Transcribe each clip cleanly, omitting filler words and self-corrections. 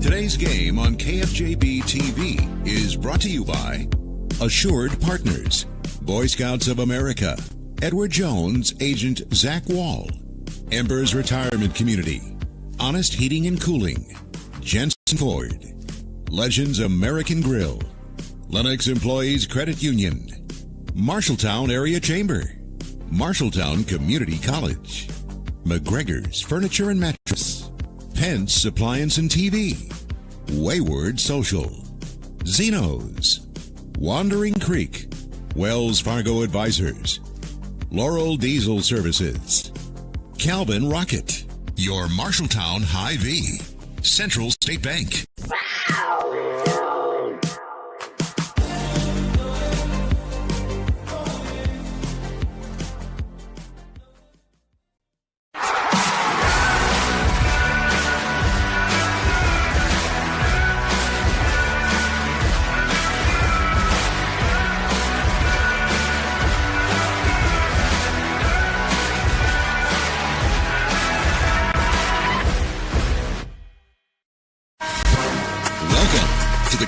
Today's game on KFJB-TV is brought to you by Assured Partners, Boy Scouts of America, Edward Jones, Agent Zach Wall, Embers Retirement Community, Honest Heating and Cooling, Jensen Ford, Legends American Grill, Lennox Employees Credit Union, Marshalltown Area Chamber, Marshalltown Community College, McGregor's Furniture and Mattress, Pence Appliance and TV, Wayward Social, Zeno's, Wandering Creek, Wells Fargo Advisors, Laurel Diesel Services, Calvin Rocket, your Marshalltown Hy-Vee, Central State Bank.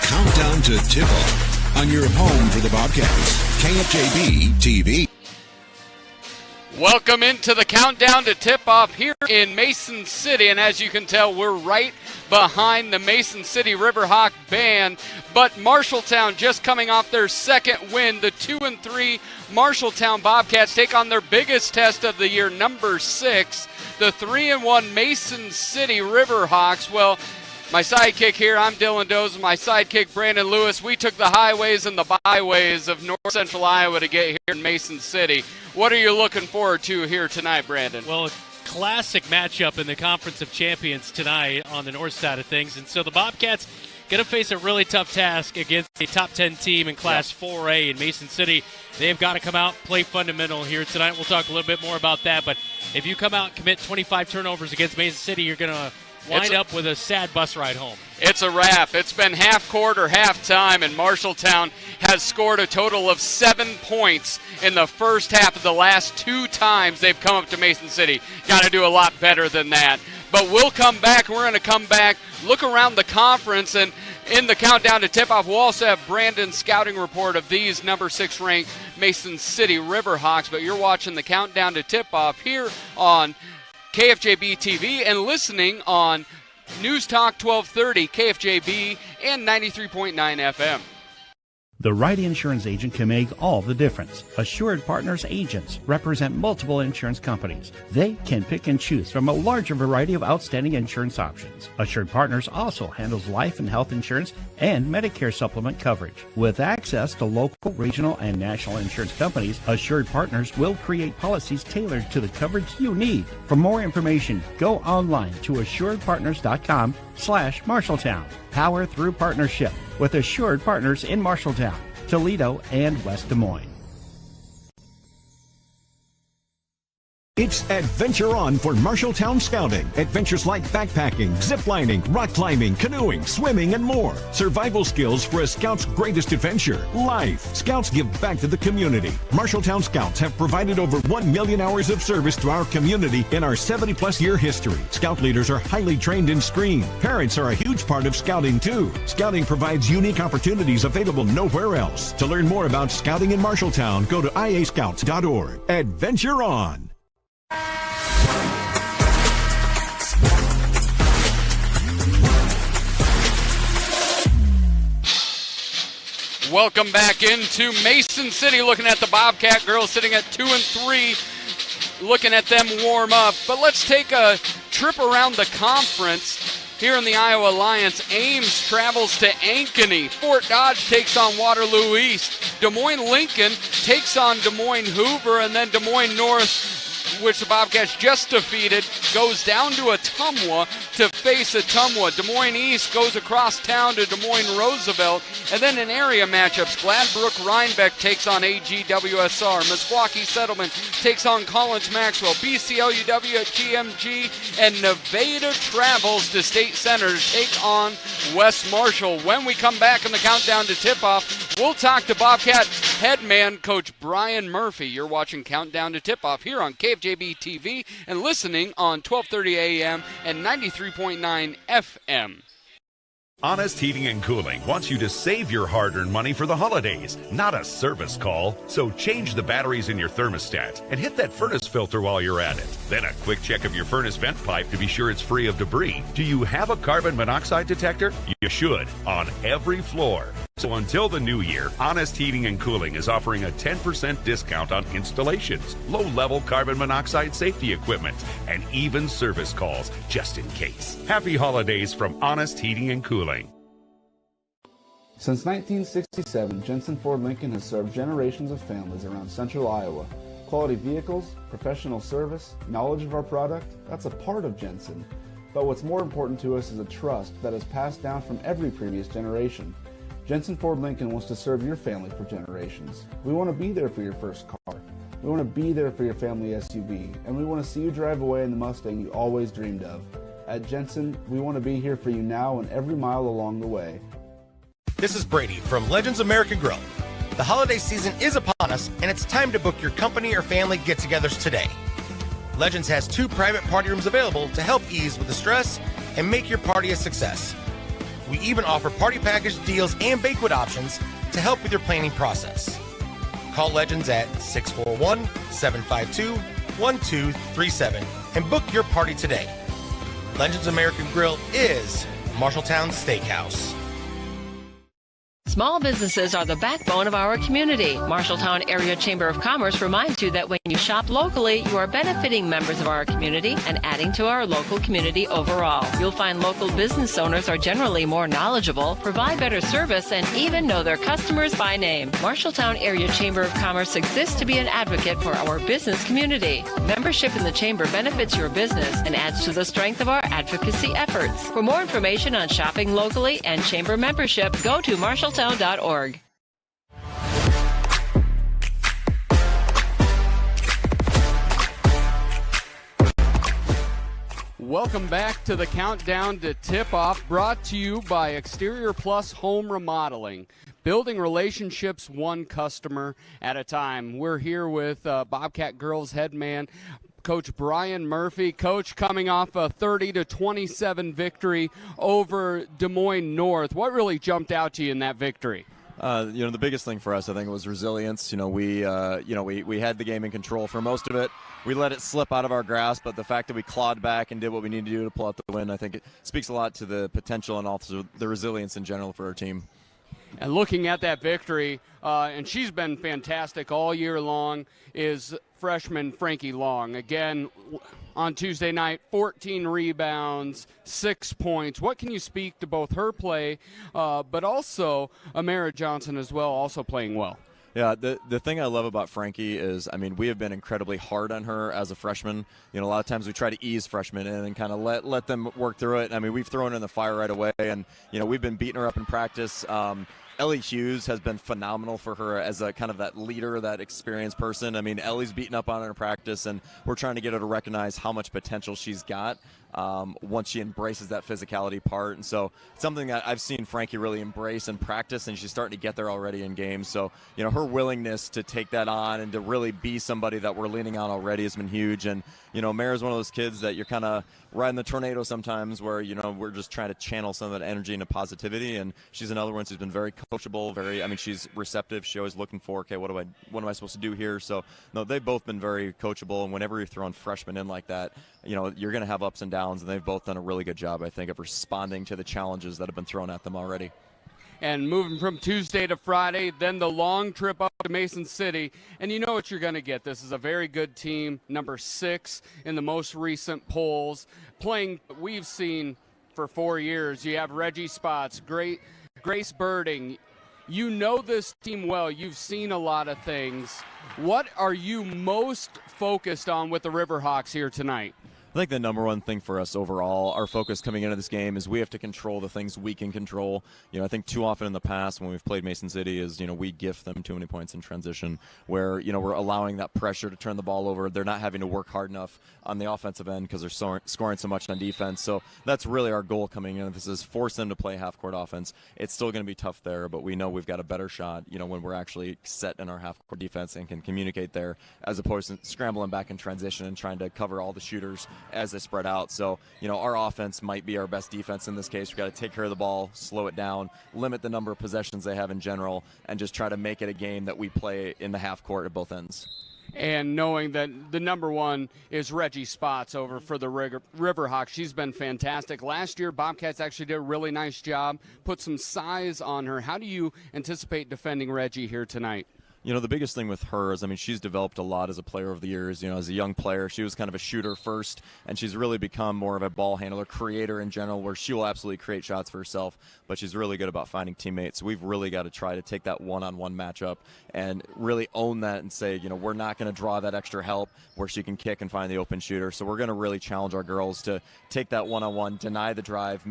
Countdown to Tipoff on your home for the Bobcats, KFJB-TV. Welcome into the Countdown to Tipoff here in Mason City, and as you can tell, we're right behind the Mason City Riverhawk band. But Marshalltown just coming off their second win. The 2-3 Marshalltown Bobcats take on their biggest test of the year, number 6, the 3-1 Mason City Riverhawks. Well, my sidekick here, I'm Dylan Doze, and my sidekick, Brandon Lewis. We took the highways and the byways of north central Iowa to get here in Mason City. What are you looking forward to here tonight, Brandon? Well, a classic matchup in the Conference of Champions tonight on the north side of things. And so the Bobcats going to face a really tough task against a top 10 team in Class 4A in Mason City. They've got to come out, play fundamental here tonight. We'll talk a little bit more about that. But if you come out and commit 25 turnovers against Mason City, you're going to wind up with a sad bus ride home. It's a wrap. It's been half quarter, half time, and Marshalltown has scored a total of 7 points in the first half of the last 2 times they've come up to Mason City. Got to do a lot better than that. But we'll come back, and we're going to come back, look around the conference, and in the Countdown to Tip-Off, we'll also have Brandon's scouting report of these number 6 ranked Mason City Riverhawks. But you're watching the Countdown to Tip-Off here on KFJB-TV and listening on News Talk 1230, KFJB, and 93.9 FM. The right insurance agent can make all the difference. Assured Partners agents represent multiple insurance companies. They can pick and choose from a larger variety of outstanding insurance options. Assured Partners also handles life and health insurance and Medicare supplement coverage. With access to local, regional, and national insurance companies, Assured Partners will create policies tailored to the coverage you need. For more information, go online to assuredpartners.com/Marshalltown. Power through partnership with Assured Partners in Marshalltown, Toledo, and West Des Moines. It's Adventure On for Marshalltown Scouting. Adventures like backpacking, ziplining, rock climbing, canoeing, swimming, and more. Survival skills for a Scout's greatest adventure, life. Scouts give back to the community. Marshalltown Scouts have provided over 1 million hours of service to our community in our 70-plus year history. Scout leaders are highly trained in SCREAM. Parents are a huge part of Scouting, too. Scouting provides unique opportunities available nowhere else. To learn more about Scouting in Marshalltown, go to iascouts.org. Adventure On. Welcome back into Mason City, looking at the Bobcat girls sitting at 2-3, looking at them warm up. But let's take a trip around the conference. Here in the Iowa Alliance, Ames travels to Ankeny. Fort Dodge takes on Waterloo East. Des Moines Lincoln takes on Des Moines Hoover, and then Des Moines North, which the Bobcats just defeated, goes down to Ottumwa to face Ottumwa. Des Moines East goes across town to Des Moines Roosevelt. And then in area matchups, Gladbrook Rhinebeck takes on AGWSR. Meskwaki Settlement takes on College Maxwell. BCLUW at GMG. And Nevada travels to State Center to take on West Marshall. When we come back in the Countdown to Tip-Off, we'll talk to Bobcat head man Coach Brian Murphy. You're watching Countdown to Tip-Off here on KFJB-TV and listening on 1230 AM and 93.9 FM. Honest Heating and Cooling wants you to save your hard-earned money for the holidays, not a service call. So change the batteries in your thermostat and hit that furnace filter while you're at it. Then a quick check of your furnace vent pipe to be sure it's free of debris. Do you have a carbon monoxide detector? You should, on every floor. So until the new year, Honest Heating and Cooling is offering a 10% discount on installations, low-level carbon monoxide safety equipment, and even service calls, just in case. Happy holidays from Honest Heating and Cooling. Since 1967, Jensen Ford Lincoln has served generations of families around central Iowa. Quality vehicles, professional service, knowledge of our product, that's a part of Jensen. But what's more important to us is a trust that is passed down from every previous generation. Jensen Ford Lincoln wants to serve your family for generations. We want to be there for your first car. We want to be there for your family SUV. And we want to see you drive away in the Mustang you always dreamed of. At Jensen, we want to be here for you now and every mile along the way. This is Brady from Legends American Grill. The holiday season is upon us, and it's time to book your company or family get-togethers today. Legends has 2 private party rooms available to help ease with the stress and make your party a success. We even offer party package deals and banquet options to help with your planning process. Call Legends at 641-752-1237 and book your party today. Legends American Grill is Marshalltown Steakhouse. Small businesses are the backbone of our community. Marshalltown Area Chamber of Commerce reminds you that when you shop locally, you are benefiting members of our community and adding to our local community overall. You'll find local business owners are generally more knowledgeable, provide better service, and even know their customers by name. Marshalltown Area Chamber of Commerce exists to be an advocate for our business community. Membership in the Chamber benefits your business and adds to the strength of our advocacy efforts. For more information on shopping locally and Chamber membership, go to Marshalltown.org. Welcome back to the Countdown to Tip-Off, brought to you by Exterior Plus Home Remodeling. Building relationships one customer at a time. We're here with Bobcat girls head man, Coach Brian Murphy. Coach, coming off a 30-27 victory over Des Moines North. What really jumped out to you in that victory? The biggest thing for us, I think, was resilience. We had the game in control for most of it. We let it slip out of our grasp, but the fact that we clawed back and did what we needed to do to pull out the win, I think it speaks a lot to the potential and also the resilience in general for our team. And looking at that victory, and she's been fantastic all year long, is freshman Frankie Long. Again, on Tuesday night, 14 rebounds, 6 points. What can you speak to both her play, but also Amara Johnson as well, also playing well? Yeah, the thing I love about Frankie is, we have been incredibly hard on her as a freshman. A lot of times we try to ease freshmen in and kind of let them work through it. We've thrown her in the fire right away, and, we've been beating her up in practice. Ellie Hughes has been phenomenal for her as a kind of that leader, that experienced person. Ellie's beating up on her in practice, and we're trying to get her to recognize how much potential she's got once she embraces that physicality part. And so it's something that I've seen Frankie really embrace in practice, and she's starting to get there already in games. So, her willingness to take that on and to really be somebody that we're leaning on already has been huge. And, Mara's one of those kids that you're kind of riding the tornado sometimes where, we're just trying to channel some of that energy into positivity. And she's another one who's been very coachable, she's receptive. She's always looking for, okay, what am I supposed to do here? So, no, they've both been very coachable. And whenever you're throwing freshmen in like that, you're going to have ups and downs. And they've both done a really good job, I think, of responding to the challenges that have been thrown at them already. And moving from Tuesday to Friday, then the long trip up to Mason City. And you know what you're going to get. This is a very good team, number 6 in the most recent polls. Playing, we've seen for 4 years. You have Reggie Spots, Grace Birding. You know this team well. You've seen a lot of things. What are you most focused on with the Riverhawks here tonight? I think the number one thing for us overall, our focus coming into this game, is we have to control the things we can control. I think too often in the past when we've played Mason City is, we gift them too many points in transition where, we're allowing that pressure to turn the ball over. They're not having to work hard enough on the offensive end because they're scoring so much on defense. So that's really our goal coming in. This is force them to play half-court offense. It's still going to be tough there, but we know we've got a better shot, when we're actually set in our half-court defense and can communicate there as opposed to scrambling back in transition and trying to cover all the shooters as they spread out. So, our offense might be our best defense in this case. We've got to take care of the ball, slow it down, limit the number of possessions they have in general, and just try to make it a game that we play in the half court at both ends. And knowing that the number one is Reggie Spots over for the Riverhawks. She's been fantastic. Last year, Bobcats actually did a really nice job, put some size on her. How do you anticipate defending Reggie here tonight? The biggest thing with her is, she's developed a lot as a player over the years. As a young player, she was kind of a shooter first, and she's really become more of a ball handler, creator in general, where she will absolutely create shots for herself, but she's really good about finding teammates. So we've really got to try to take that one-on-one matchup and really own that and say, we're not going to draw that extra help where she can kick and find the open shooter. So we're going to really challenge our girls to take that one-on-one, deny the drive,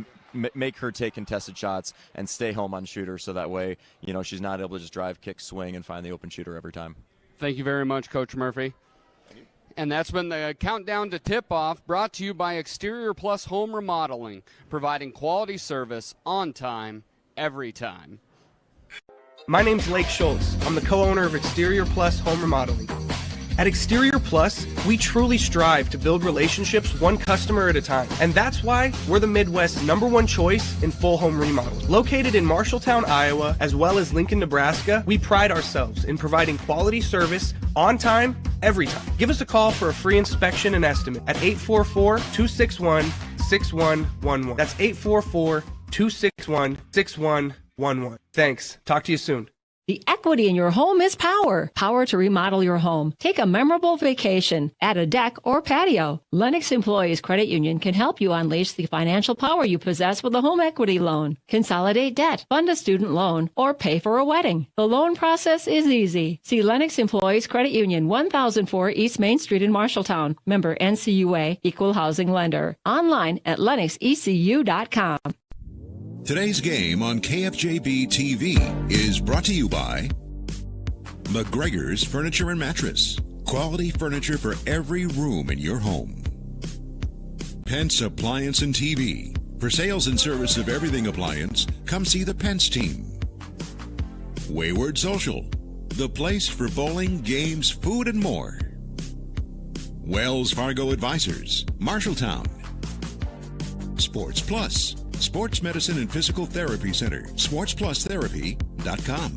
make her take contested shots and stay home on shooter, so that way, she's not able to just drive, kick, swing, and find the open shooter every time. Thank you very much, Coach Murphy. And that's been the countdown to tip-off, brought to you by Exterior Plus Home Remodeling, providing quality service on time, every time. My name's Lake Schultz. I'm the co-owner of Exterior Plus Home Remodeling. At Exterior Plus, we truly strive to build relationships one customer at a time. And that's why we're the Midwest's #1 choice in full home remodels. Located in Marshalltown, Iowa, as well as Lincoln, Nebraska, we pride ourselves in providing quality service on time, every time. Give us a call for a free inspection and estimate at 844-261-6111. That's 844-261-6111. Thanks. Talk to you soon. The equity in your home is power. Power to remodel your home. Take a memorable vacation. Add a deck or patio. Lennox Employees Credit Union can help you unleash the financial power you possess with a home equity loan. Consolidate debt, fund a student loan, or pay for a wedding. The loan process is easy. See Lennox Employees Credit Union, 1004 East Main Street in Marshalltown. Member NCUA, Equal Housing Lender. Online at lennoxecu.com. Today's game on KFJB-TV is brought to you by McGregor's Furniture and Mattress. Quality furniture for every room in your home. Pence Appliance and TV. For sales and service of everything appliance, come see the Pence team. Wayward Social. The place for bowling, games, food, and more. Wells Fargo Advisors. Marshalltown. Sports Plus. Sports Medicine and Physical Therapy Center, sportsplusTherapy.com.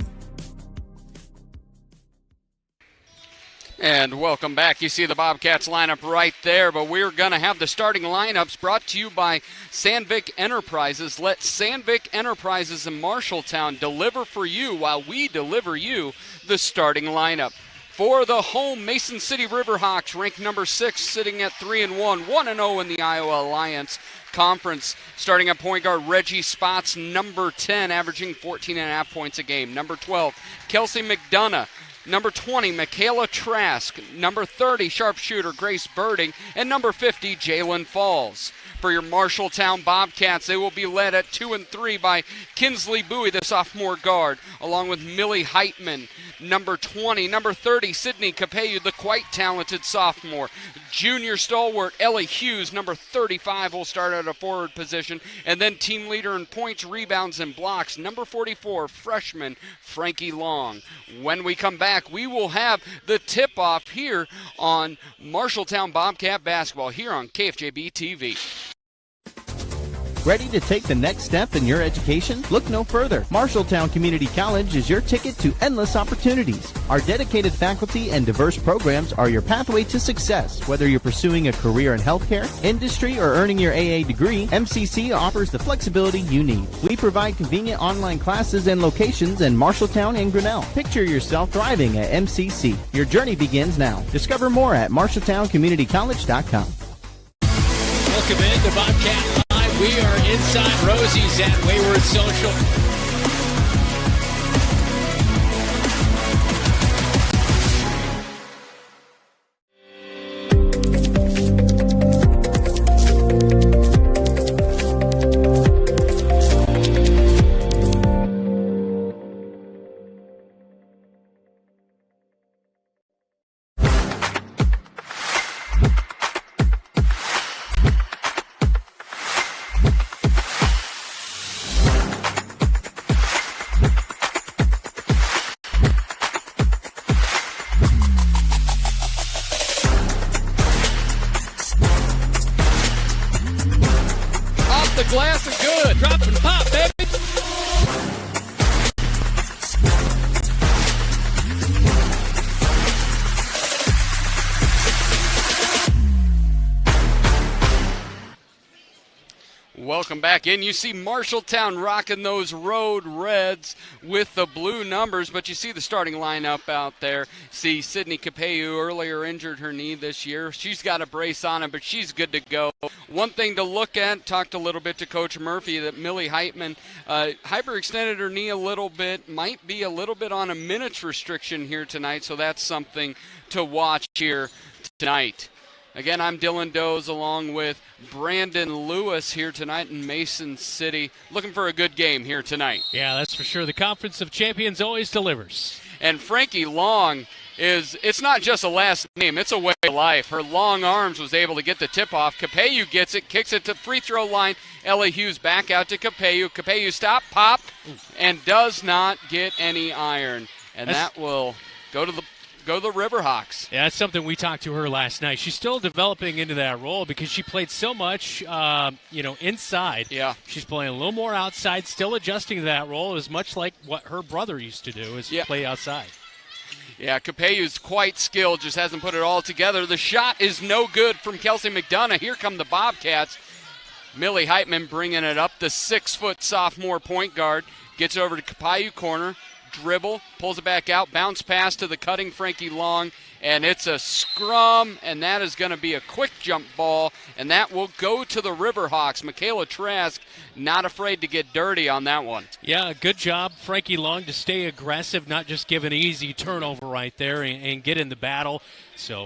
And welcome back. You see the Bobcats lineup right there, but we're going to have the starting lineups brought to you by Sandvik Enterprises. Let Sandvik Enterprises in Marshalltown deliver for you while we deliver you the starting lineup. For the home Mason City Riverhawks, ranked number 6, sitting at 3-1, 1-0 in the Iowa Alliance Conference. Starting at point guard, Reggie Spots, number 10, averaging 14.5 points a game. Number 12, Kelsey McDonough. Number 20, Michaela Trask. Number 30, sharpshooter Grace Birding. And number 50, Jalen Falls. For your Marshalltown Bobcats, they will be led at 2 and 3 by Kinsley Bowie, the sophomore guard, along with Millie Heitman. Number 20, number 30, Sydney Capeyu, the quite talented sophomore. Junior stalwart Ellie Hughes, number 35, will start at a forward position. And then team leader in points, rebounds, and blocks, number 44, freshman Frankie Long. When we come back, we will have the tip-off here on Marshalltown Bobcat basketball here on KFJB-TV. Ready to take the next step in your education? Look no further. Marshalltown Community College is your ticket to endless opportunities. Our dedicated faculty and diverse programs are your pathway to success. Whether you're pursuing a career in healthcare, industry, or earning your AA degree, MCC offers the flexibility you need. We provide convenient online classes and locations in Marshalltown and Grinnell. Picture yourself thriving at MCC. Your journey begins now. Discover more at MarshalltownCommunityCollege.com. Welcome in to Bobcat Live. We are inside Rosie's at Wayward Social. the glass and good. Drop and pop, baby. Welcome back in. You see Marshalltown rocking those road reds with the blue numbers, but you see the starting lineup out there. See Sydney Capeu earlier injured her knee this year. She's got a brace on it, but she's good to go. One thing to look at, talked a little bit to Coach Murphy, that Millie Heitman hyperextended her knee a little bit, might be a little bit on a minutes restriction here tonight, so that's something to watch here tonight. Again, I'm Dylan Doze along with Brandon Lewis here tonight in Mason City. Looking for a good game here tonight. Yeah, that's for sure. The Conference of Champions always delivers. And Frankie Long it's not just a last name, it's a way of life. Her long arms was able to get the tip off. Capeu gets it, kicks it to free throw line. Ellie Hughes back out to Capeu. Capeu stop, pop, and does not get any iron. And that will go to the Riverhawks. Yeah, that's something we talked to her last night. She's still developing into that role because she played so much, inside. Yeah. She's playing a little more outside, still adjusting to that role, as much like what her brother used to do, is play outside. Yeah, Capeu's quite skilled, just hasn't put it all together. The shot is no good from Kelsey McDonough. Here come the Bobcats. Millie Heitman bringing it up. The 6-foot sophomore point guard gets over to Capeu corner. Dribble, pulls it back out, bounce pass to the cutting Frankie Long, and it's a scrum, and that is going to be a quick jump ball, and that will go to the Riverhawks. Michaela Trask not afraid to get dirty on that one. Yeah, good job, Frankie Long, to stay aggressive, not just give an easy turnover right there and get in the battle. So,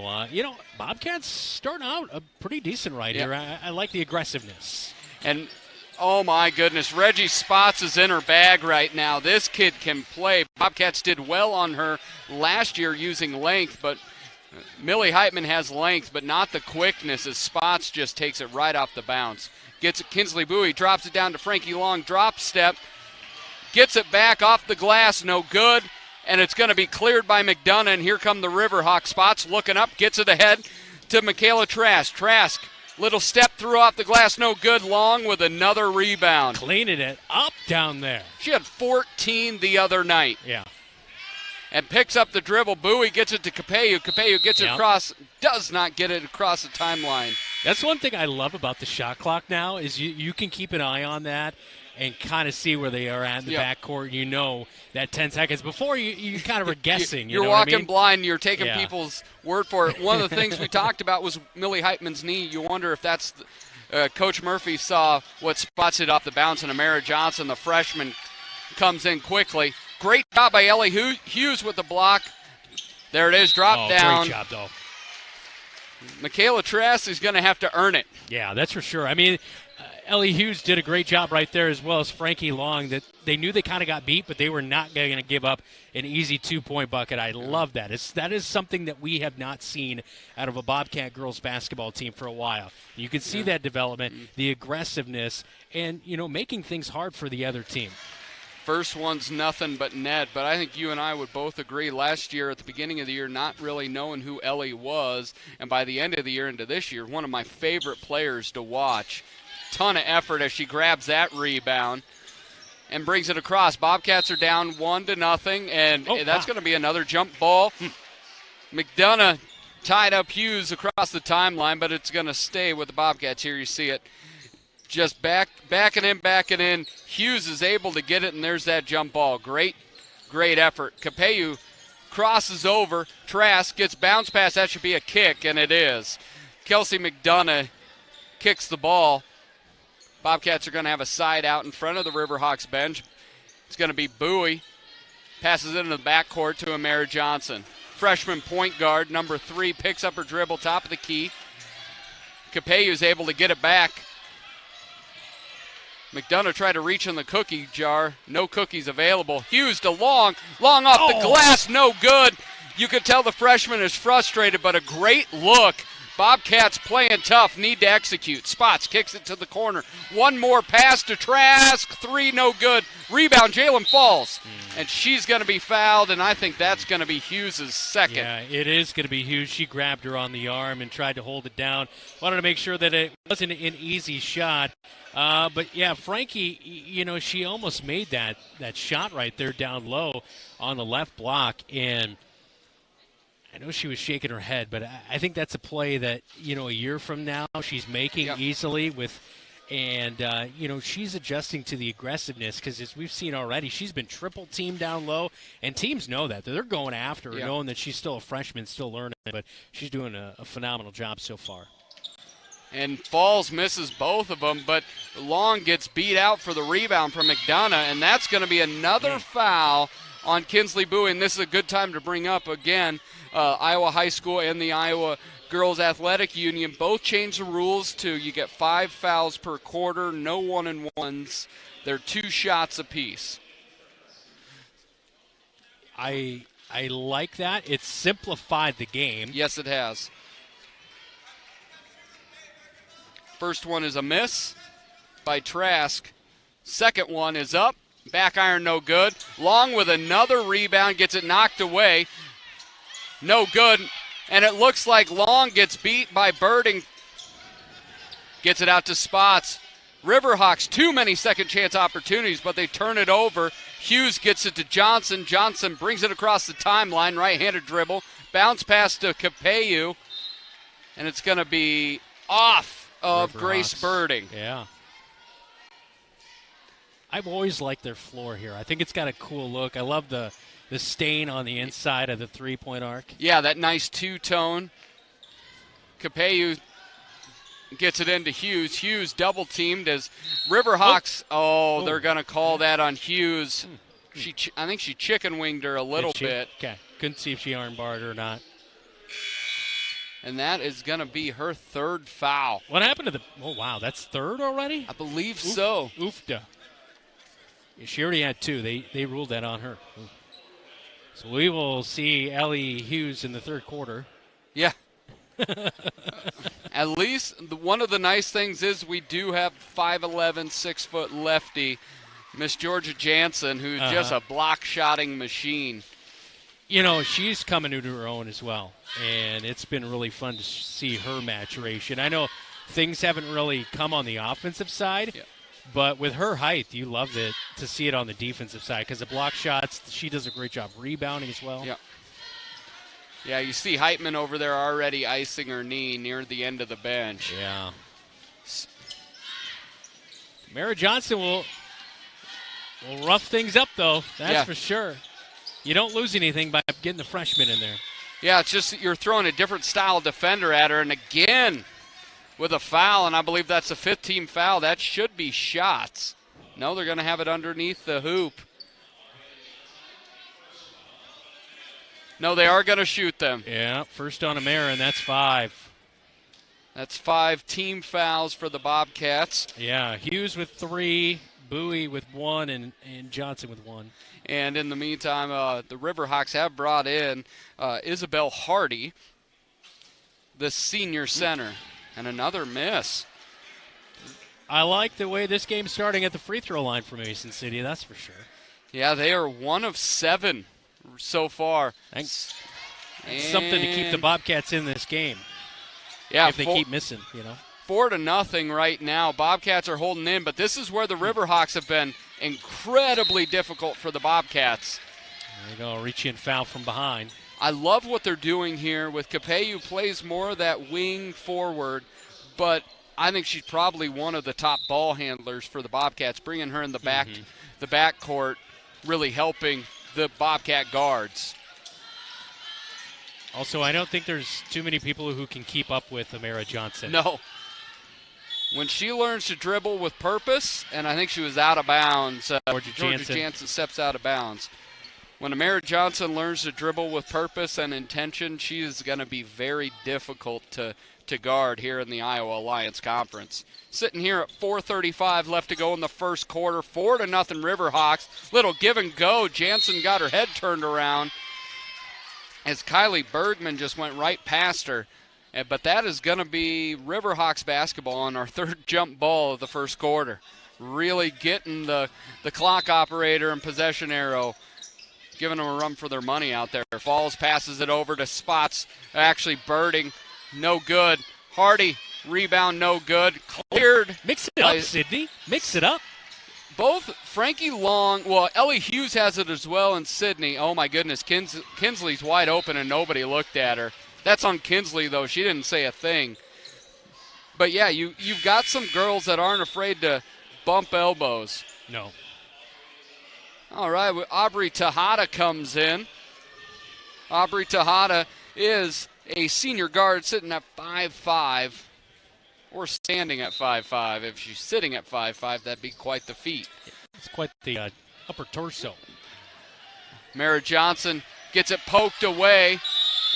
Bobcats starting out pretty decent here. I like the aggressiveness. And oh, my goodness. Reggie Spots is in her bag right now. This kid can play. Bobcats did well on her last year using length, but Millie Heitman has length, but not the quickness, as Spots just takes it right off the bounce. Gets it, Kinsley Bowie drops it down to Frankie Long, drop step, gets it back off the glass, no good, and it's going to be cleared by McDonough, and here come the Riverhawks. Spots looking up, gets it ahead to Michaela Trask. Trask, little step through off the glass, no good. Long with another rebound. Cleaning it up down there. She had 14 the other night. Yeah. And picks up the dribble. Bowie gets it to Capeu. Capeu gets it across, does not get it across the timeline. That's one thing I love about the shot clock now is you can keep an eye on that and kind of see where they are at in the backcourt. You know that 10 seconds. Before, you kind of were guessing. You're know walking what I mean? blind. You're taking people's word for it. One of the things we talked about was Millie Heitman's knee. You wonder if that's Coach Murphy saw what spots it off the bounce, and Amara Johnson, the freshman, comes in quickly. Great job by Ellie Hughes with the block. There it is, drop down. Great job, though. Michaela Trask is going to have to earn it. Yeah, that's for sure. I mean, Ellie Hughes did a great job right there, as well as Frankie Long. That they knew they kind of got beat, but they were not going to give up an easy 2-point bucket. I love that. That is something that we have not seen out of a Bobcat girls basketball team for a while. You can see that development, the aggressiveness, and making things hard for the other team. First one's nothing but net, but I think you and I would both agree last year at the beginning of the year not really knowing who Ellie was, and by the end of the year into this year, one of my favorite players to watch. Ton of effort as she grabs that rebound and brings it across. Bobcats are down 1-0, and that's going to be another jump ball. McDonough tied up Hughes across the timeline, but it's going to stay with the Bobcats. Here you see it. Just backing in. Hughes is able to get it, and there's that jump ball. Great effort. Capeu crosses over. Trask gets bounce pass. That should be a kick, and it is. Kelsey McDonough kicks the ball. Bobcats are going to have a side out in front of the Riverhawks bench. It's going to be Bowie. Passes it into the backcourt to Amara Johnson. Freshman point guard, number 3, picks up her dribble, top of the key. Capeu is able to get it back. McDonough tried to reach in the cookie jar. No cookies available. Hughes to Long. Long off the glass. No good. You could tell the freshman is frustrated, but a great look. Bobcats playing tough. Need to execute. Spots kicks it to the corner. One more pass to Trask. 3 no good. Rebound. Jalen falls. and she's going to be fouled, and I think that's going to be Hughes' second. Yeah, it is going to be Hughes. She grabbed her on the arm and tried to hold it down. Wanted to make sure that it wasn't an easy shot. But, yeah, Frankie, she almost made that shot right there down low on the left block, and I know she was shaking her head, but I think that's a play that, a year from now she's making easily with – and, she's adjusting to the aggressiveness because, as we've seen already, she's been triple-teamed down low, and teams know that. They're going after her, knowing that she's still a freshman, still learning, but she's doing a phenomenal job so far. And Falls misses both of them, but Long gets beat out for the rebound from McDonough, and that's going to be another foul on Kinsley Bowie. And this is a good time to bring up, again, Iowa High School and the Iowa Girls Athletic Union both changed the rules to you get 5 fouls per quarter, no 1-and-1s. They're 2 shots apiece. I like that. It's simplified the game. Yes, it has. First one is a miss by Trask. Second one is up. Back iron, no good. Long with another rebound, gets it knocked away. No good. And it looks like Long gets beat by Birding. Gets it out to Spots. Riverhawks, too many second chance opportunities, but they turn it over. Hughes gets it to Johnson. Johnson brings it across the timeline, right-handed dribble. Bounce pass to Capeyu. And it's going to be off of Riverhawks. Grace Birding. Yeah. I've always liked their floor here. I think it's got a cool look. I love the stain on the inside of the three-point arc. Yeah, that nice two-tone. Capeyu gets it into Hughes. Hughes double-teamed as Riverhawks. They're going to call that on Hughes. I think she chicken-winged her a little bit. Okay, couldn't see if she arm-barred or not. And that is going to be her third foul. What happened to the – oh, wow, that's third already? I believe so. Oofda. She already had 2. They ruled that on her. Ooh. So we will see Ellie Hughes in the third quarter. Yeah. At least one of the nice things is we do have 5'11", 6-foot lefty, Miss Georgia Jansen, who's just a block-shotting machine. She's coming into her own as well, and it's been really fun to see her maturation. I know things haven't really come on the offensive side, but with her height, you love to see it on the defensive side because the block shots, she does a great job rebounding as well. Yeah, you see Heitman over there already icing her knee near the end of the bench. Yeah. Mara Johnson will rough things up, though. That's for sure. You don't lose anything by getting the freshman in there. Yeah, it's just that you're throwing a different style defender at her, and again with a foul, and I believe that's a 15 foul. That should be shots. No, they're going to have it underneath the hoop. No, they are going to shoot them. Yeah, first on Amara, and that's 5. That's 5 team fouls for the Bobcats. Yeah, Hughes with 3, Bowie with 1, and Johnson with 1. And in the meantime, the Riverhawks have brought in Isabel Hardy, the senior center. And another miss. I like the way this game's starting at the free throw line for Mason City, that's for sure. Yeah, they are 1 of 7 so far. Thanks. Something to keep the Bobcats in this game. Yeah, if they keep missing, 4-0 right now. Bobcats are holding in, but this is where the Riverhawks have been incredibly difficult for the Bobcats. There you go, reach in foul from behind. I love what they're doing here with Capeyu. Plays more of that wing forward, but I think she's probably one of the top ball handlers for the Bobcats. Bringing her in the backcourt, really helping the Bobcat guards. Also, I don't think there's too many people who can keep up with Amara Johnson. No. When she learns to dribble with purpose, and I think she was out of bounds. Georgia Jansen steps out of bounds. When Amara Johnson learns to dribble with purpose and intention, she is going to be very difficult to guard here in the Iowa Alliance Conference. Sitting here at 4:35 left to go in the first quarter, 4-0 Riverhawks. Little give and go. Jansen got her head turned around as Kylie Bergman just went right past her. But that is going to be Riverhawks basketball on our third jump ball of the first quarter. Really getting the clock operator and possession arrow giving them a run for their money out there. Falls passes it over to Spots, actually birding, no good. Hardy, rebound, no good. Cleared. Mix it up, Sydney. Mix it up. Both Frankie Long, Ellie Hughes has it as well, and Sydney. Oh, my goodness, Kinsley's wide open and nobody looked at her. That's on Kinsley, though. She didn't say a thing. But, yeah, you've got some girls that aren't afraid to bump elbows. No. All right, Aubrey Tejada comes in. Aubrey Tejada is a senior guard sitting at 5'5", or standing at 5'5". If she's sitting at 5'5", that'd be quite the feat. It's quite the upper torso. Mara Johnson gets it poked away,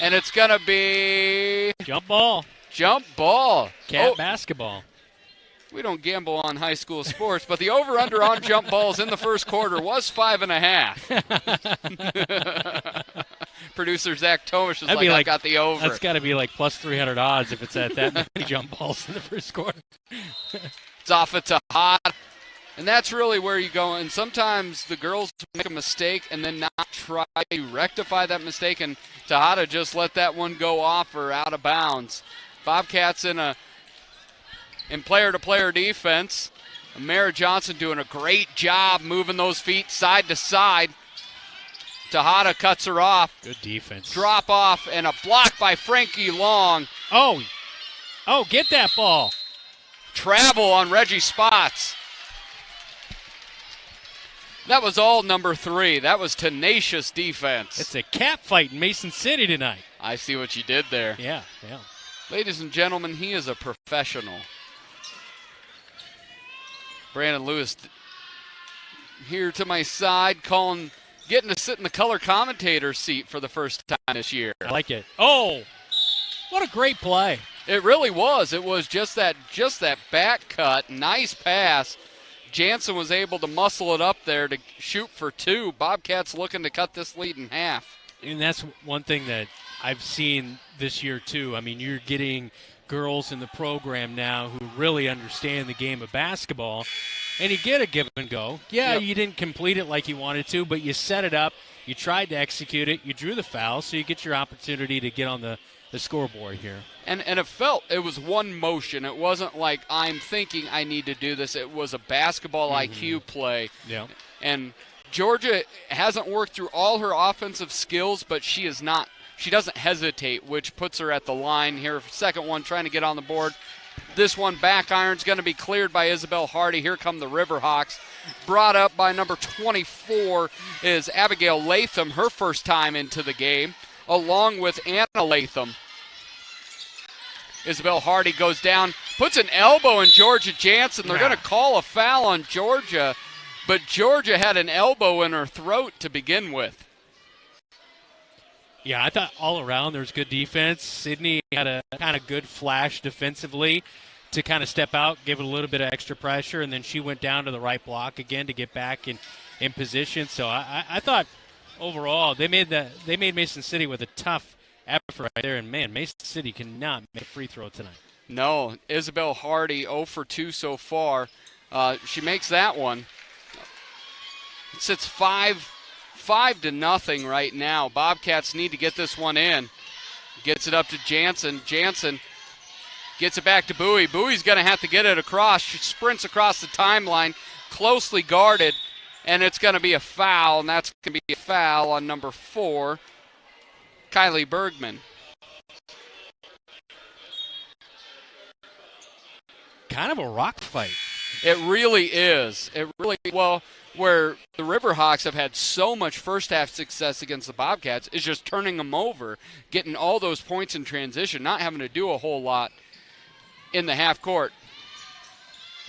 and it's going to be... Jump ball. Jump ball. Cat basketball. We don't gamble on high school sports, but the over-under on jump balls in the first quarter was 5.5. Producer Zach Tomish is I got the over. That's got to be like plus 300 odds if it's at that many jump balls in the first quarter. It's off at Tejada, and that's really where you go. And sometimes the girls make a mistake and then not try to rectify that mistake, and Tejada just let that one go off or out of bounds. Bobcats in player-to-player defense. Mara Johnson doing a great job moving those feet side to side. Tejada cuts her off. Good defense. Drop off and a block by Frankie Long. Oh, get that ball. Travel on Reggie Spots. That was all number 3. That was tenacious defense. It's a cat fight in Mason City tonight. I see what you did there. Yeah. Ladies and gentlemen, he is a professional. Brandon Lewis here to my side, getting to sit in the color commentator seat for the first time this year. I like it. Oh, what a great play. It really was. It was just that back cut, nice pass. Jansen was able to muscle it up there to shoot for 2. Bobcats looking to cut this lead in half. And that's one thing that I've seen this year, too. I mean, you're getting girls in the program now who really understand the game of basketball, and you get a give and go. Yeah, You didn't complete it like you wanted to, but you set it up, you tried to execute it, you drew the foul, so you get your opportunity to get on the scoreboard here. And it was one motion. It wasn't like I'm thinking I need to do this. It was a basketball IQ play. Yeah. And Georgia hasn't worked through all her offensive skills, but she doesn't hesitate, which puts her at the line here. Second one, trying to get on the board. This one, back iron's going to be cleared by Isabel Hardy. Here come the Riverhawks. Brought up by number 24 is Abigail Latham, her first time into the game, along with Anna Latham. Isabel Hardy goes down, puts an elbow in Georgia Jansen. They're going to call a foul on Georgia, but Georgia had an elbow in her throat to begin with. Yeah, I thought all around there was good defense. Sydney had a kind of good flash defensively to kind of step out, give it a little bit of extra pressure, and then she went down to the right block again to get back in position. So I thought overall they made Mason City with a tough effort right there, and man, Mason City cannot make a free throw tonight. No, Isabel Hardy 0 for 2 so far. She makes that one. It sits 5-0 right now. Bobcats need to get this one in. Gets it up to Jansen. Jansen gets it back to Bowie. Bowie's going to have to get it across. She sprints across the timeline, closely guarded, and it's going to be a foul, and that's going to be a foul on number 4, Kylie Bergman. Kind of a rock fight. It really is. Where the Riverhawks have had so much first-half success against the Bobcats is just turning them over, getting all those points in transition, not having to do a whole lot in the half court.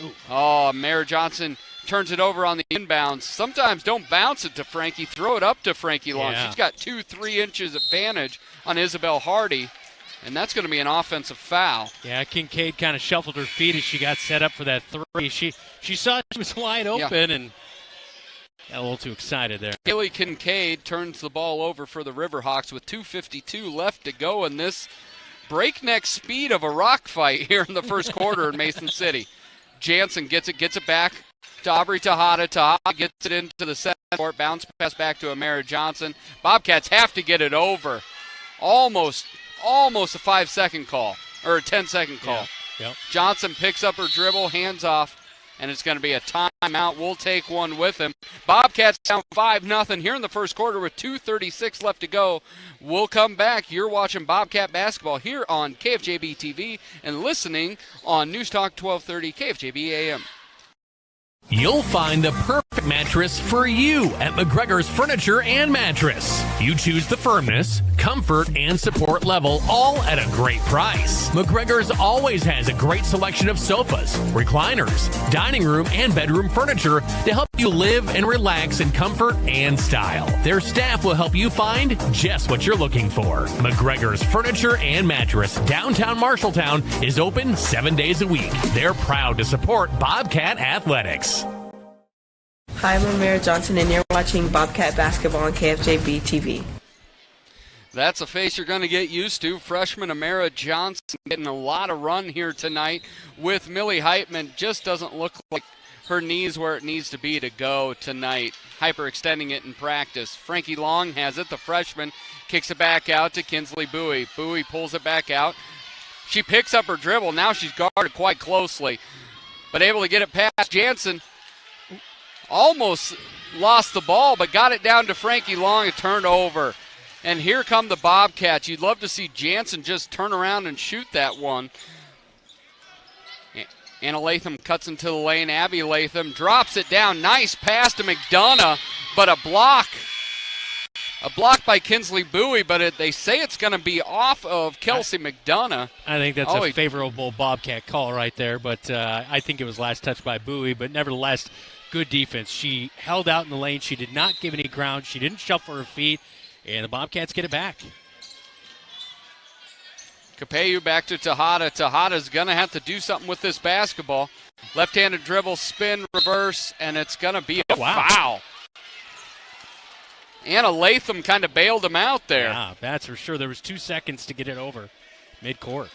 Ooh. Oh, Mara Johnson turns it over on the inbounds. Sometimes don't bounce it to Frankie. Throw it up to Frankie Long. Yeah. She's got 2-3 inches advantage on Isabel Hardy, and that's going to be an offensive foul. Yeah, Kincaid kind of shuffled her feet as she got set up for that 3. She saw she was wide open and got a little too excited there. Haley Kincaid turns the ball over for the Riverhawks with 2:52 left to go in this breakneck speed of a rock fight here in the first quarter in Mason City. Jansen gets it back to Aubrey Tejada. Tejada gets it into the center court. Bounce pass back to Amara Johnson. Bobcats have to get it over. Almost a 5-second call, or a 10-second call. Yeah. Yep. Johnson picks up her dribble, hands off, and it's going to be a timeout. We'll take one with him. Bobcats down 5-0 here in the first quarter with 2:36 left to go. We'll come back. You're watching Bobcat basketball here on KFJB-TV and listening on News Talk 1230 KFJB AM. You'll find the perfect mattress for you at McGregor's Furniture and Mattress. You choose the firmness, comfort, and support level, all at a great price. McGregor's always has a great selection of sofas, recliners, dining room, and bedroom furniture to help you live and relax in comfort and style. Their staff will help you find just what you're looking for. McGregor's Furniture and Mattress, downtown Marshalltown, is open 7 days a week. They're proud to support Bobcat Athletics. Hi, I'm Amara Johnson, and you're watching Bobcat basketball on KFJB-TV. That's a face you're going to get used to. Freshman Amara Johnson getting a lot of run here tonight with Millie Heitman. Just doesn't look like her knee's where it needs to be to go tonight. Hyperextending it in practice. Frankie Long has it. The freshman kicks it back out to Kinsley Bowie. Bowie pulls it back out. She picks up her dribble. Now she's guarded quite closely, but able to get it past Jansen. Almost lost the ball, but got it down to Frankie Long and turned over. And here come the Bobcats. You'd love to see Jansen just turn around and shoot that one. Anna Latham cuts into the lane. Abby Latham drops it down. Nice pass to McDonough, but a block. A block by Kinsley Bowie, but they say it's going to be off of Kelsey McDonough. I think that's a favorable Bobcat call right there, but I think it was last touch by Bowie, but nevertheless, good defense. She held out in the lane. She did not give any ground. She didn't shuffle her feet, and the Bobcats get it back. Capello back to Tejada. Tejada's going to have to do something with this basketball. Left-handed dribble, spin, reverse, and it's going to be a foul. Anna Latham kind of bailed him out there. Yeah, that's for sure. There was 2 seconds to get it over mid-court.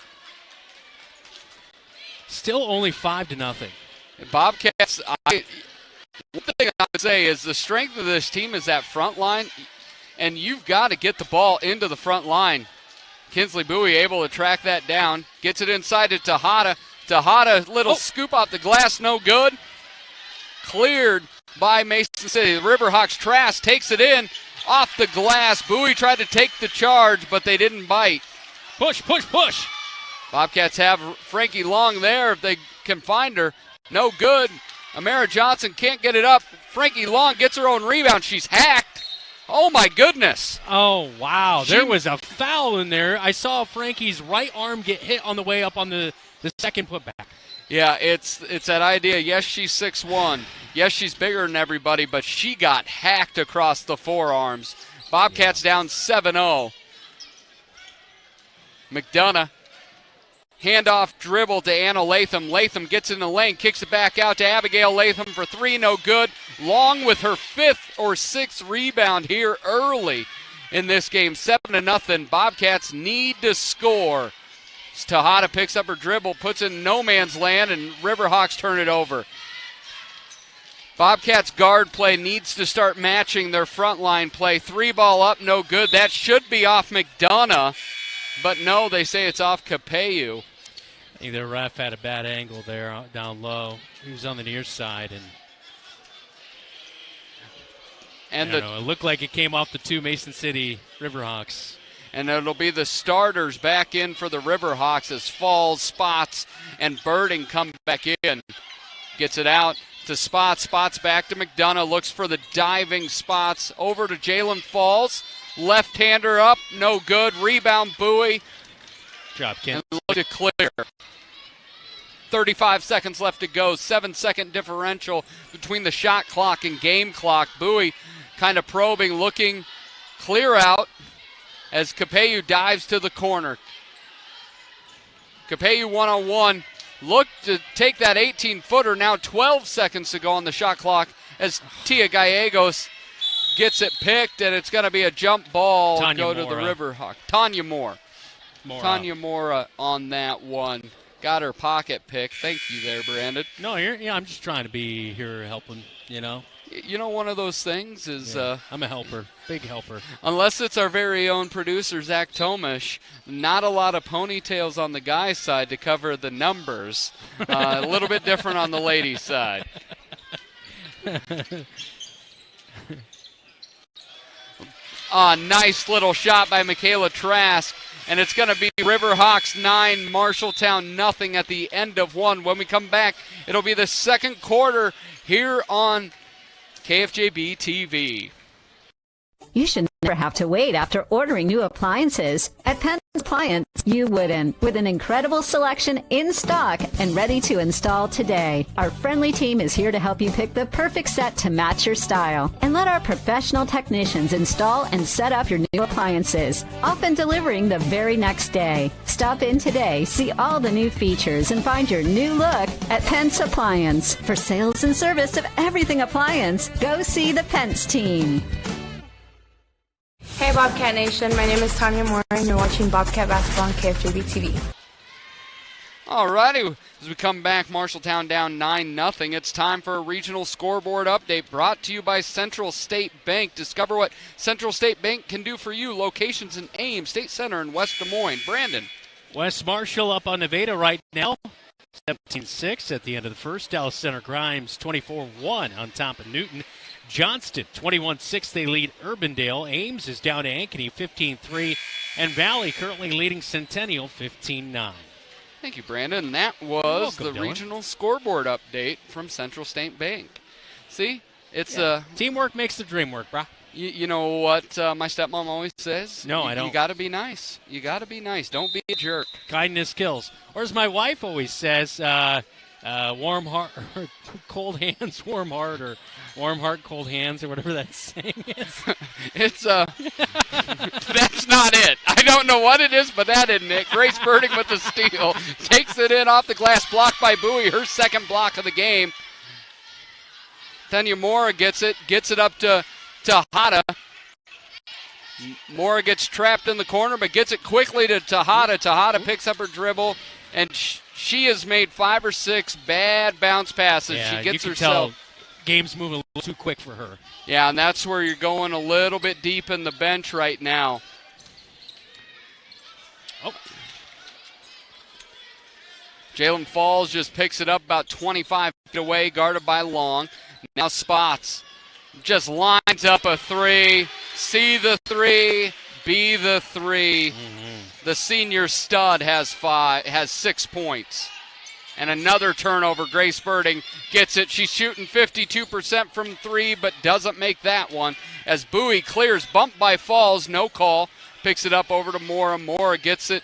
Still only 5-0. Bobcats, one thing I would say is the strength of this team is that front line, and you've got to get the ball into the front line. Kinsley Bowie able to track that down. Gets it inside to Tejada. Tejada, little scoop off the glass, no good. Cleared by Mason City. The Riverhawks Trask takes it in off the glass. Bowie tried to take the charge, but they didn't bite. Push, push, push. Bobcats have Frankie Long there if they can find her. No good. Amara Johnson can't get it up. Frankie Long gets her own rebound. She's hacked. Oh, my goodness. Oh, wow. There was a foul in there. I saw Frankie's right arm get hit on the way up on the second putback. Yeah, it's that idea. Yes, she's 6'1". Yes, she's bigger than everybody, but she got hacked across the forearms. Bobcats down 7-0. McDonough. Handoff dribble to Anna Latham. Latham gets in the lane, kicks it back out to Abigail Latham for three, no good. Long with her 5th or 6th rebound here early in this game. 7-0. Bobcats need to score. Tejada picks up her dribble, puts it in no man's land, and Riverhawks turn it over. Bobcats guard play needs to start matching their front line play. 3-ball up, no good. That should be off McDonough, but no, they say it's off Capello. I think the ref had a bad angle there down low. He was on the near side, and it looked like it came off the 2 Mason City Riverhawks. And it'll be the starters back in for the Riverhawks as Falls, Spots, and Birding come back in. Gets it out to Spots. Spots back to McDonough. Looks for the diving Spots. Over to Jalen Falls. Left-hander up. No good. Rebound Bowie. Drop, Ken. And look to clear. 35 seconds left to go. 7-second differential between the shot clock and game clock. Bowie kind of probing, looking clear out as Capello dives to the corner. Capello one-on-one. Looked to take that 18-footer. Now 12 seconds to go on the shot clock as Tia Gallegos gets it picked, and it's going to be a jump ball. Tanya go to the Riverhawk. Tanya Moore. Tanya Moore on that one. got her pocket pick. Thank you there, Brandon. No, I'm just trying to be here helping, you know. You know, one of those things is... I'm a helper, big helper. Unless it's our very own producer, Zach Tomish, not a lot of ponytails on the guy's side to cover the numbers. A little bit different on the ladies' side. Nice little shot by Michaela Trask. And it's going to be Riverhawks 9, Marshalltown nothing at the end of 1. When we come back, it'll be the second quarter here on KFJB-TV. You should never have to wait after ordering new appliances. At Penn's Appliance, you wouldn't. With an incredible selection in stock and ready to install today. Our friendly team is here to help you pick the perfect set to match your style. And let our professional technicians install and set up your new appliances, often delivering the very next day. Stop in today, see all the new features, and find your new look at Penn's Appliance. For sales and service of everything appliance, go see the Pence team. Hey Bobcat Nation, my name is Tanya Moore and you're watching Bobcat Basketball on KFJB-TV. All righty, as we come back, Marshalltown down 9-0. It's time for a regional scoreboard update brought to you by Central State Bank. Discover what Central State Bank can do for you. Locations in Ames, State Center, and West Des Moines. Brandon. West Marshall up on Nevada right now. 17-6 at the end of the first. Dallas Center Grimes 24-1 on top of Newton. Johnston, 21-6, they lead Urbandale. Ames is down to Ankeny, 15-3. And Valley currently leading Centennial, 15-9. Thank you, Brandon. And that was the Dylan. regional scoreboard update from Central State Bank. See, it's teamwork makes the dream work, brah. You know what my stepmom always says? No, I don't. You got to be nice. You got to be nice. Don't be a jerk. Kindness kills. Or as my wife always says, warm heart, cold hands, warm heart, or warm heart, cold hands, or whatever that saying is. It's that's not it. I don't know what it is, but that isn't it. Grace Birding with the steal. Takes it in off the glass, blocked by Bowie, her second block of the game. Tanya Mora gets it up to Tejada. Mora gets trapped in the corner, but gets it quickly to Tejada. Tejada picks up her dribble, and she has made 5 or 6 bad bounce passes. Yeah, she gets you can herself. tell game's moving a little too quick for her. Yeah, and that's where you're going a little bit deep in the bench right now. Oh. Jalen Falls just picks it up about 25 feet away, guarded by Long. Now Spots just lines up a 3. See the 3, be the 3. The senior stud has 6 points. And another turnover. Grace Birding gets it. She's shooting 52% from 3, but doesn't make that one. As Bowie clears, bumped by Falls, no call. Picks it up over to Mora. Mora gets it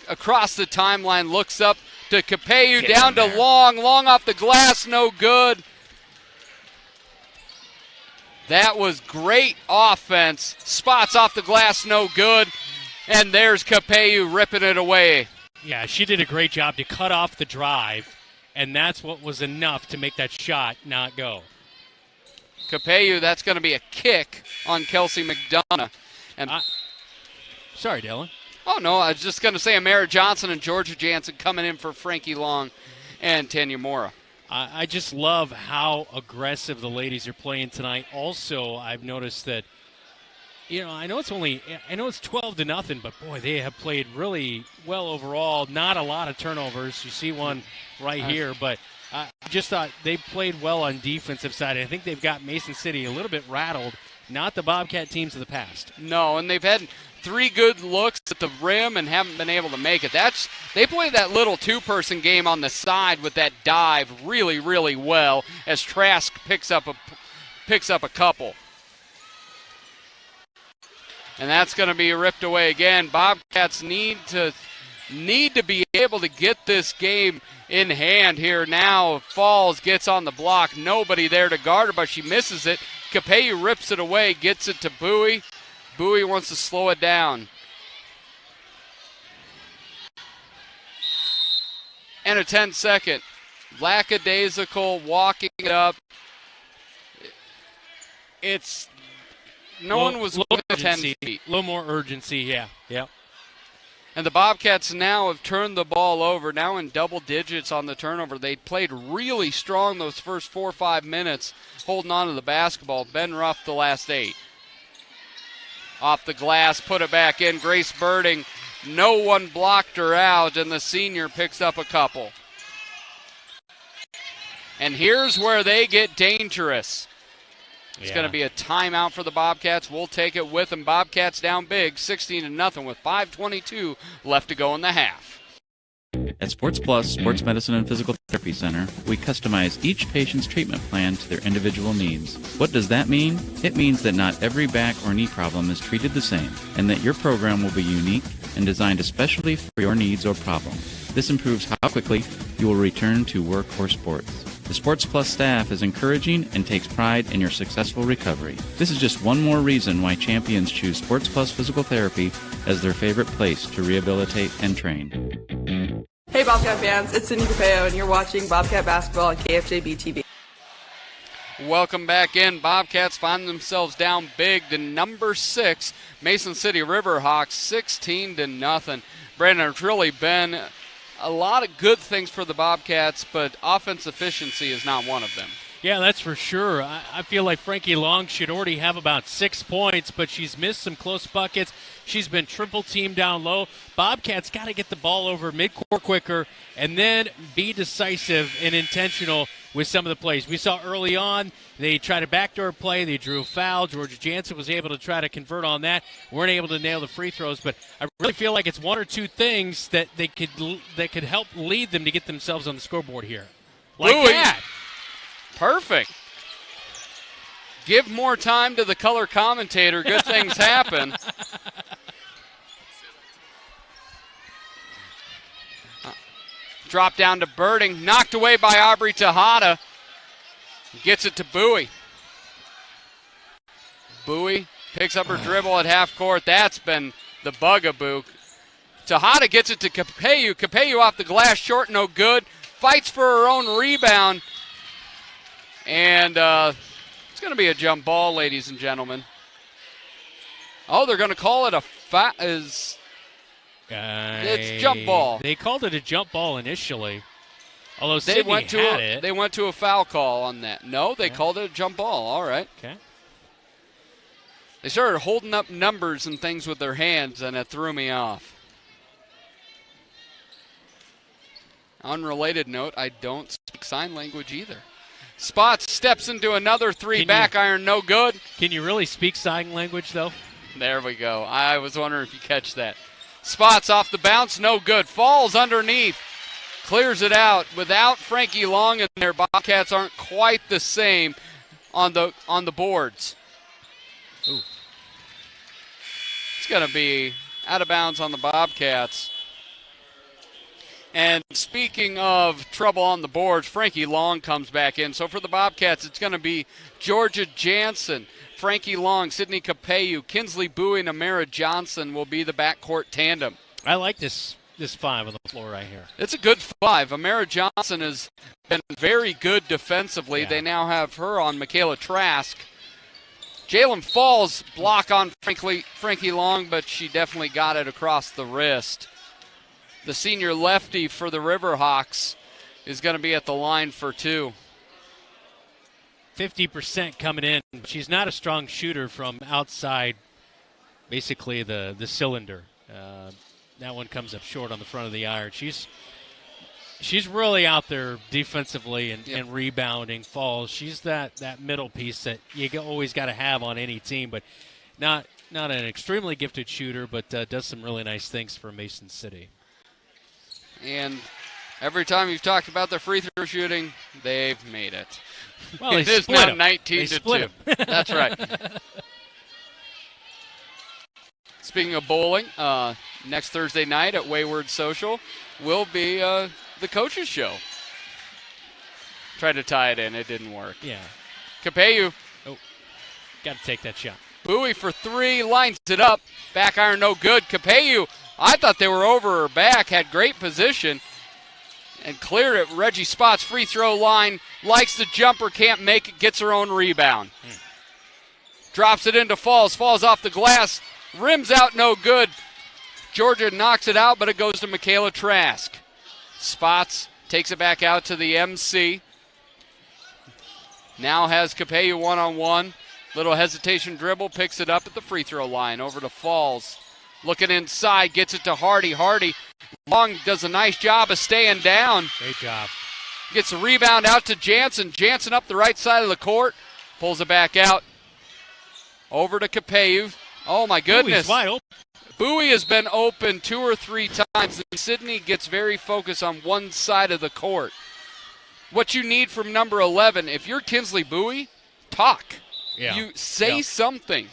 across the timeline, looks up to Capeyu, down to Long. Long off the glass, no good. That was great offense. Spots off the glass, no good. And there's Capeyu ripping it away. Yeah, she did a great job to cut off the drive, and that's what was enough to make that shot not go. Capeyu, that's going to be a kick on Kelsey McDonough. And sorry, Dylan. Oh, no, I was just going to say Amara Johnson and Georgia Jansen coming in for Frankie Long and Tanya Mora. I just love how aggressive the ladies are playing tonight. Also, I've noticed that, I know it's 12-0, but boy, they have played really well overall. Not a lot of turnovers. You see one right here, but I just thought they played well on defensive side. I think they've got Mason City a little bit rattled. Not the Bobcat teams of the past. No, and they've had 3 good looks at the rim and haven't been able to make it. They played that little 2-person game on the side with that dive really, really well as Trask picks up a couple. And that's going to be ripped away again. Bobcats need to be able to get this game in hand here now. Falls gets on the block. Nobody there to guard her, but she misses it. Capeyu rips it away, gets it to Bowie. Bowie wants to slow it down. And a 10-second. Lackadaisical, walking it up. No one was looking at 10 feet. A little more urgency, yeah. Yep. And the Bobcats now have turned the ball over, now in double digits on the turnover. They played really strong those first 4 or 5 minutes, holding on to the basketball. Been rough the last 8. Off the glass, put it back in. Grace Birding, no one blocked her out, and the senior picks up a couple. And here's where they get dangerous. It's going to be a timeout for the Bobcats. We'll take it with them. Bobcats down big, 16-0 with 5:22 left to go in the half. At Sports Plus Sports Medicine and Physical Therapy Center, we customize each patient's treatment plan to their individual needs. What does that mean? It means that not every back or knee problem is treated the same, and that your program will be unique and designed especially for your needs or problem. This improves how quickly you will return to work or sports. The Sports Plus staff is encouraging and takes pride in your successful recovery. This is just one more reason why champions choose Sports Plus Physical Therapy as their favorite place to rehabilitate and train. Hey Bobcat fans, it's Cindy Capeo and you're watching Bobcat Basketball on KFJB-TV. Welcome back in. Bobcats find themselves down big to number 6, Mason City Riverhawks, 16-0. Brandon, it's really been a lot of good things for the Bobcats, but offense efficiency is not one of them. Yeah, that's for sure. I feel like Frankie Long should already have about 6 points, but she's missed some close buckets. She's been triple-teamed down low. Bobcats got to get the ball over midcourt quicker and then be decisive and intentional with some of the plays. We saw early on they tried a backdoor play. They drew a foul. Georgia Jansen was able to try to convert on that. Weren't able to nail the free throws, but I really feel like it's 1 or 2 things that could help lead them to get themselves on the scoreboard here. Like that. Perfect. Give more time to the color commentator. Good things happen. Drop down to Birding. Knocked away by Aubrey Tejada. Gets it to Bowie. Bowie picks up her dribble at half court. That's been the bugaboo. Tejada gets it to Capeu. Capeu off the glass, short, no good. Fights for her own rebound. And it's going to be a jump ball, ladies and gentlemen. Oh, they're going to call it a it's jump ball. They called it a jump ball initially. Although they Sydney went to had it. They went to a foul call on that. No, they called it a jump ball. All right. Okay. They started holding up numbers and things with their hands, and it threw me off. Unrelated note, I don't speak sign language either. Spots steps into another three, back iron, no good. Can you really speak sign language, though? There we go. I was wondering if you catch that. Spots off the bounce, no good. Falls underneath, clears it out. Without Frankie Long in there, Bobcats aren't quite the same on the boards. Ooh. It's going to be out of bounds on the Bobcats. And speaking of trouble on the boards, Frankie Long comes back in. So for the Bobcats, it's going to be Georgia Jansen, Frankie Long, Sydney Capeu, Kinsley Bowie, and Amara Johnson will be the backcourt tandem. I like this 5 on the floor right here. It's a good 5. Amara Johnson has been very good defensively. Yeah. They now have her on Michaela Trask. Jalen Falls block on Frankie Long, but she definitely got it across the wrist. The senior lefty for the Riverhawks is going to be at the line for 2. 50% coming in. She's not a strong shooter from outside, basically the cylinder. That one comes up short on the front of the iron. She's really out there defensively and rebounding, falls. She's that middle piece that you always got to have on any team, but not an extremely gifted shooter, but does some really nice things for Mason City. And every time you've talked about their free throw shooting, they've made it. Well, it is now 19-2. That's right. Speaking of bowling, next Thursday night at Wayward Social will be the coaches' show. Tried to tie it in. It didn't work. Yeah. Capeu. Oh, got to take that shot. Bowie for 3, lines it up. Back iron no good. Capeu, I thought they were over her back, had great position, and cleared it. Reggie Spots free throw line, likes the jumper, can't make it, gets her own rebound. Drops it into Falls off the glass, rims out no good. Georgia knocks it out, but it goes to Michaela Trask. Spots, takes it back out to the MC. Now has Capello one-on-one. Little hesitation dribble, picks it up at the free throw line. Over to Falls. Looking inside, gets it to Hardy. Hardy, Long does a nice job of staying down. Great job. Gets a rebound out to Jansen. Jansen up the right side of the court. Pulls it back out. Over to Capello. Oh, my goodness. Bowie's wide open. Bowie has been open 2 or 3 times, and Sydney gets very focused on one side of the court. What you need from number 11, if you're Kinsley Bowie, talk. Yeah. You say something.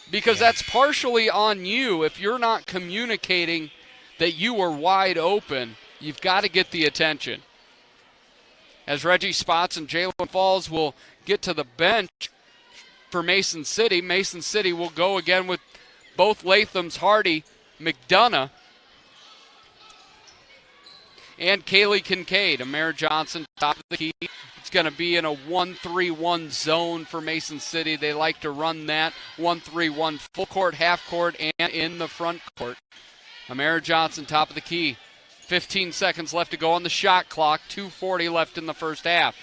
Because that's partially on you. If you're not communicating that you are wide open, you've got to get the attention. As Reggie Spots and Jalen Falls will get to the bench for Mason City. Mason City will go again with both Latham's, Hardy, McDonough, and Kaylee Kincaid. Amara Johnson, top of the key. It's going to be in a 1-3-1 zone for Mason City. They like to run that 1-3-1 full court, half court, and in the front court. Amara Johnson, top of the key. 15 seconds left to go on the shot clock. 2:40 left in the first half.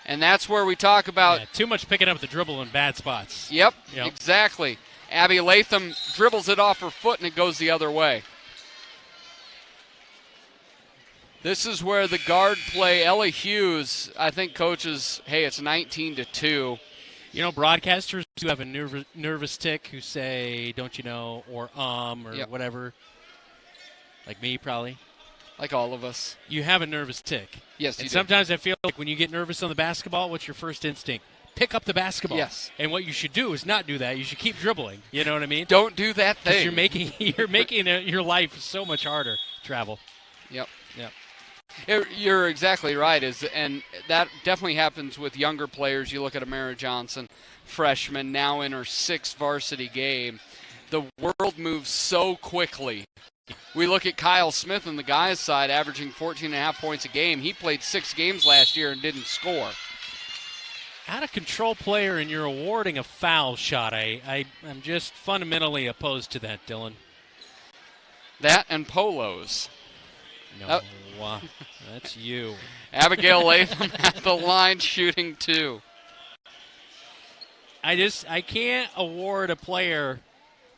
And that's where we talk about... Yeah, too much picking up the dribble in bad spots. Yep, exactly. Abby Latham dribbles it off her foot, and it goes the other way. This is where the guard play, Ellie Hughes, I think coaches, hey, it's 19-2. You know, broadcasters who have a nervous tick who say, don't you know, or whatever. Like me, probably. Like all of us. You have a nervous tick. Yes, and you do. Sometimes I feel like when you get nervous on the basketball, what's your first instinct? Pick up the basketball. Yes. And what you should do is not do that. You should keep dribbling. You know what I mean? Don't do that thing. You're making your life so much harder. Travel. Yep. Yep. You're exactly right, and that definitely happens with younger players. You look at Amara Johnson, freshman, now in her 6th varsity game. The world moves so quickly. We look at Kyle Smith on the guys' side, averaging 14.5 points a game. He played 6 games last year and didn't score. Out-of-control player, and you're awarding a foul shot. I'm just fundamentally opposed to that, Dylan. That and polos. No, that's you. Abigail Latham at the line shooting 2. I can't award a player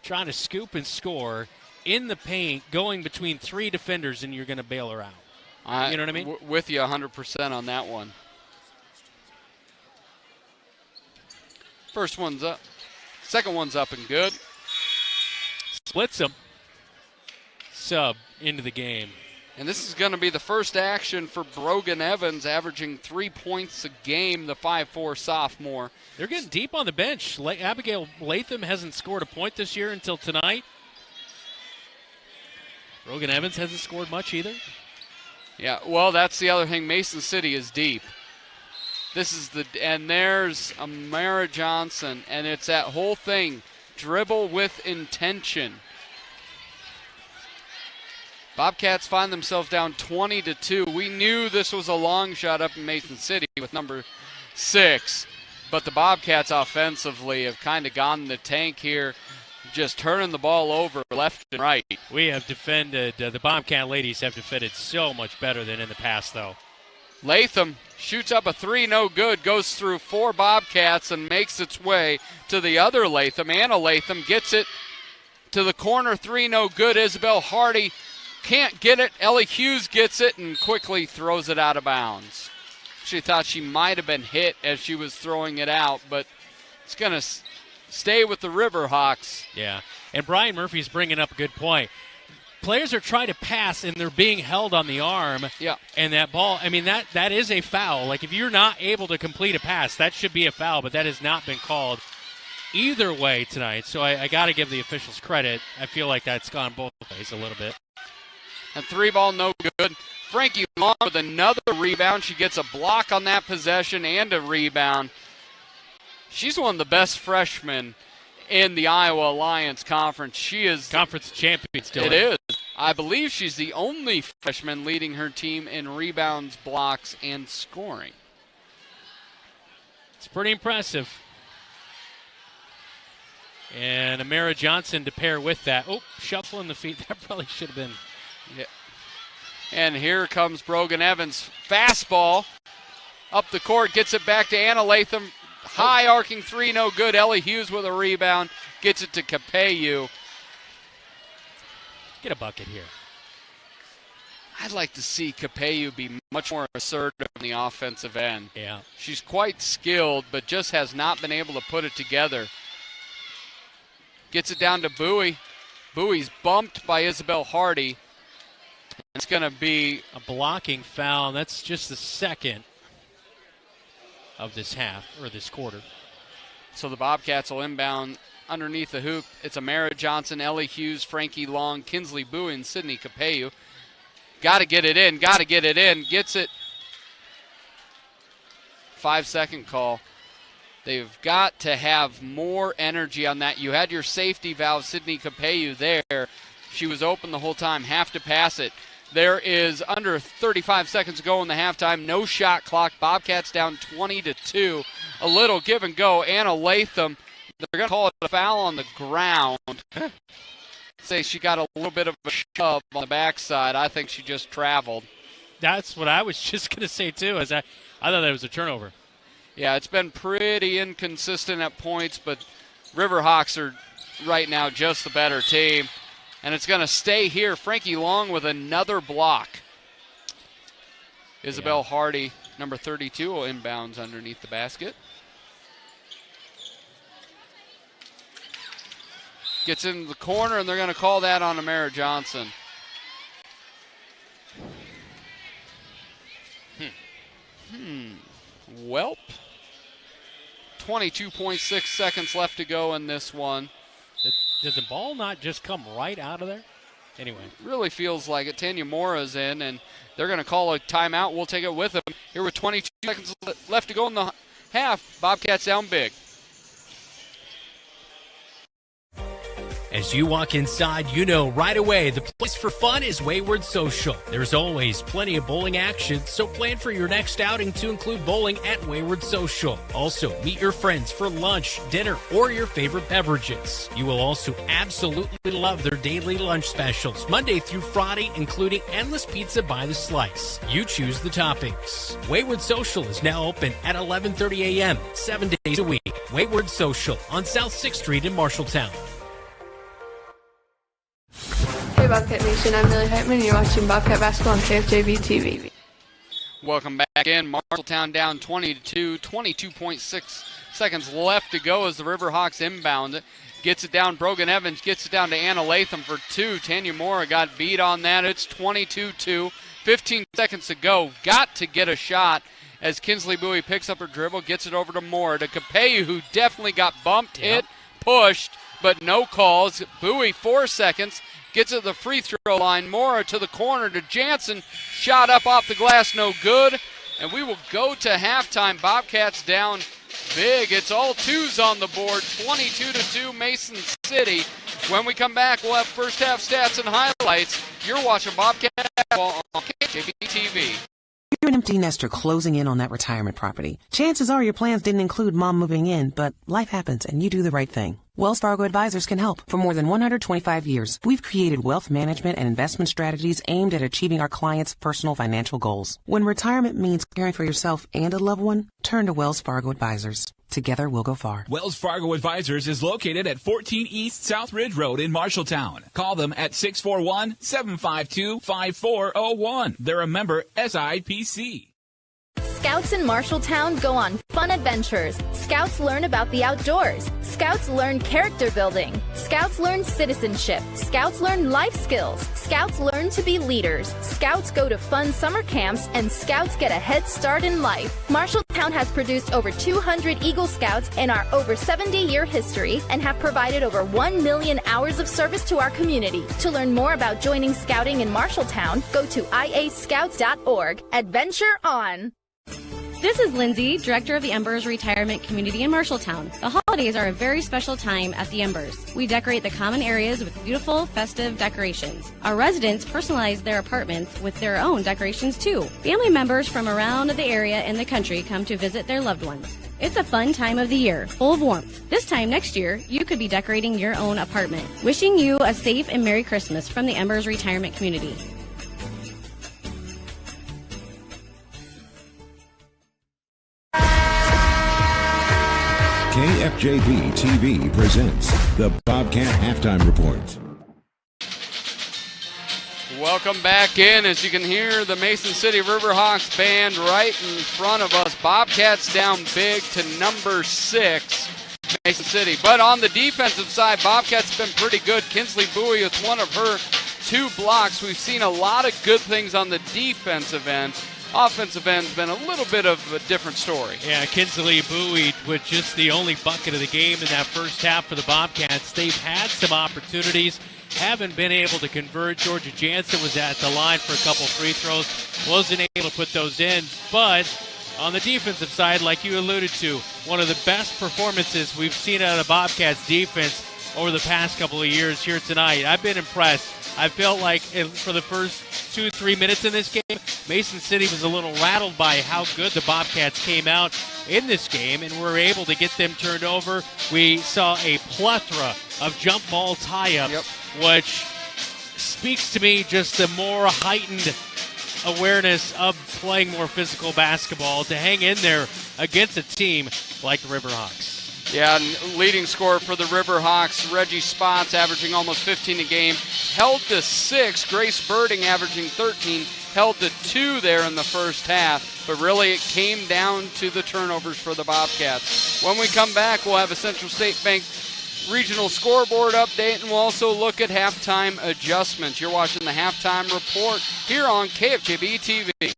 trying to scoop and score in the paint, going between 3 defenders, and you're going to bail her out. You know what I mean? With you 100% on that one. First one's up. Second one's up and good. Splits them. Sub into the game. And this is going to be the first action for Brogan Evans, averaging 3 points a game, the 5'4 sophomore. They're getting deep on the bench. Abigail Latham hasn't scored a point this year until tonight. Brogan Evans hasn't scored much either. Yeah, well, that's the other thing. Mason City is deep. And there's Amara Johnson, and it's that whole thing, dribble with intention. Bobcats find themselves down 20-2. We knew this was a long shot up in Mason City with number 6, but the Bobcats offensively have kind of gone in the tank here, just turning the ball over left and right. We have defended, the Bobcat ladies have defended so much better than in the past, though. Latham shoots up a 3, no good, goes through 4 Bobcats and makes its way to the other Latham. Anna Latham gets it to the corner, 3, no good. Isabel Hardy can't get it. Ellie Hughes gets it and quickly throws it out of bounds. She thought she might have been hit as she was throwing it out, but it's going to stay with the Riverhawks. Yeah, and Brian Murphy's bringing up a good point. Players are trying to pass, and they're being held on the arm. Yeah. And that ball, I mean, that is a foul. Like, if you're not able to complete a pass, that should be a foul, but that has not been called either way tonight. So I got to give the officials credit. I feel like that's gone both ways a little bit. And 3 ball, no good. Frankie Long with another rebound. She gets a block on that possession and a rebound. She's one of the best freshmen in the Iowa Alliance Conference. She is conference champion still. It is. I believe she's the only freshman leading her team in rebounds, blocks, and scoring. It's pretty impressive. And Amara Johnson to pair with that. Oh, shuffling the feet. That probably should have been. Yeah. And here comes Brogan Evans. Fastball up the court. Gets it back to Anna Latham. High arcing three, no good. Ellie Hughes with a rebound. Gets it to Capeyu. Get a bucket here. I'd like to see Capeyu be much more assertive on the offensive end. Yeah. She's quite skilled, but just has not been able to put it together. Gets it down to Bowie. Bowie's bumped by Isabel Hardy. It's going to be a blocking foul. That's just the second of this half, or this quarter. So the Bobcats will inbound underneath the hoop. It's Amara Johnson, Ellie Hughes, Frankie Long, Kinsley Bowie, and Sydney Capeyu. Got to get it in, Gets it. 5-second call. They've got to have more energy on that. You had your safety valve, Sydney Capeyu, there. She was open the whole time. Have to pass it. There is under 35 seconds to go in the halftime. No shot clock. Bobcats down 20-2. A little give and go. Anna Latham, they're going to call it a foul on the ground. Say she got a little bit of a shove on the backside. I think she just traveled. That's what I was just going to say, too. I thought that was a turnover. Yeah, it's been pretty inconsistent at points, but Riverhawks are right now just the better team. And it's going to stay here. Frankie Long with another block. Isabel Hardy, number 32, will inbounds underneath the basket. Gets into the corner, and they're going to call that on Amara Johnson. Welp. 22.6 seconds left to go in this one. Did the ball not just come right out of there? Anyway. Really feels like it. Tanya Mora's in, and they're going to call a timeout. We'll take it with them. Here with 22 seconds left to go in the half. Bobcats down big. As you walk inside, you know right away the place for fun is Wayward Social. There's always plenty of bowling action, so plan for your next outing to include bowling at Wayward Social. Also, meet your friends for lunch, dinner, or your favorite beverages. You will also absolutely love their daily lunch specials, Monday through Friday, including endless pizza by the slice. You choose the toppings. Wayward Social is now open at 11:30 a.m., 7 days a week. Wayward Social on South 6th Street in Marshalltown. Hey Bobcat Nation, I'm Millie Heitman and you're watching Bobcat Basketball on KFJB-TV. Welcome back in. Marshalltown down 20-2, 22.6 seconds left to go as the Riverhawks inbound it. Gets it down, Brogan Evans gets it down to Anna Latham for two. Tanya Mora got beat on that. It's 22-2, 15 seconds to go. Got to get a shot as Kinsley Bowie picks up her dribble, gets it over to Mora, to Capeyu, who definitely got bumped, hit, pushed, but no calls. Bowie 4 seconds. Gets it to the free throw line. Mora to the corner to Jansen. Shot up off the glass, no good. And we will go to halftime. Bobcats down big. It's all twos on the board. 22-2 Mason City. When we come back, we'll have first half stats and highlights. You're watching Bobcat Basketball on KFJB-TV. You're an empty nester closing in on that retirement property. Chances are your plans didn't include mom moving in, but life happens and you do the right thing. Wells Fargo Advisors can help. For more than 125 years, we've created wealth management and investment strategies aimed at achieving our clients' personal financial goals. When retirement means caring for yourself and a loved one, turn to Wells Fargo Advisors. Together, we'll go far. Wells Fargo Advisors is located at 14 East South Ridge Road in Marshalltown. Call them at 641-752-5401. They're a member SIPC. Scouts in Marshalltown go on fun adventures. Scouts learn about the outdoors. Scouts learn character building. Scouts learn citizenship. Scouts learn life skills. Scouts learn to be leaders. Scouts go to fun summer camps, and Scouts get a head start in life. Marshalltown has produced over 200 Eagle Scouts in our over 70-year history and have provided over 1 million hours of service to our community. To learn more about joining Scouting in Marshalltown, go to iascouts.org. Adventure on! This is Lindsay, Director of the Embers Retirement Community in Marshalltown. The holidays are a very special time at the Embers. We decorate the common areas with beautiful, festive decorations. Our residents personalize their apartments with their own decorations too. Family members from around the area and the country come to visit their loved ones. It's a fun time of the year, full of warmth. This time next year, you could be decorating your own apartment. Wishing you a safe and Merry Christmas from the Embers Retirement Community. KFJB-TV presents the Bobcat Halftime Report. Welcome back in. As you can hear, the Mason City Riverhawks band right in front of us. Bobcats down big to number 6, Mason City. But on the defensive side, Bobcats been pretty good. Kinsley Bowie with one of her 2 blocks. We've seen a lot of good things on the defensive end. Offensive end's been a little bit of a different story. Yeah, Kinsley Bowie with just the only bucket of the game in that first half for the Bobcats. They've had some opportunities, haven't been able to convert. Georgia Jansen was at the line for a couple free throws, wasn't able to put those in. But on the defensive side, like you alluded to, one of the best performances we've seen out of the Bobcats defense over the past couple of years here tonight. I've been impressed. I felt like for the first 2-3 minutes in this game, Mason City was a little rattled by how good the Bobcats came out in this game and were able to get them turned over. We saw a plethora of jump ball tie-ups, which speaks to me just the more heightened awareness of playing more physical basketball to hang in there against a team like the Riverhawks. Yeah, leading scorer for the Riverhawks, Reggie Spots, averaging almost 15 a game, held to 6. Grace Birding averaging 13, held to 2 there in the first half. But really it came down to the turnovers for the Bobcats. When we come back, we'll have a Central State Bank regional scoreboard update, and we'll also look at halftime adjustments. You're watching the Halftime Report here on KFJB-TV.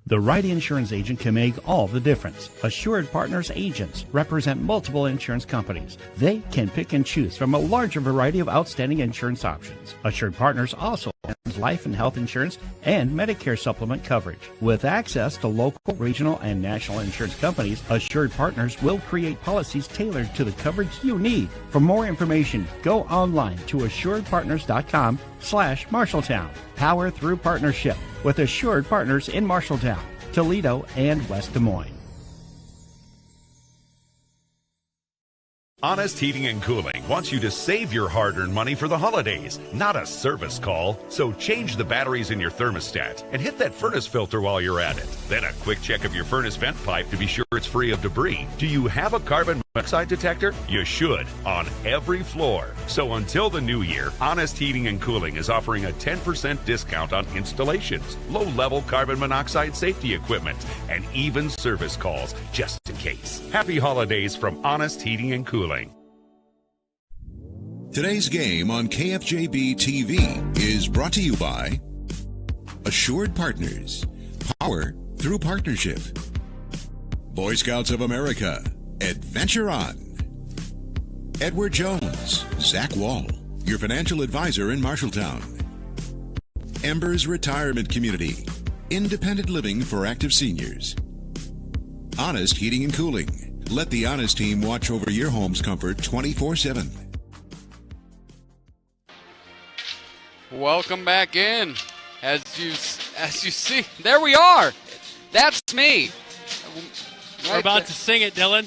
The right insurance agent can make all the difference. Assured Partners agents represent multiple insurance companies. They can pick and choose from a larger variety of outstanding insurance options. Assured Partners also has life and health insurance and Medicare supplement coverage. With access to local, regional, and national insurance companies, Assured Partners will create policies tailored to the coverage you need. For more information, go online to assuredpartners.com/Marshalltown. Power through partnership with Assured Partners in Marshalltown, Toledo, and West Des Moines. Honest Heating and Cooling wants you to save your hard-earned money for the holidays, not a service call. So change the batteries in your thermostat and hit that furnace filter while you're at it. Then a quick check of your furnace vent pipe to be sure it's free of debris. Do you have a carbon monoxide detector? You should, on every floor. So until the new year, Honest Heating and Cooling is offering a 10% discount on installations, low-level carbon monoxide safety equipment, and even service calls, just in case. Happy holidays from Honest Heating and Cooling. Today's game on KFJB-TV is brought to you by Assured Partners, power through partnership. Boy Scouts of America, Adventure On. Edward Jones, Zach Wall, your financial advisor in Marshalltown. Embers Retirement Community, independent living for active seniors. Honest Heating and Cooling. Let the Honest team watch over your home's comfort 24/7. Welcome back in. As you see, there we are. That's me. We're about to sing it, Dylan.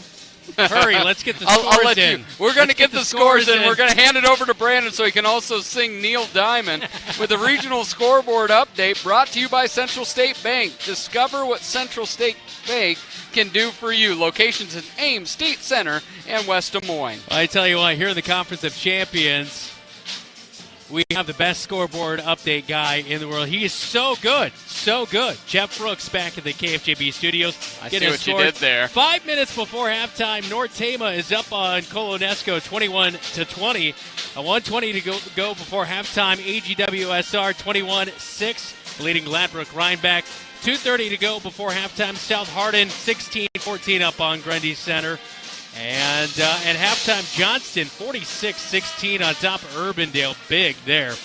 Hurry, let's get the scores I'll let in. You. We're going to get the scores in. We're going to hand it over to Brandon so he can also sing Neil Diamond with a regional scoreboard update brought to you by Central State Bank. Discover what Central State Bank can do for you. Locations in Ames, State Center, and West Des Moines. I tell you what, here in the Conference of Champions, we have the best scoreboard update guy in the world. He is so good, so good. Jeff Brooks back at the KFJB studios. I see what you did there. 5 minutes before halftime, North Tama is up on Colonesco 21-20. 1:20 to go before halftime. AGWSR 21-6, leading Gladbrook Rhinebeck. 2:30 to go before halftime. South Hardin 16-14 up on Grundy Center. And at halftime, Johnston 46-16 on top of Urbandale. Big there.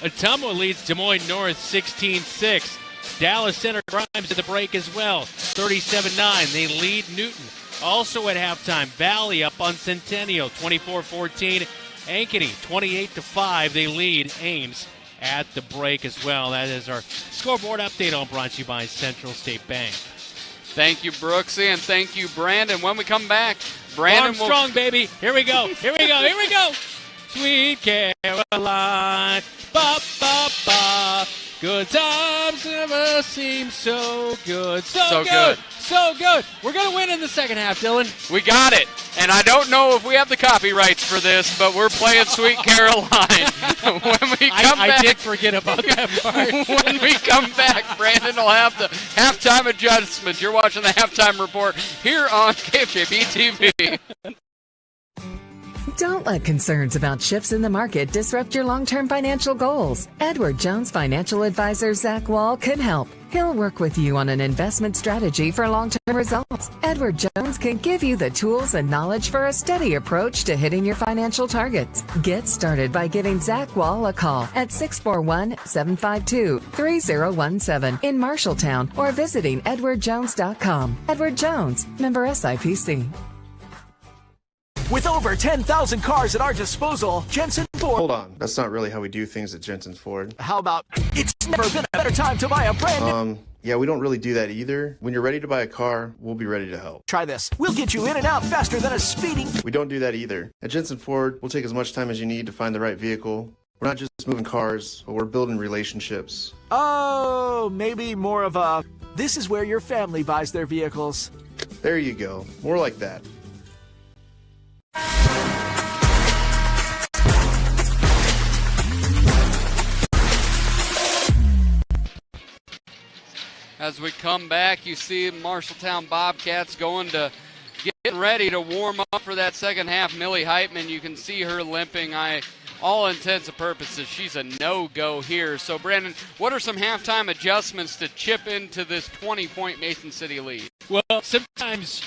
Ottumwa leads Des Moines North 16-6. Dallas Center Grimes at the break as well, 37-9. They lead Newton. Also at halftime, Valley up on Centennial 24-14. Ankeny 28-5. They lead Ames at the break as well. That is our scoreboard update, all brought to you by Central State Bank. Thank you, Brooksy, and thank you, Brandon. When we come back, Brandon Armstrong, baby. Here we go. Here we go. Here we go. Sweet Caroline. Ba, ba, ba. Good times never seem so good. So good. So good. We're going to win in the second half, Dylan. We got it. And I don't know if we have the copyrights for this, but we're playing Sweet Caroline. When we come back, I did forget about that part. When we come back, Brandon will have the halftime adjustments. You're watching the halftime report here on KFJB-TV. Don't let concerns about shifts in the market disrupt your long-term financial goals. Edward Jones financial advisor Zach Wall can help. He'll work with you on an investment strategy for long-term results. Edward Jones can give you the tools and knowledge for a steady approach to hitting your financial targets. Get started by giving Zach Wall a call at 641-752-3017 in Marshalltown or visiting edwardjones.com. Edward Jones, member SIPC. With over 10,000 cars at our disposal, Jensen Ford... Hold on. That's not really how we do things at Jensen Ford. How about, it's never been a better time to buy a brand new... Yeah, we don't really do that either. When you're ready to buy a car, we'll be ready to help. Try this. We'll get you in and out faster than a speeding... We don't do that either. At Jensen Ford, we'll take as much time as you need to find the right vehicle. We're not just moving cars, but we're building relationships. Oh, maybe more of a... This is where your family buys their vehicles. There you go. More like that. As we come back, you see Marshalltown Bobcats getting ready to warm up for that second half. Millie Heitman, you can see her limping. All intents and purposes, she's a no-go here. So, Brandon, what are some halftime adjustments to chip into this 20-point Mason City lead? Well, sometimes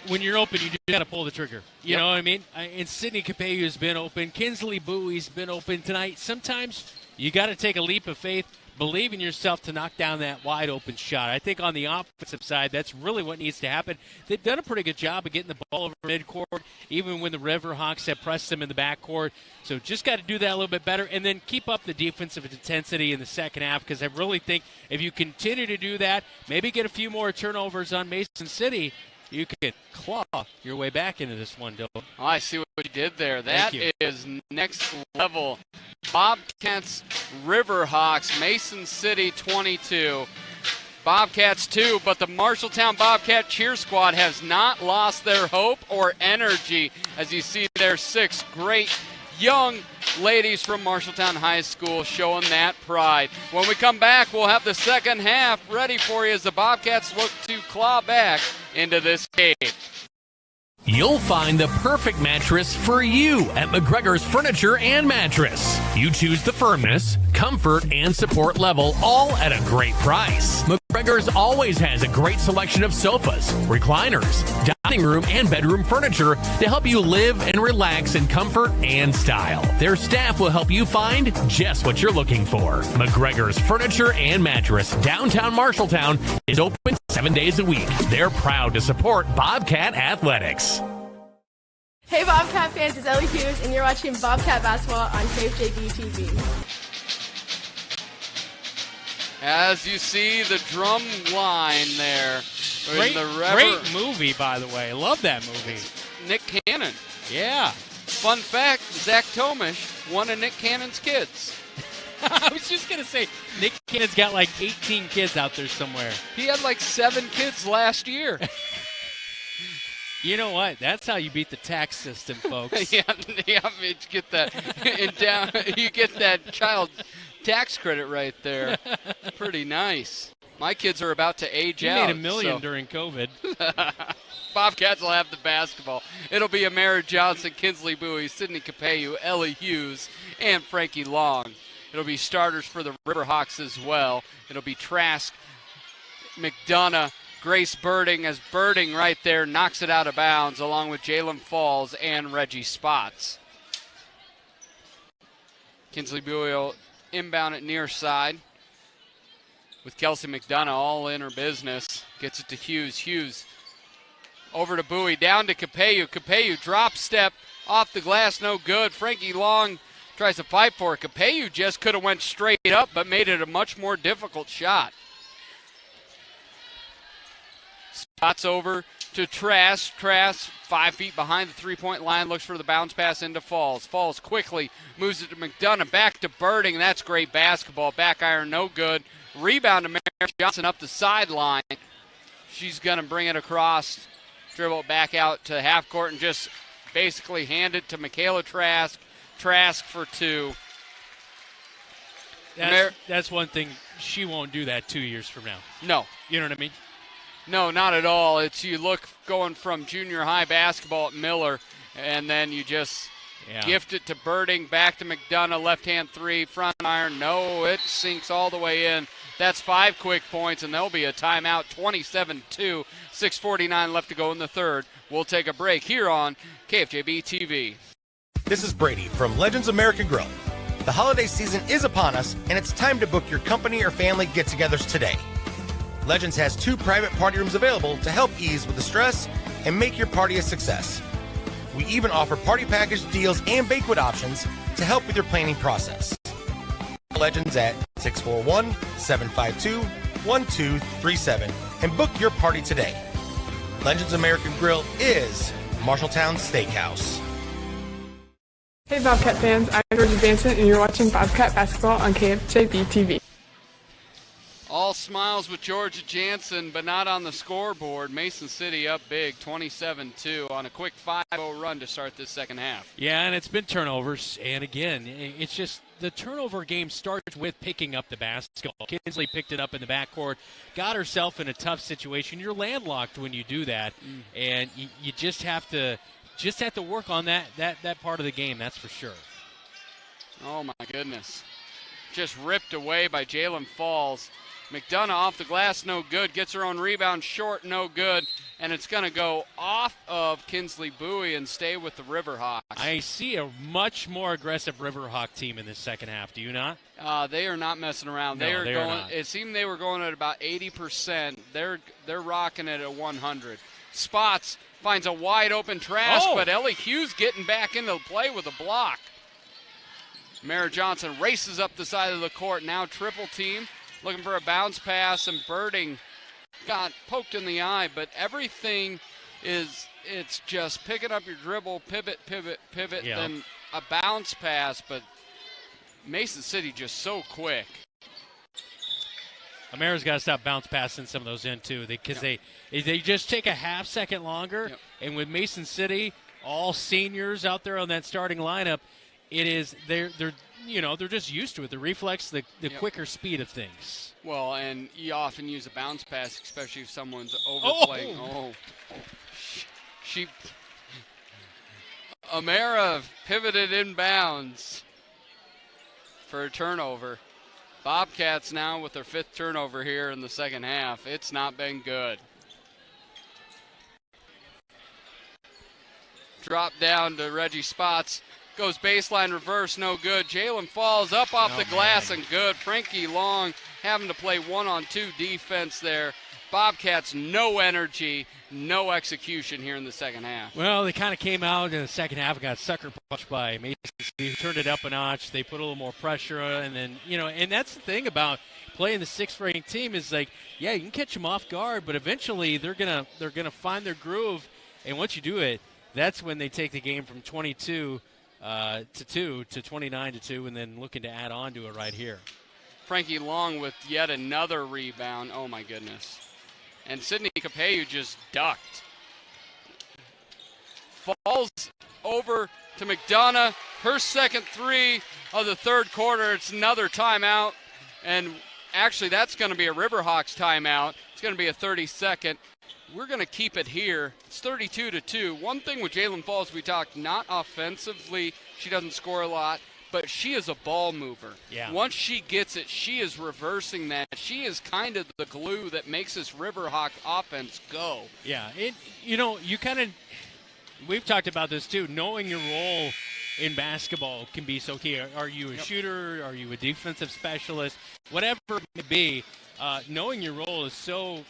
when you're open, you just got to pull the trigger. You know what I mean? And Sydney Capello's been open. Kinsley Bowie's been open tonight. Sometimes you got to take a leap of faith, believe in yourself to knock down that wide-open shot. I think on the offensive side, that's really what needs to happen. They've done a pretty good job of getting the ball over midcourt, even when the Riverhawks have pressed them in the backcourt. So just got to do that a little bit better, and then keep up the defensive intensity in the second half, because I really think if you continue to do that, maybe get a few more turnovers on Mason City, you could claw your way back into this one, Dylan. Oh, I see what you did there. That is next level. Bobcats, Riverhawks, Mason City 22. Bobcats 2, but the Marshalltown Bobcat cheer squad has not lost their hope or energy. As you see there, 6 great young ladies from Marshalltown High School showing that pride. When we come back, we'll have the second half ready for you as the Bobcats look to claw back into this game. You'll find the perfect mattress for you at McGregor's Furniture and Mattress. You choose the firmness, comfort, and support level, all at a great price. McGregor's always has a great selection of sofas, recliners, dining room, and bedroom furniture to help you live and relax in comfort and style. Their staff will help you find just what you're looking for. McGregor's Furniture and Mattress, downtown Marshalltown, is open 7 days a week. They're proud to support Bobcat Athletics. Hey Bobcat fans, it's Ellie Hughes, and you're watching Bobcat Basketball on KFJB-TV. As you see the drum line there. Great movie, by the way. I love that movie. Nick Cannon. Yeah. Fun fact, Zach Tomish, one of Nick Cannon's kids. I was just going to say, Nick Cannon's got like 18 kids out there somewhere. He had like 7 kids last year. You know what? That's how you beat the tax system, folks. yeah, you get that you get that child tax credit right there. Pretty nice. My kids are about to age out. You made $1 million during COVID. Bobcats will have the basketball. It'll be Amara Johnson, Kinsley Bowie, Sydney Capello, Ellie Hughes, and Frankie Long. It'll be starters for the Riverhawks as well. It'll be Trask, McDonough, Grace Birding, as Birding right there knocks it out of bounds, along with Jalen Falls and Reggie Spots. Kinsley Bowie will inbound it near side with Kelsey McDonough all in her business. Gets it to Hughes. Hughes over to Bowie, down to Capello. Capello drop step off the glass, no good. Frankie Long tries to fight for it. Capello just could have went straight up, but made it a much more difficult shot. Shots over to Trask. Trask 5 feet behind the three-point line, looks for the bounce pass into Falls. Falls quickly moves it to McDonough, back to Birding. That's great basketball. Back iron, no good. Rebound to Mary Johnson up the sideline. She's going to bring it across, dribble it back out to half court, and just basically hand it to Michaela Trask. Trask for 2. That's one thing. She won't do that 2 years from now. No. You know what I mean? No, not at all. It's you look going from junior high basketball at Miller, and then you just gift it to Birding, back to McDonough, left-hand 3, front iron. No, it sinks all the way in. That's 5 quick points, and there'll be a timeout, 27-2, 6:49 left to go in the third. We'll take a break here on KFJB-TV. This is Brady from Legends American Grill. The holiday season is upon us, and it's time to book your company or family get-togethers today. Legends has 2 private party rooms available to help ease with the stress and make your party a success. We even offer party package deals and banquet options to help with your planning process. Legends at 641-752-1237 and book your party today. Legends American Grill is Marshalltown Steakhouse. Hey Bobcat fans, I'm Georgia Jansen and you're watching Bobcat Basketball on KFJB-TV. All smiles with Georgia Jansen, but not on the scoreboard. Mason City up big, 27-2 on a quick 5-0 run to start this second half. Yeah, and it's been turnovers. And again, it's just the turnover game starts with picking up the basketball. Kinsley picked it up in the backcourt, got herself in a tough situation. You're landlocked when you do that, and you just have to work on that part of the game. That's for sure. Oh my goodness! Just ripped away by Jalen Falls. McDonough off the glass, no good. Gets her own rebound, short, no good. And it's going to go off of Kinsley Bowie and stay with the Riverhawks. I see a much more aggressive Riverhawk team in this second half. Do you not? They are not messing around. No, they are going. not. It seemed they were going at about 80%. They're rocking it at 100. Spots finds a wide open Trask, but Ellie Hughes getting back into play with a block. Mara Johnson races up the side of the court. Now triple team. Looking for a bounce pass, and Birding got poked in the eye, but everything it's just picking up your dribble, pivot, then a bounce pass, but Mason City just so quick. Amara's got to stop bounce passing some of those in, too, because they just take a half second longer, and with Mason City, all seniors out there on that starting lineup, they're just used to it. The reflex, the quicker speed of things. Well, and you often use a bounce pass, especially if someone's overplaying. Amara pivoted inbounds for a turnover. Bobcats now with their 5th turnover here in the second half. It's not been good. Drop down to Reggie Spots. Goes baseline reverse, no good. Jalen Falls up off the glass and good. Frankie Long having to play 1-on-2 defense there. Bobcats, no energy, no execution here in the second half. Well, they kind of came out in the second half and got sucker punched by Mason City, who turned it up a notch. They put a little more pressure on, and then, and that's the thing about playing the 6th-ranked team is like, yeah, you can catch them off guard, but eventually they're gonna find their groove, and once you do it, that's when they take the game from 22 to 29-2, and then looking to add on to it right here. Frankie Long with yet another rebound. Oh, my goodness. And Sydney Capeyu just ducked. Falls over to McDonough. Her second 3 of the third quarter. It's another timeout. And actually, that's going to be a Riverhawks timeout. It's going to be a 30-second. We're going to keep it here. It's 32-2. One thing with Jalen Falls, we talked, not offensively, she doesn't score a lot, but she is a ball mover. Yeah. Once she gets it, she is reversing that. She is kind of the glue that makes this Riverhawk offense go. Yeah, we've talked about this too, knowing your role in basketball can be so key. Are you a shooter? Are you a defensive specialist? Whatever it may be, knowing your role is so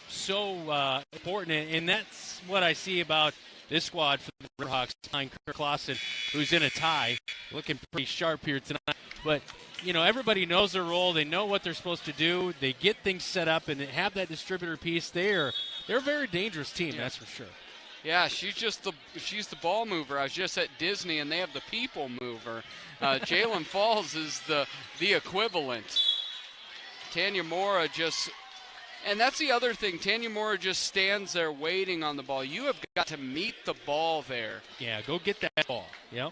important, and that's what I see about this squad for the Riverhawks behind Kirk Clausen, who's in a tie, looking pretty sharp here tonight. But, everybody knows their role. They know what they're supposed to do. They get things set up and have that distributor piece there. They're a very dangerous team, that's for sure. Yeah, she's the ball mover. I was just at Disney, and they have the people mover. Jalen Falls is the equivalent. Tanya Mora and that's the other thing. Tanya Mora just stands there waiting on the ball. You have got to meet the ball there. Yeah, go get that ball. Yep.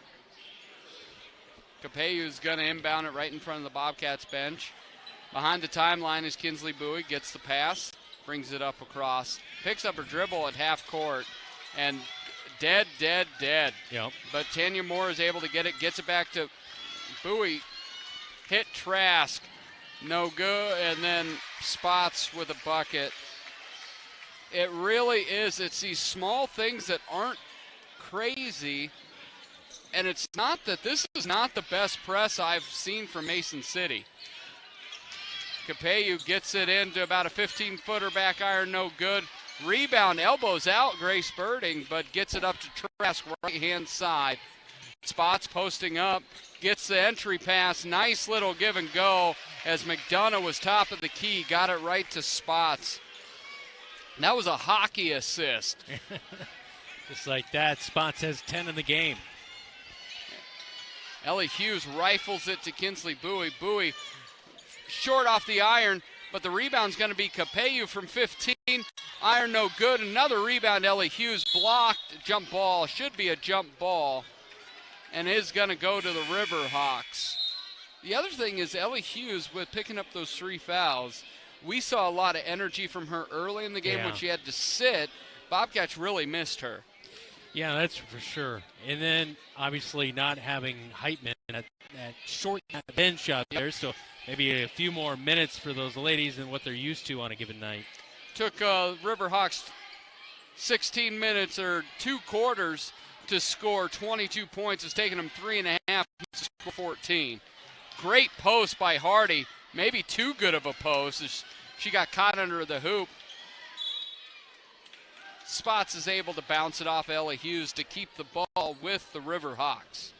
Capello's going to inbound it right in front of the Bobcats bench. Behind the timeline is Kinsley Bowie, gets the pass, brings it up across, picks up her dribble at half court, and dead. Yep. But Tanya Moore is able to get it, gets it back to Bowie, hit Trask, no good, and then Spots with a bucket. It really is. It's these small things that aren't crazy. And it's not that this is not the best press I've seen from Mason City. Capello gets it into about a 15-footer back iron, no good. Rebound, elbows out, Grace Birding, but gets it up to Trask, right-hand side. Spots posting up, gets the entry pass. Nice little give and go as McDonough was top of the key, got it right to Spots. That was a hockey assist. Just like that, Spots has 10 in the game. Ellie Hughes rifles it to Kinsley Bowie. Bowie short off the iron, but the rebound's going to be Capello from 15. Iron no good. Another rebound, Ellie Hughes blocked. Jump ball, should be a jump ball, and is going to go to the Riverhawks. The other thing is Ellie Hughes, with picking up those 3 fouls, we saw a lot of energy from her early in the game when she had to sit. Bobcats really missed her. Yeah, that's for sure. And then, obviously, not having Heitman at short bench out there, so maybe a few more minutes for those ladies than what they're used to on a given night. Took Riverhawks 16 minutes or 2 quarters to score 22 points. It's taken them 3.5 to score 14. Great post by Hardy. Maybe too good of a post as she got caught under the hoop. Spots is able to bounce it off Ellie Hughes to keep the ball with the Riverhawks.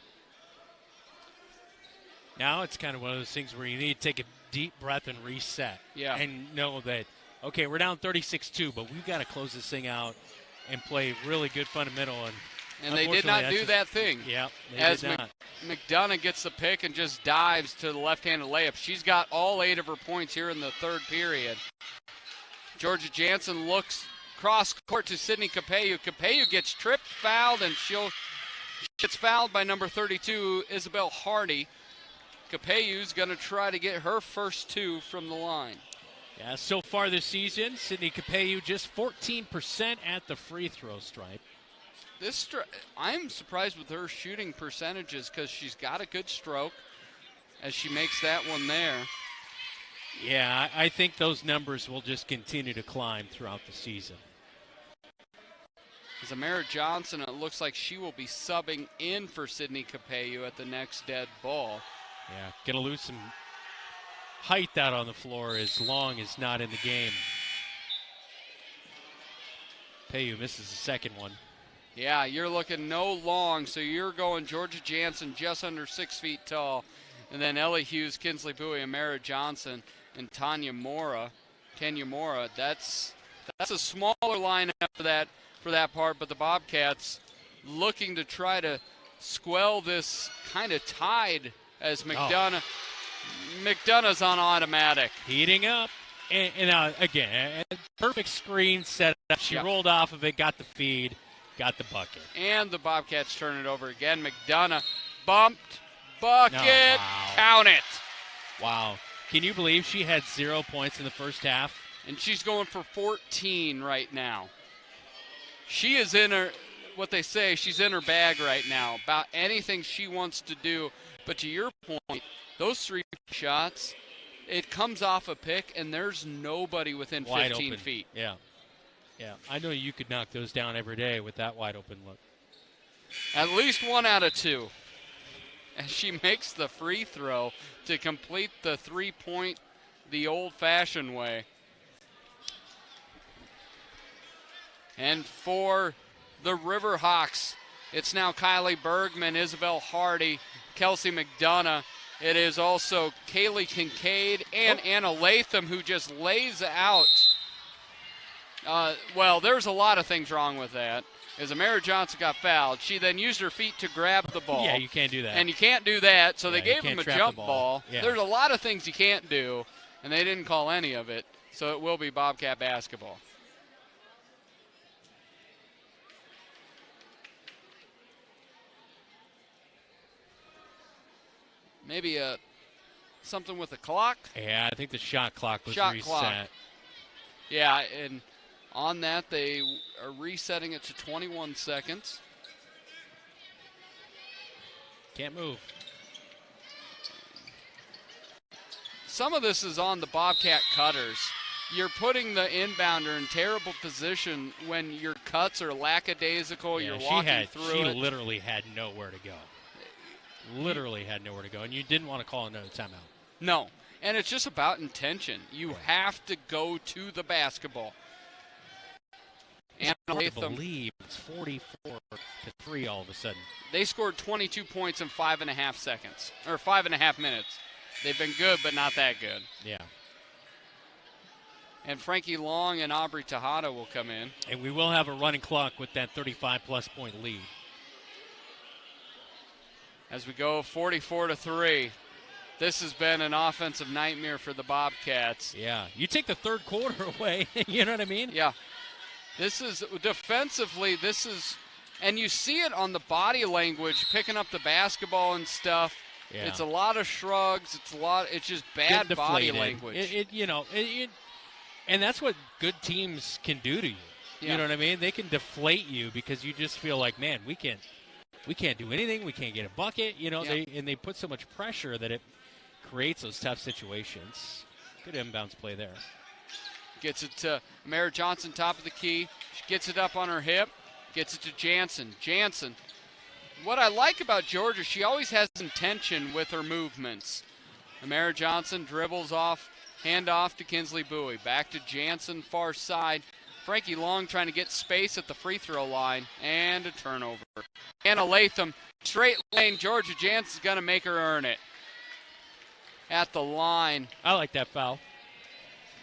Now it's kind of one of those things where you need to take a deep breath and reset. Yeah. And know that, okay, we're down 36-2, but we've got to close this thing out and play really good fundamental. And they did not do that thing. Yeah, they as did not. McDonough gets the pick and just dives to the left-handed layup. She's got all 8 of her points here in the third period. Georgia Jansen looks cross court to Sydney Capello. Capello gets tripped, fouled, and she gets fouled by number 32, Isabel Hardy. Capello's going to try to get her first 2 from the line. Yeah, so far this season, Sydney Capello just 14% at the free throw stripe. I'm surprised with her shooting percentages because she's got a good stroke as she makes that one there. Yeah, I think those numbers will just continue to climb throughout the season. Zamara Johnson, it looks like she will be subbing in for Sydney Capello at the next dead ball. Yeah, going to lose some height out on the floor as Long is not in the game. Capello misses the second one. Yeah, you're looking no Long, so you're going Georgia Jansen just under 6 feet tall. And then Ellie Hughes, Kinsley Bowie, Amara Johnson, and Tanya Mora. That's a smaller lineup for that part, but the Bobcats looking to try to squell this kind of tide as McDonough's on automatic. Heating up. And again, a perfect screen set up. She rolled off of it, got the feed, got the bucket. And the Bobcats turn it over again. McDonough bumped, bucket, wow. Count it. Wow. Can you believe she had 0 points in the first half? And she's going for 14 right now. She is in her, what they say, she's in her bag right now. About anything she wants to do. But to your point, those 3 shots, it comes off a pick, and there's nobody within wide 15 open. feet. Yeah. I know you could knock those down every day with that wide open look. At least 1 out of 2. And she makes the free throw to complete the 3-point the old-fashioned way. And for the Riverhawks, it's now Kylie Bergman, Isabel Hardy, Kelsey McDonough. It is also Kaylee Kincaid and Anna Latham, who just lays out Well, there's a lot of things wrong with that. As Amara Johnson got fouled, she then used her feet to grab the ball. Yeah, you can't do that. And you can't do that, so they you gave can't him a trap jump the ball. Yeah. There's a lot of things you can't do, and they didn't call any of it, so it will be Bobcat basketball. Maybe something with the clock. Yeah, I think the shot clock was reset. Clock. Yeah, and on that they are resetting it to 21 seconds. Can't move. Some of this is on the Bobcat cutters. You're putting the inbounder in terrible position when your cuts are lackadaisical. Yeah, you're walking through it. She literally had nowhere to go. Literally had nowhere to go, and you didn't want to call another timeout. No, and it's just about intention. You have to go to the basketball. And I believe it's 44-3 all of a sudden. They scored 22 points in 5.5 seconds, or 5.5 minutes. They've been good, but not that good. Yeah. And Frankie Long and Aubrey Tejada will come in. And we will have a running clock with that 35-plus point lead. As we go 44-3. This has been an offensive nightmare for the Bobcats. Yeah. You take the third quarter away, you know what I mean? Yeah. This is, defensively, and you see it on the body language, picking up the basketball and stuff. Yeah. It's a lot of shrugs. It's just bad body language. And that's what good teams can do to you. Yeah. You know what I mean? They can deflate you because you just feel like, man, we can't do anything. We can't get a bucket. You know, they put so much pressure that it creates those tough situations. Good inbounds play there. Gets it to Mara Johnson, top of the key. She gets it up on her hip. Gets it to Jansen. Jansen. What I like about Georgia, she always has intention with her movements. Mara Johnson dribbles off, hand off to Kinsley Bowie. Back to Jansen, far side. Frankie Long trying to get space at the free throw line, and a turnover. Anna Latham, straight lane. Georgia Jansen's going to make her earn it. At the line. I like that foul.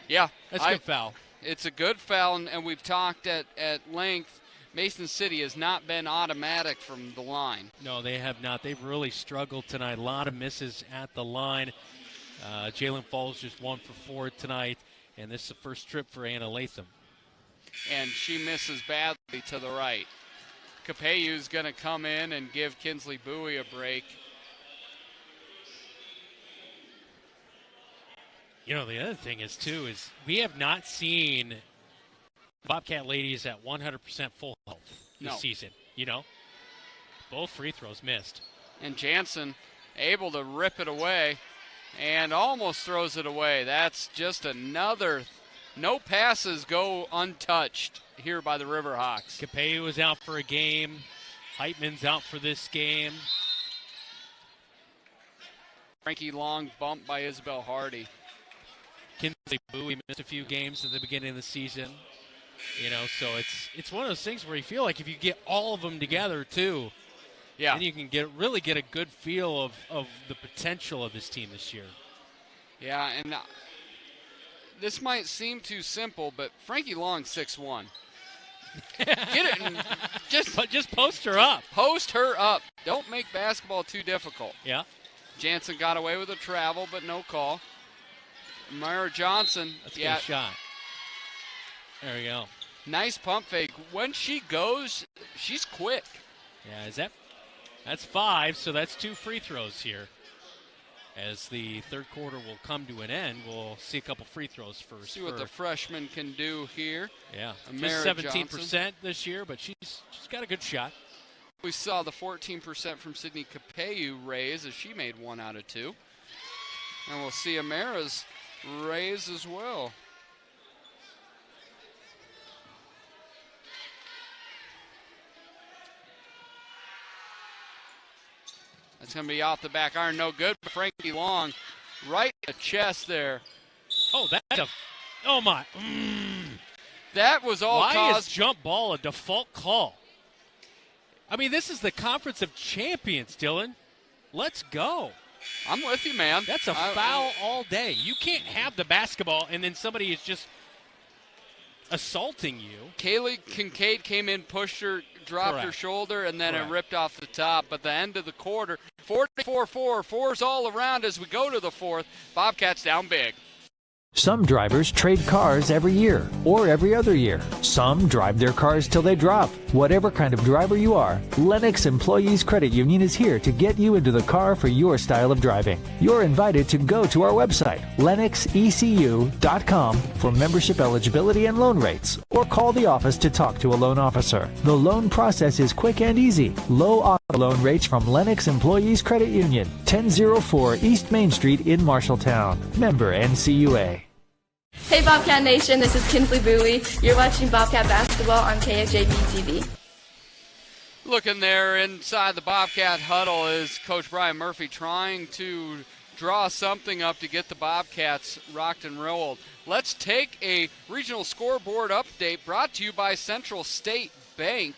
Yeah. That's a good foul. It's a good foul, and we've talked at length. Mason City has not been automatic from the line. No, they have not. They've really struggled tonight. A lot of misses at the line. Jalen Falls just 1 for 4 tonight, and this is the first trip for Anna Latham. And she misses badly to the right. Capellu's going to come in and give Kinsley Bowie a break. You know, the other thing is we have not seen Bobcat ladies at 100% full health this season. You know, both free throws missed. And Jansen able to rip it away and almost throws it away. That's just another. No passes go untouched here by the Riverhawks. Capellu is out for a game. Heitman's out for this game. Frankie Long bumped by Isabel Hardy. Kinsley Bowie missed a few games at the beginning of the season. You know, so it's one of those things where you feel like if you get all of them together too, then you can really get a good feel of the potential of this team this year. Yeah, and this might seem too simple, but Frankie Long 6'1". Get it and just post her up. Post her up. Don't make basketball too difficult. Yeah. Jansen got away with a travel, but no call. Myra Johnson. That's a good shot. There we go. Nice pump fake. When she goes, she's quick. Yeah, that's 5, so that's 2 free throws here. As the third quarter will come to an end, we'll see a couple free throws first. See what the freshman can do here. Yeah, just 17% this year, but she's got a good shot. We saw the 14% from Sydney Capellu raise as she made 1 out of 2. And we'll see Amara's raise as well. That's going to be off the back iron. No good. Frankie Long right in the chest there. Oh, oh my. That was all Why is jump ball a default call? I mean, this is the Conference of Champions, Dylan. Let's go. I'm with you, man. That's a foul all day. You can't have the basketball and then somebody is just assaulting you. Kaylee Kincaid came in, pushed her, dropped her shoulder, and then it ripped off the top. But the end of the quarter, 44-4, fours all around as we go to the fourth. Bobcats down big. Some drivers trade cars every year or every other year. Some drive their cars till they drop. Whatever kind of driver you are, Lennox Employees Credit Union is here to get you into the car for your style of driving. You're invited to go to our website, lennoxecu.com, for membership eligibility and loan rates, or call the office to talk to a loan officer. The loan process is quick and easy. Low auto loan rates from Lennox Employees Credit Union, 1004 East Main Street in Marshalltown. Member NCUA. Hey Bobcat Nation, this is Kinsley Bowie. You're watching Bobcat Basketball on KFJB-TV. Looking there inside the Bobcat huddle is Coach Brian Murphy trying to draw something up to get the Bobcats rocked and rolled. Let's take a regional scoreboard update brought to you by Central State Bank.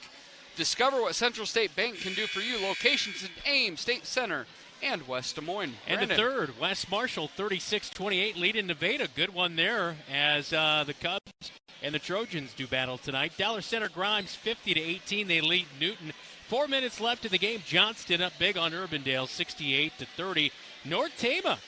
Discover what Central State Bank can do for you. Locations in Ames, State Center, and West Des Moines. And Brandon. a third, West Marshall 36-28 lead in Nevada. Good one there as the Cubs and the Trojans do battle tonight. Dollar Center Grimes 50-18. They lead Newton. 4 minutes left in the game. Johnston up big on Urbandale 68-30. North Tama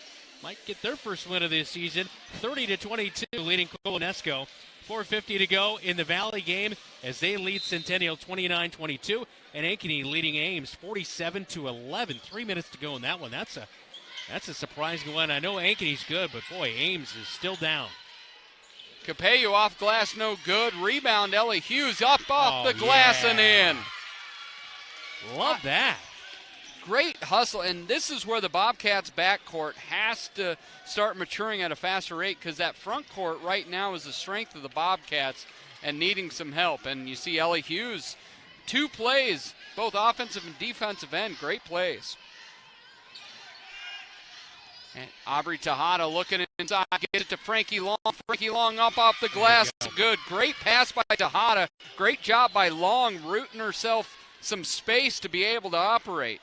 might get their first win of this season. 30-22 leading Colonesco. 4:50 to go in the Valley game as they lead Centennial 29-22, and Ankeny leading Ames 47-11. 3 minutes to go in that one. That's a surprising one. I know Ankeny's good, but boy, Ames is still down. Capello off glass, no good. Rebound, Ellie Hughes up off the glass and in. Love that. Great hustle, and this is where the Bobcats' backcourt has to start maturing at a faster rate, because that front court right now is the strength of the Bobcats and needing some help. And you see Ellie Hughes, 2 plays, both offensive and defensive end, great plays. And Aubrey Tejada looking inside, get it to Frankie Long. Frankie Long up off the glass, good. Great pass by Tejada. Great job by Long, rooting herself some space to be able to operate.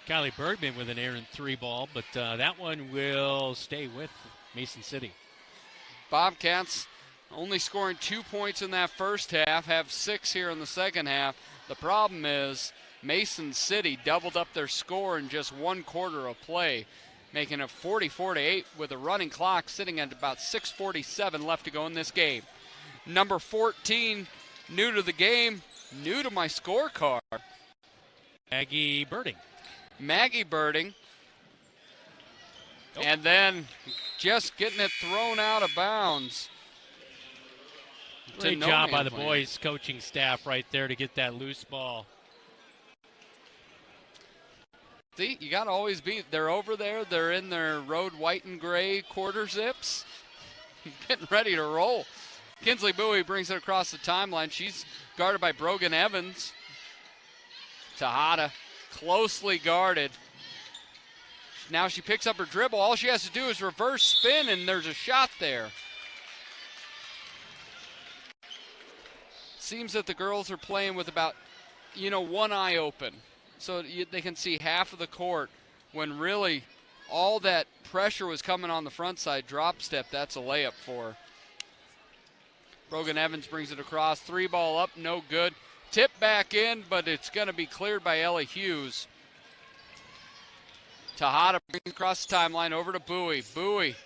Kylie Bergman with an errant 3 ball, but that one will stay with Mason City. Bobcats only scoring 2 points in that first half, have 6 here in the second half. The problem is Mason City doubled up their score in just 1 quarter of play, making it 44-8 with a running clock sitting at about 6:47 left to go in this game. Number 14, new to the game, new to my scorecard. Maggie Birding. And then just getting it thrown out of bounds. Great job by the boys' coaching staff right there to get that loose ball. See, you got to always be, they're over there, they're in their road white and gray quarter zips, getting ready to roll. Kinsley Bowie brings it across the timeline. She's guarded by Brogan Evans. Tejada closely guarded. Now she picks up her dribble. All she has to do is reverse spin, and there's a shot there. Seems that the girls are playing with about, one eye open. So they can see half of the court, when really all that pressure was coming on the front side. Drop step, that's a layup for her. Brogan Evans brings it across. 3 ball up, no good. Tip back in, but it's going to be cleared by Ellie Hughes. Tejada brings it across the timeline over to Bowie. Bowie,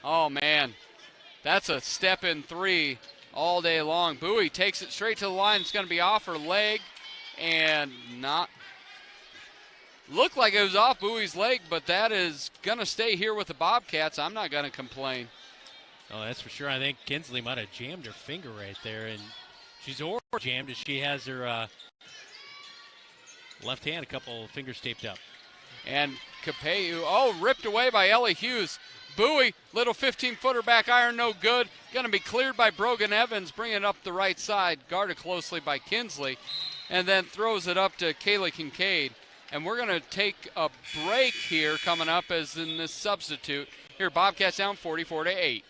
oh man, that's a step in 3 all day long. Bowie takes it straight to the line. It's going to be off her leg and not. Looked like it was off Bowie's leg, but that is going to stay here with the Bobcats. I'm not going to complain. Oh, that's for sure. I think Kinsley might have jammed her finger right there, and she's jammed as she has her left hand, a couple fingers taped up. And Capello, ripped away by Ellie Hughes. Bowie, little 15-footer back iron, no good. Going to be cleared by Brogan Evans, bringing it up the right side, guarded closely by Kinsley, and then throws it up to Kaylee Kincaid. And we're going to take a break here coming up as in this substitute. Here, Bobcats down 44-8.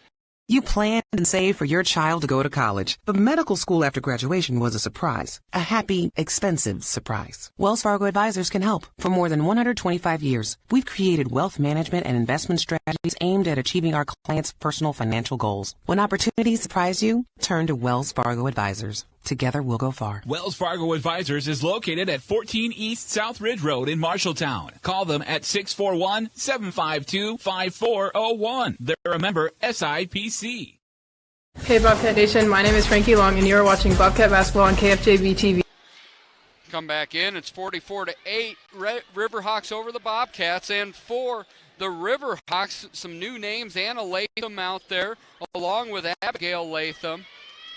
You planned and saved for your child to go to college, but medical school after graduation was a surprise. A happy, expensive surprise. Wells Fargo Advisors can help. For more than 125 years, we've created wealth management and investment strategies aimed at achieving our clients' personal financial goals. When opportunities surprise you, turn to Wells Fargo Advisors. Together we'll go far. Wells Fargo Advisors is located at 14 East South Ridge Road in Marshalltown. Call them at 641-752-5401. They're a member SIPC. Hey Bobcat Nation, my name is Frankie Long and you're watching Bobcat Basketball on KFJB-TV. Come back in, it's 44-8, Riverhawks over the Bobcats, and for the Riverhawks, some new names, Anna Latham out there, along with Abigail Latham.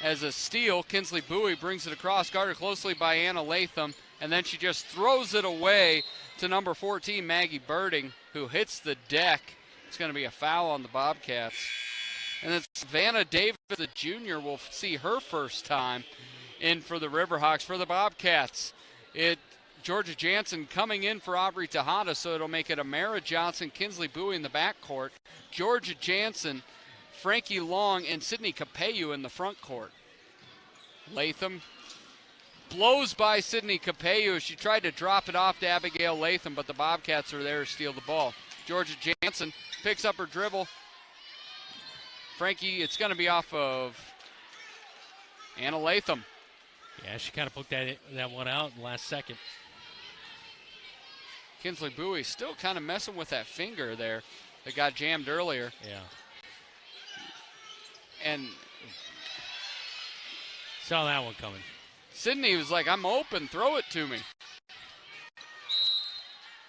As a steal, Kinsley Bowie brings it across, guarded closely by Anna Latham, and then she just throws it away to number 14, Maggie Birding, who hits the deck. It's going to be a foul on the Bobcats. And then Savannah Davis, the junior, will see her first time in for the Riverhawks. For the Bobcats, Georgia Jansen coming in for Aubrey Tejada, so it'll make it Amara Johnson, Kinsley Bowie in the backcourt, Georgia Jansen, Frankie Long, and Sydney Capeyu in the front court. Latham blows by Sydney Capeyu. She tried to drop it off to Abigail Latham, but the Bobcats are there to steal the ball. Georgia Jansen picks up her dribble. Frankie, it's going to be off of Anna Latham. Yeah, she kind of poked that one out in the last second. Kinsley Bowie still kind of messing with that finger there that got jammed earlier. Yeah. And saw that one coming. Sydney was like, I'm open, throw it to me.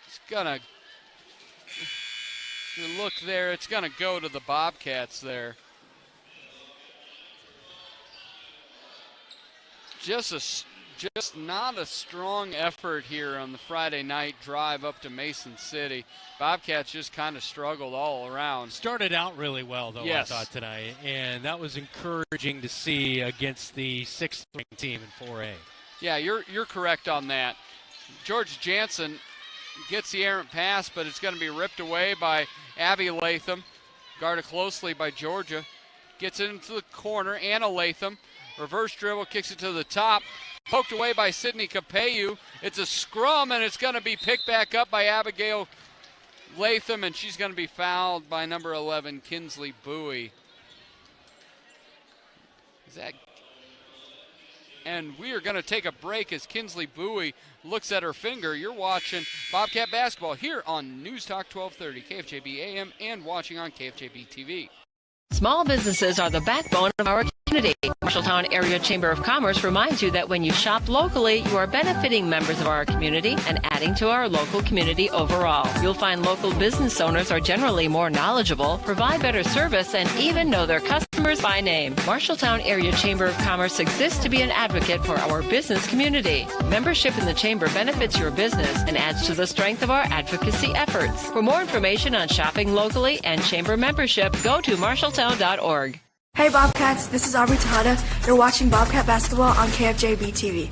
It's gonna look there, it's gonna go to the Bobcats there. Just not a strong effort here on the Friday night drive up to Mason City. Bobcats just kind of struggled all around. Started out really well, though, yes. I thought, tonight, and that was encouraging to see against the 6th-ranked team in 4A. Yeah, you're correct on that. George Jansen gets the errant pass, but it's going to be ripped away by Abby Latham, guarded closely by Georgia. Gets it into the corner, Anna Latham, reverse dribble, kicks it to the top. Poked away by Sydney Capeyu. It's a scrum, and it's going to be picked back up by Abigail Latham, and she's going to be fouled by number 11, Kinsley Bowie. And we are going to take a break as Kinsley Bowie looks at her finger. You're watching Bobcat Basketball here on News Talk 1230, KFJB AM, and watching on KFJB-TV. Small businesses are the backbone of our community. Marshalltown Area Chamber of Commerce reminds you that when you shop locally, you are benefiting members of our community and adding to our local community overall. You'll find local business owners are generally more knowledgeable, provide better service, and even know their customers by name. Marshalltown Area Chamber of Commerce exists to be an advocate for our business community. Membership in the Chamber benefits your business and adds to the strength of our advocacy efforts. For more information on shopping locally and Chamber membership, go to marshalltown.org. Hey Bobcats, this is Aubrey Tejada. You're watching Bobcat Basketball on KFJB-TV.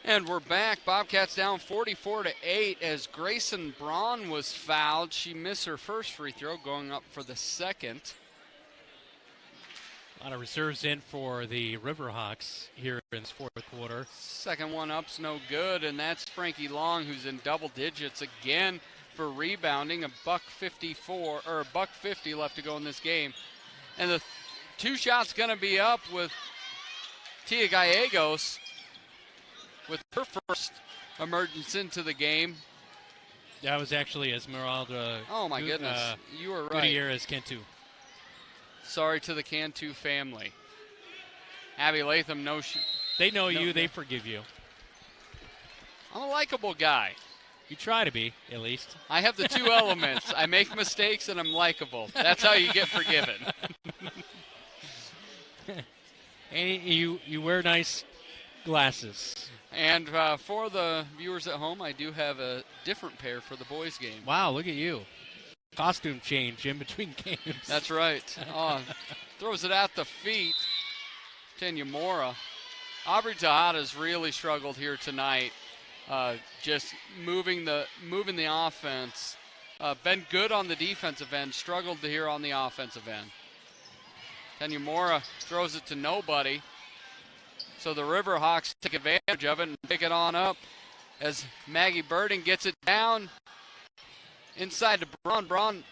And we're back. Bobcats down 44-8 as Grayson Braun was fouled. She missed her first free throw, going up for the second. A lot of reserves in for the Riverhawks here in this fourth quarter. Second one up's no good, and that's Frankie Long, who's in double digits again for rebounding. $1.50 left to go in this game. And the two shots going to be up with Tia Gallegos with her first emergence into the game. That was actually Esmeralda. Oh, my goodness. You were right. Gutierrez Cantu. Sorry to the Cantu family. Abby Latham, they know you, they forgive you. I'm a likable guy. You try to be, at least. I have the two elements. I make mistakes and I'm likable. That's how you get forgiven. And you wear nice glasses. And for the viewers at home, I do have a different pair for the boys' game. Wow, look at you. Costume change in between games. That's right. Throws it at the feet. Tanya Mora. Aubrey Tejada's really struggled here tonight. Just moving the offense. Been good on the defensive end, struggled here on the offensive end. Tenyamora throws it to nobody. So the Riverhawks take advantage of it and pick it on up as Maggie Burden gets it down inside to Braun. Braun,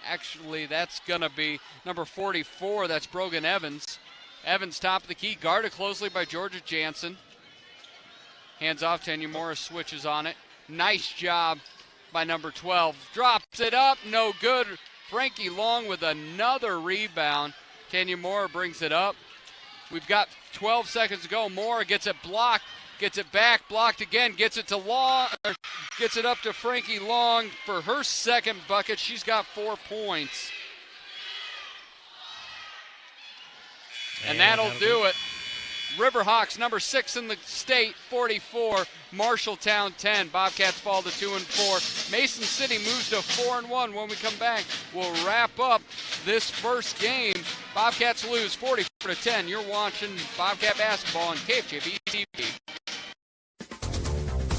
actually, that's going to be number 44. That's Brogan Evans. Evans top of the key, guarded closely by Georgia Jansen. Hands off, Tenyamora switches on it. Nice job by number 12. Drops it up, no good. Frankie Long with another rebound. Tenyamora brings it up. We've got 12 seconds to go. Moore gets it blocked, gets it back, blocked again, gets it to Long, gets it up to Frankie Long for her second bucket. She's got 4 points. And that'll do it. Riverhawks, number 6 in the state, 44. Marshalltown, 10. Bobcats fall to 2-4. Mason City moves to 4-1. When we come back, we'll wrap up this first game. Bobcats lose 44-10. You're watching Bobcat basketball on KFJB-TV.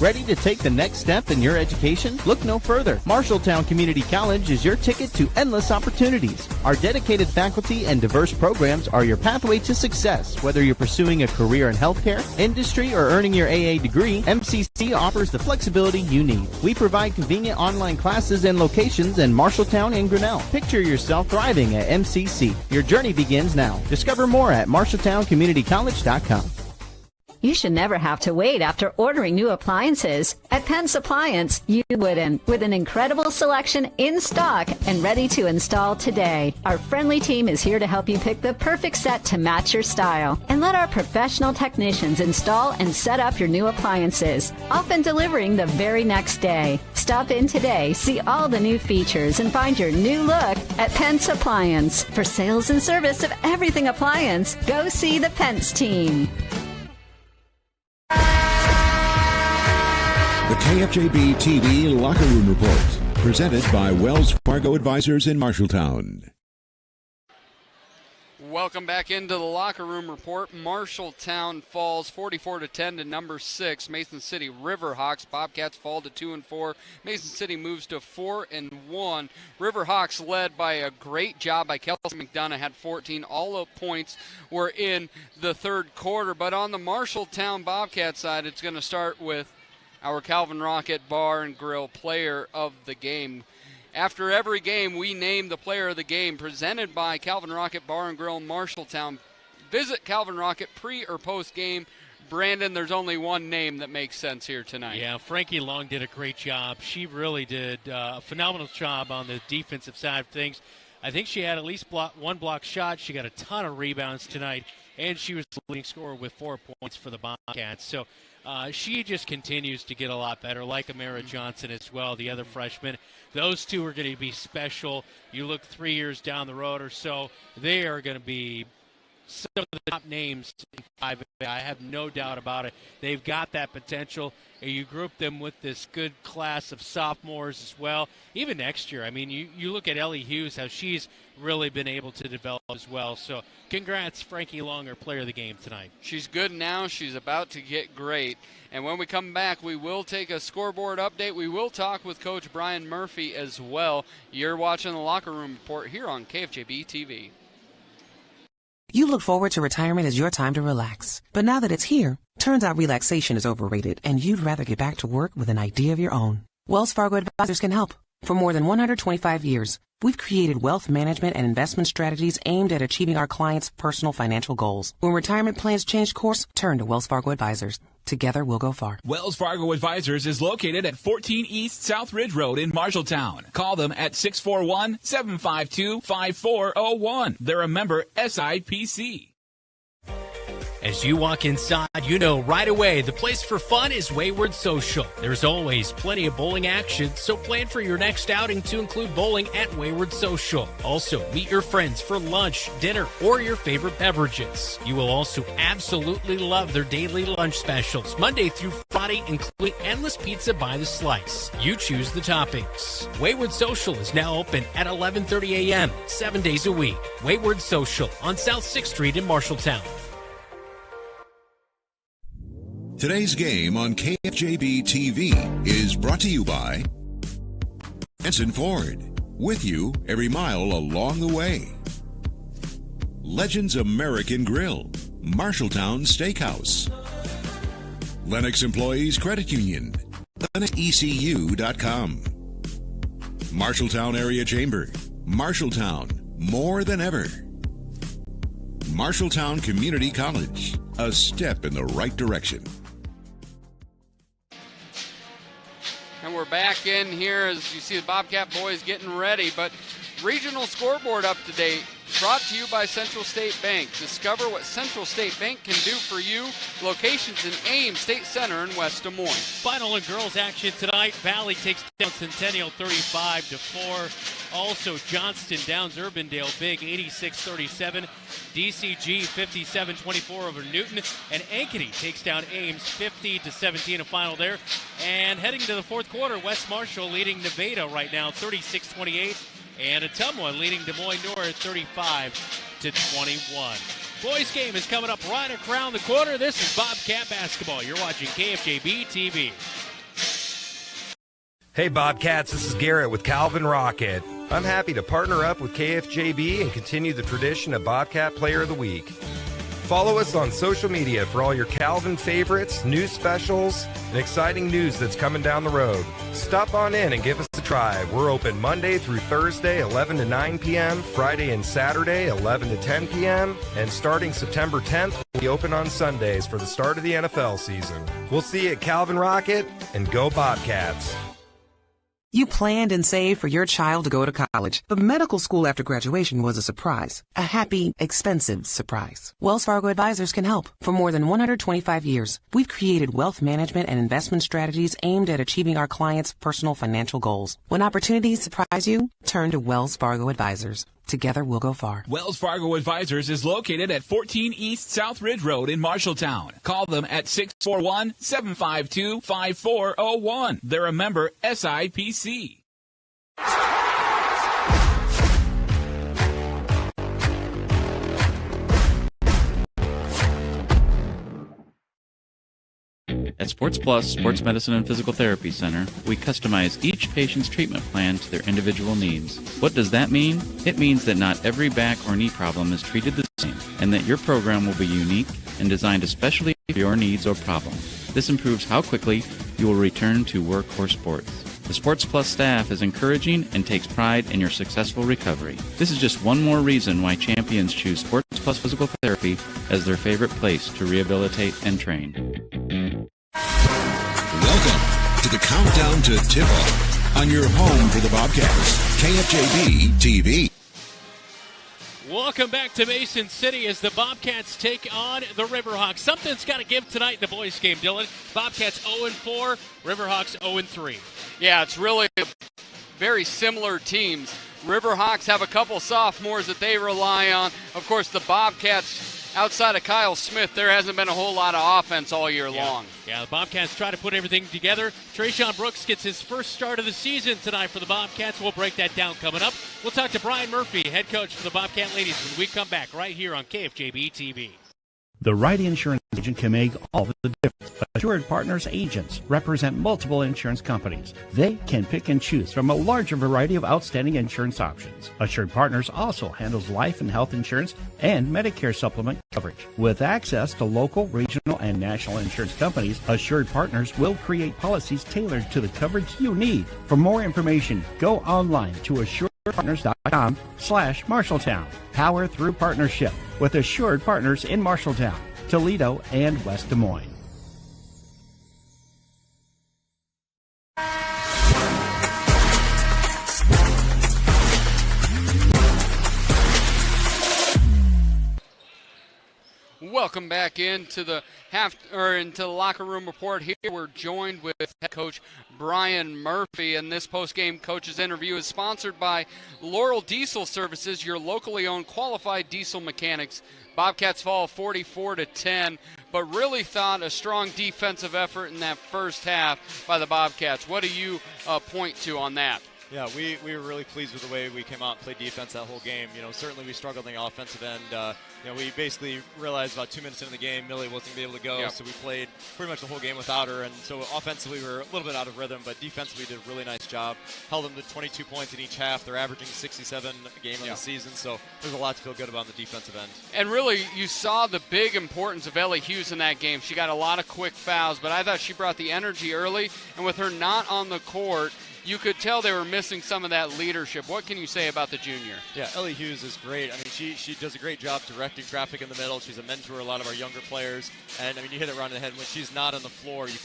Ready to take the next step in your education? Look no further. Marshalltown Community College is your ticket to endless opportunities. Our dedicated faculty and diverse programs are your pathway to success. Whether you're pursuing a career in healthcare, industry, or earning your AA degree, MCC offers the flexibility you need. We provide convenient online classes and locations in Marshalltown and Grinnell. Picture yourself thriving at MCC. Your journey begins now. Discover more at MarshalltownCommunityCollege.com. You should never have to wait after ordering new appliances. At Pence Appliance, you wouldn't, with an incredible selection in stock and ready to install today. Our friendly team is here to help you pick the perfect set to match your style. And let our professional technicians install and set up your new appliances, often delivering the very next day. Stop in today, see all the new features, and find your new look at Pence Appliance. For sales and service of everything appliance, go see the Pence team. The KFJB-TV Locker Room Report, presented by Wells Fargo Advisors in Marshalltown. Welcome back into the Locker Room Report. Marshalltown falls 44-10 to number 6. Mason City Riverhawks. Bobcats fall to 2-4. Mason City moves to 4-1. Riverhawks led by a great job by Kelsey McDonough, had 14. All the points were in the third quarter. But on the Marshalltown Bobcat side, it's going to start with our Calvin Rocket Bar and Grill Player of the Game. After every game, we name the Player of the Game, presented by Calvin Rocket Bar and Grill in Marshalltown. Visit Calvin Rocket pre or post game. Brandon, there's only one name that makes sense here tonight. Yeah, Frankie Long did a great job. She really did a phenomenal job on the defensive side of things. I think she had at least one block shot. She got a ton of rebounds tonight, and she was the leading scorer with 4 points for the Bobcats. So she just continues to get a lot better, like Amara Johnson as well, the other freshman. Those two are going to be special. You look 3 years down the road or so, they are going to be some of the top names in 5A. I have no doubt about it. They've got that potential. You group them with this good class of sophomores as well. Even next year, I mean, you look at Ellie Hughes, how she's really been able to develop as well. So congrats, Frankie Long, our Player of the Game tonight. She's good now. She's about to get great. And when we come back, we will take a scoreboard update. We will talk with Coach Brian Murphy as well. You're watching the Locker Room Report here on KFJB-TV. You look forward to retirement as your time to relax. But now that it's here, turns out relaxation is overrated and you'd rather get back to work with an idea of your own. Wells Fargo Advisors can help. For more than 125 years, we've created wealth management and investment strategies aimed at achieving our clients' personal financial goals. When retirement plans change course, turn to Wells Fargo Advisors. Together, we'll go far. Wells Fargo Advisors is located at 14 East South Ridge Road in Marshalltown. Call them at 641-752-5401. They're a member SIPC. As you walk inside, you know right away the place for fun is Wayward Social. There's always plenty of bowling action, so plan for your next outing to include bowling at Wayward Social. Also, meet your friends for lunch, dinner, or your favorite beverages. You will also absolutely love their daily lunch specials, Monday through Friday, including endless pizza by the slice. You choose the toppings. Wayward Social is now open at 11:30 a.m., 7 days a week. Wayward Social on South 6th Street in Marshalltown. Today's game on KFJB-TV is brought to you by Benson Ford, with you every mile along the way. Legends American Grill, Marshalltown Steakhouse, Lennox Employees Credit Union, LennoxECU.com, Marshalltown Area Chamber, Marshalltown, more than ever. Marshalltown Community College, a step in the right direction. And we're back in here as you see the Bobcat boys getting ready, but regional scoreboard up to date. Brought to you by Central State Bank. Discover what Central State Bank can do for you. Locations in Ames, State Center, and West Des Moines. Final and girls action tonight. Valley takes down Centennial 35-4. Also, Johnston downs Urbandale big 86-37. DCG 57-24 over Newton. And Ankeny takes down Ames 50-17. A final there. And heading to the fourth quarter, West Marshall leading Nevada right now 36-28. And Ottumwa leading Des Moines North 35-21. Boys game is coming up right around the corner. This is Bobcat basketball. You're watching KFJB-TV. Hey Bobcats, this is Garrett with Calvin Rocket. I'm happy to partner up with KFJB and continue the tradition of Bobcat Player of the Week. Follow us on social media for all your Calvin favorites, news specials, and exciting news that's coming down the road. Stop on in and give us a try. We're open Monday through Thursday, 11 to 9 p.m., Friday and Saturday, 11 to 10 p.m., and starting September 10th, we'll be open on Sundays for the start of the NFL season. We'll see you at Calvin Rocket, and go Bobcats. You planned and saved for your child to go to college, but medical school after graduation was a surprise. A happy, expensive surprise. Wells Fargo Advisors can help. For more than 125 years, we've created wealth management and investment strategies aimed at achieving our clients' personal financial goals. When opportunities surprise you, turn to Wells Fargo Advisors. Together, we'll go far. Wells Fargo Advisors is located at 14 East South Ridge Road in Marshalltown. Call them at 641-752-5401. They're a member SIPC. At Sports Plus Sports Medicine and Physical Therapy Center, we customize each patient's treatment plan to their individual needs. What does that mean? It means that not every back or knee problem is treated the same, and that your program will be unique and designed especially for your needs or problem. This improves how quickly you will return to work or sports. The Sports Plus staff is encouraging and takes pride in your successful recovery. This is just one more reason why champions choose Sports Plus Physical Therapy as their favorite place to rehabilitate and train. Welcome to the Countdown to Tipoff on your home for the Bobcats, KFJB-TV. Welcome back to Mason City as the Bobcats take on the Riverhawks. Something's got to give tonight in the boys' game, Dylan. Bobcats 0-4, Riverhawks 0-3. Yeah, it's really very similar teams. Riverhawks have a couple sophomores that they rely on. Of course, the Bobcats, outside of Kyle Smith, there hasn't been a whole lot of offense all year long. Yeah, the Bobcats try to put everything together. Trayshawn Brooks gets his first start of the season tonight for the Bobcats. We'll break that down coming up. We'll talk to Brian Murphy, head coach for the Bobcat ladies, when we come back right here on KFJB-TV. The right insurance agent can make all the difference. Assured Partners agents represent multiple insurance companies. They can pick and choose from a larger variety of outstanding insurance options. Assured Partners also handles life and health insurance and Medicare supplement coverage. With access to local, regional, and national insurance companies, Assured Partners will create policies tailored to the coverage you need. For more information, go online to assuredpartners.com/Marshalltown. Power through partnership with Assured Partners in Marshalltown, Toledo, and West Des Moines. Welcome back into the into the locker room report. Here we're joined with head coach Brian Murphy, and this post-game coach's interview is sponsored by Laurel Diesel Services, your locally owned qualified diesel mechanics. Bobcats fall 44-10, but really thought a strong defensive effort in that first half by the Bobcats. What do you point to on that? Yeah, we were really pleased with the way we came out and played defense that whole game. Certainly we struggled on the offensive end. We basically realized about 2 minutes into the game, Millie wasn't going to be able to go, so we played pretty much the whole game without her. And so offensively we were a little bit out of rhythm, but defensively we did a really nice job. Held them to 22 points in each half. They're averaging 67 a game in the season, so there's a lot to feel good about on the defensive end. And really, you saw the big importance of Ellie Hughes in that game. She got a lot of quick fouls, but I thought she brought the energy early, and with her not on the court, you could tell they were missing some of that leadership. What can you say about the junior? Yeah, Ellie Hughes is great. I mean, she does a great job directing traffic in the middle. She's a mentor to a lot of our younger players. And, I mean, you hit it right on the head. When she's not on the floor, you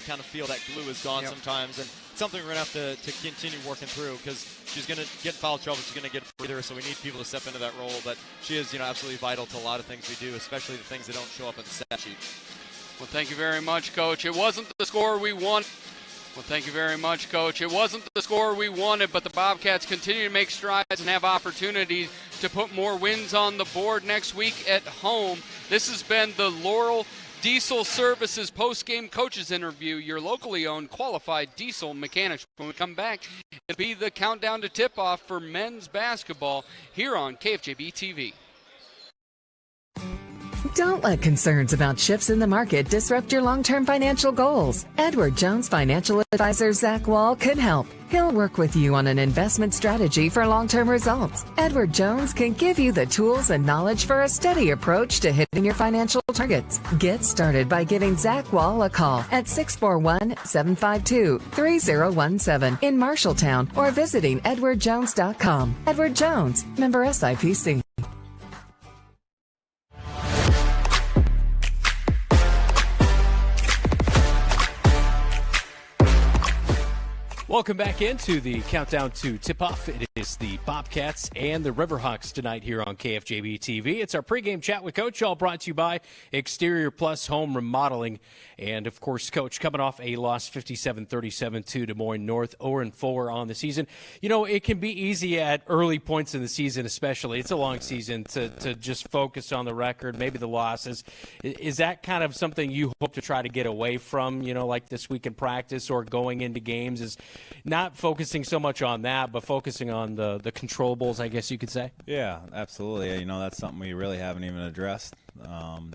kind of feel that glue is gone sometimes. And it's something we're going to have to continue working through because she's going to get in foul trouble. She's going to get a breather, so we need people to step into that role. But she is, absolutely vital to a lot of things we do, especially the things that don't show up in the stat sheet. Well, thank you very much, Coach. It wasn't the score we won. Well, thank you very much, Coach. It wasn't the score we wanted, but the Bobcats continue to make strides and have opportunities to put more wins on the board next week at home. This has been the Laurel Diesel Services post-game coaches interview, your locally owned qualified diesel mechanics. When we come back, it'll be the countdown to tip-off for men's basketball here on KFJB-TV. Don't let concerns about shifts in the market disrupt your long-term financial goals. Edward Jones financial advisor Zach Wall can help. He'll work with you on an investment strategy for long-term results. Edward Jones can give you the tools and knowledge for a steady approach to hitting your financial targets. Get started by giving Zach Wall a call at 641-752-3017 in Marshalltown or visiting edwardjones.com. Edward Jones, member SIPC. Welcome back into the countdown to tip-off. It is the Bobcats and the Riverhawks tonight here on KFJB-TV. It's our pregame chat with Coach, all brought to you by Exterior Plus Home Remodeling. And, of course, Coach, coming off a loss 57-37 to Des Moines North, 0-4 on the season. It can be easy at early points in the season especially. It's a long season to just focus on the record, maybe the losses. Is that kind of something you hope to try to get away from, like this week in practice or going into games, is not focusing so much on that, but focusing on the controllables, I guess you could say? Yeah, absolutely. That's something we really haven't even addressed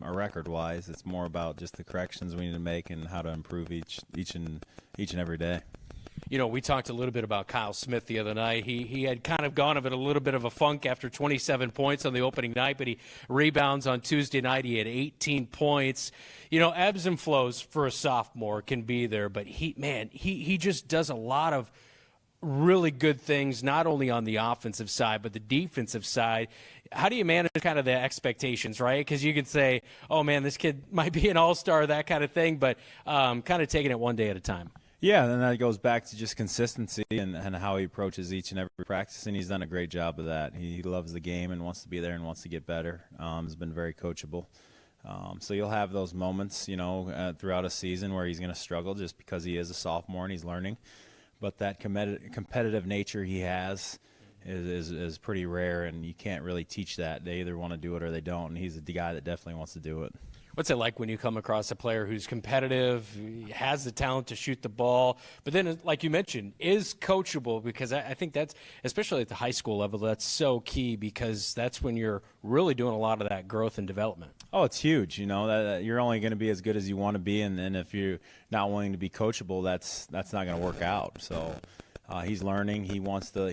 record-wise. It's more about just the corrections we need to make and how to improve each and every day. We talked a little bit about Kyle Smith the other night. He had kind of gone of it a little bit of a funk after 27 points on the opening night, but he rebounds on Tuesday night. He had 18 points. Ebbs and flows for a sophomore can be there, but he just does a lot of really good things, not only on the offensive side, but the defensive side. How do you manage kind of the expectations, right? Because you could say, oh, man, this kid might be an all-star, that kind of thing, but kind of taking it one day at a time. Yeah, and that goes back to just consistency and how he approaches each and every practice, and he's done a great job of that. He loves the game and wants to be there and wants to get better. Has been very coachable. So you'll have those moments, throughout a season where he's going to struggle just because he is a sophomore and he's learning. But that competitive nature he has is pretty rare, and you can't really teach that. They either want to do it or they don't, and he's the guy that definitely wants to do it. What's it like when you come across a player who's competitive, has the talent to shoot the ball, but then, like you mentioned, is coachable? Because I think that's, especially at the high school level, that's so key, because that's when you're really doing a lot of that growth and development. Oh, it's huge. That you're only going to be as good as you want to be, and if you're not willing to be coachable, that's not going to work out. So he's learning. He wants to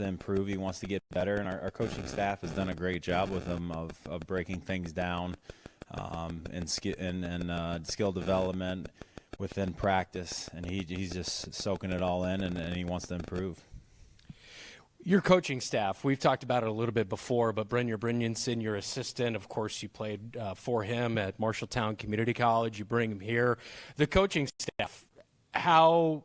improve. He wants to get better, and our coaching staff has done a great job with him of breaking things down. And skill development within practice, and he's just soaking it all in, and he wants to improve. Your coaching staff, we've talked about it a little bit before, but Brynjar Brynjolfsson, your assistant, of course, you played for him at Marshalltown Community College. You bring him here. The coaching staff, how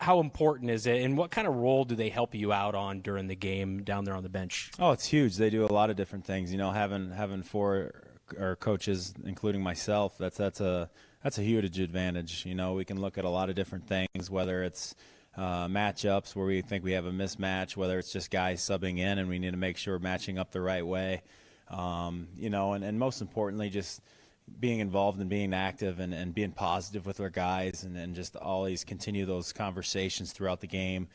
important is it, and what kind of role do they help you out on during the game down there on the bench? Oh, it's huge. They do a lot of different things. Having four our coaches, including myself, that's a huge advantage. We can look at a lot of different things, whether it's matchups where we think we have a mismatch, whether it's just guys subbing in and we need to make sure we're matching up the right way, and most importantly, just being involved and being active and being positive with our guys, and just always continue those conversations throughout the game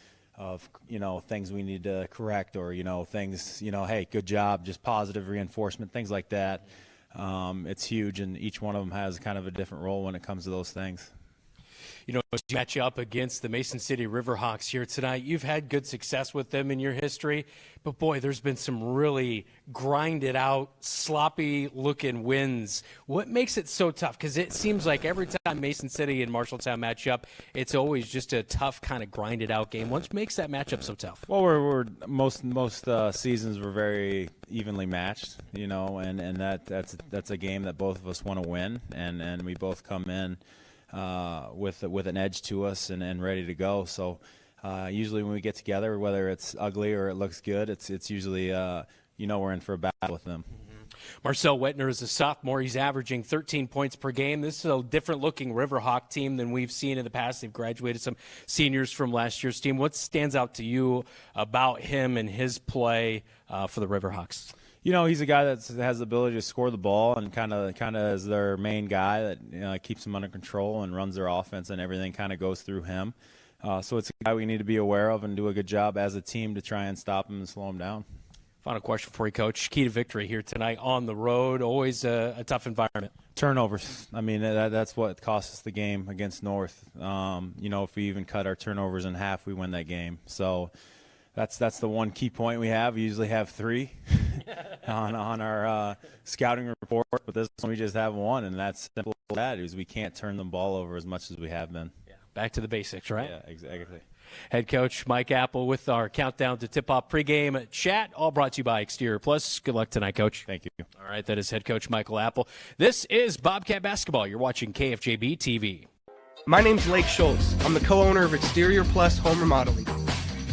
things we need to correct, or things, hey, good job, just positive reinforcement, things like that. It's huge, and each one of them has kind of a different role when it comes to those things. As you match up against the Mason City Riverhawks here tonight, you've had good success with them in your history, but boy, there's been some really grinded out, sloppy looking wins. What makes it so tough? Because it seems like every time Mason City and Marshalltown match up, it's always just a tough kind of grinded out game. What makes that matchup so tough? Well, we're most seasons we're very evenly matched, and that's a game that both of us want to win, and we both come in with an edge to us and ready to go. So usually when we get together, whether it's ugly or it looks good, it's usually we're in for a battle with them. Marcel Wettner is a sophomore. He's averaging 13 points per game. This is a different-looking Riverhawk team than we've seen in the past. They've graduated some seniors from last year's team. What stands out to you about him and his play for the Riverhawks? He's a guy that has the ability to score the ball and kind of is their main guy that keeps them under control and runs their offense, and everything kind of goes through him. So it's a guy we need to be aware of and do a good job as a team to try and stop him and slow him down. Final question for you, Coach. Key to victory here tonight on the road, always a tough environment. Turnovers. I mean, that's what cost us the game against North. If we even cut our turnovers in half, we win that game. So that's the one key point we have. We usually have 3 on our scouting report, but this one we just have 1, and that's simple as that, is we can't turn the ball over as much as we have been. Yeah. Back to the basics, right? Yeah, exactly. Head coach Mike Apple with our countdown to tip-off pregame chat, all brought to you by Exterior Plus. Good luck tonight, Coach. Thank you. All right, that is head coach Michael Apple. This is Bobcat Basketball. You're watching KFJB-TV. My name's Lake Schultz. I'm the co-owner of Exterior Plus Home Remodeling.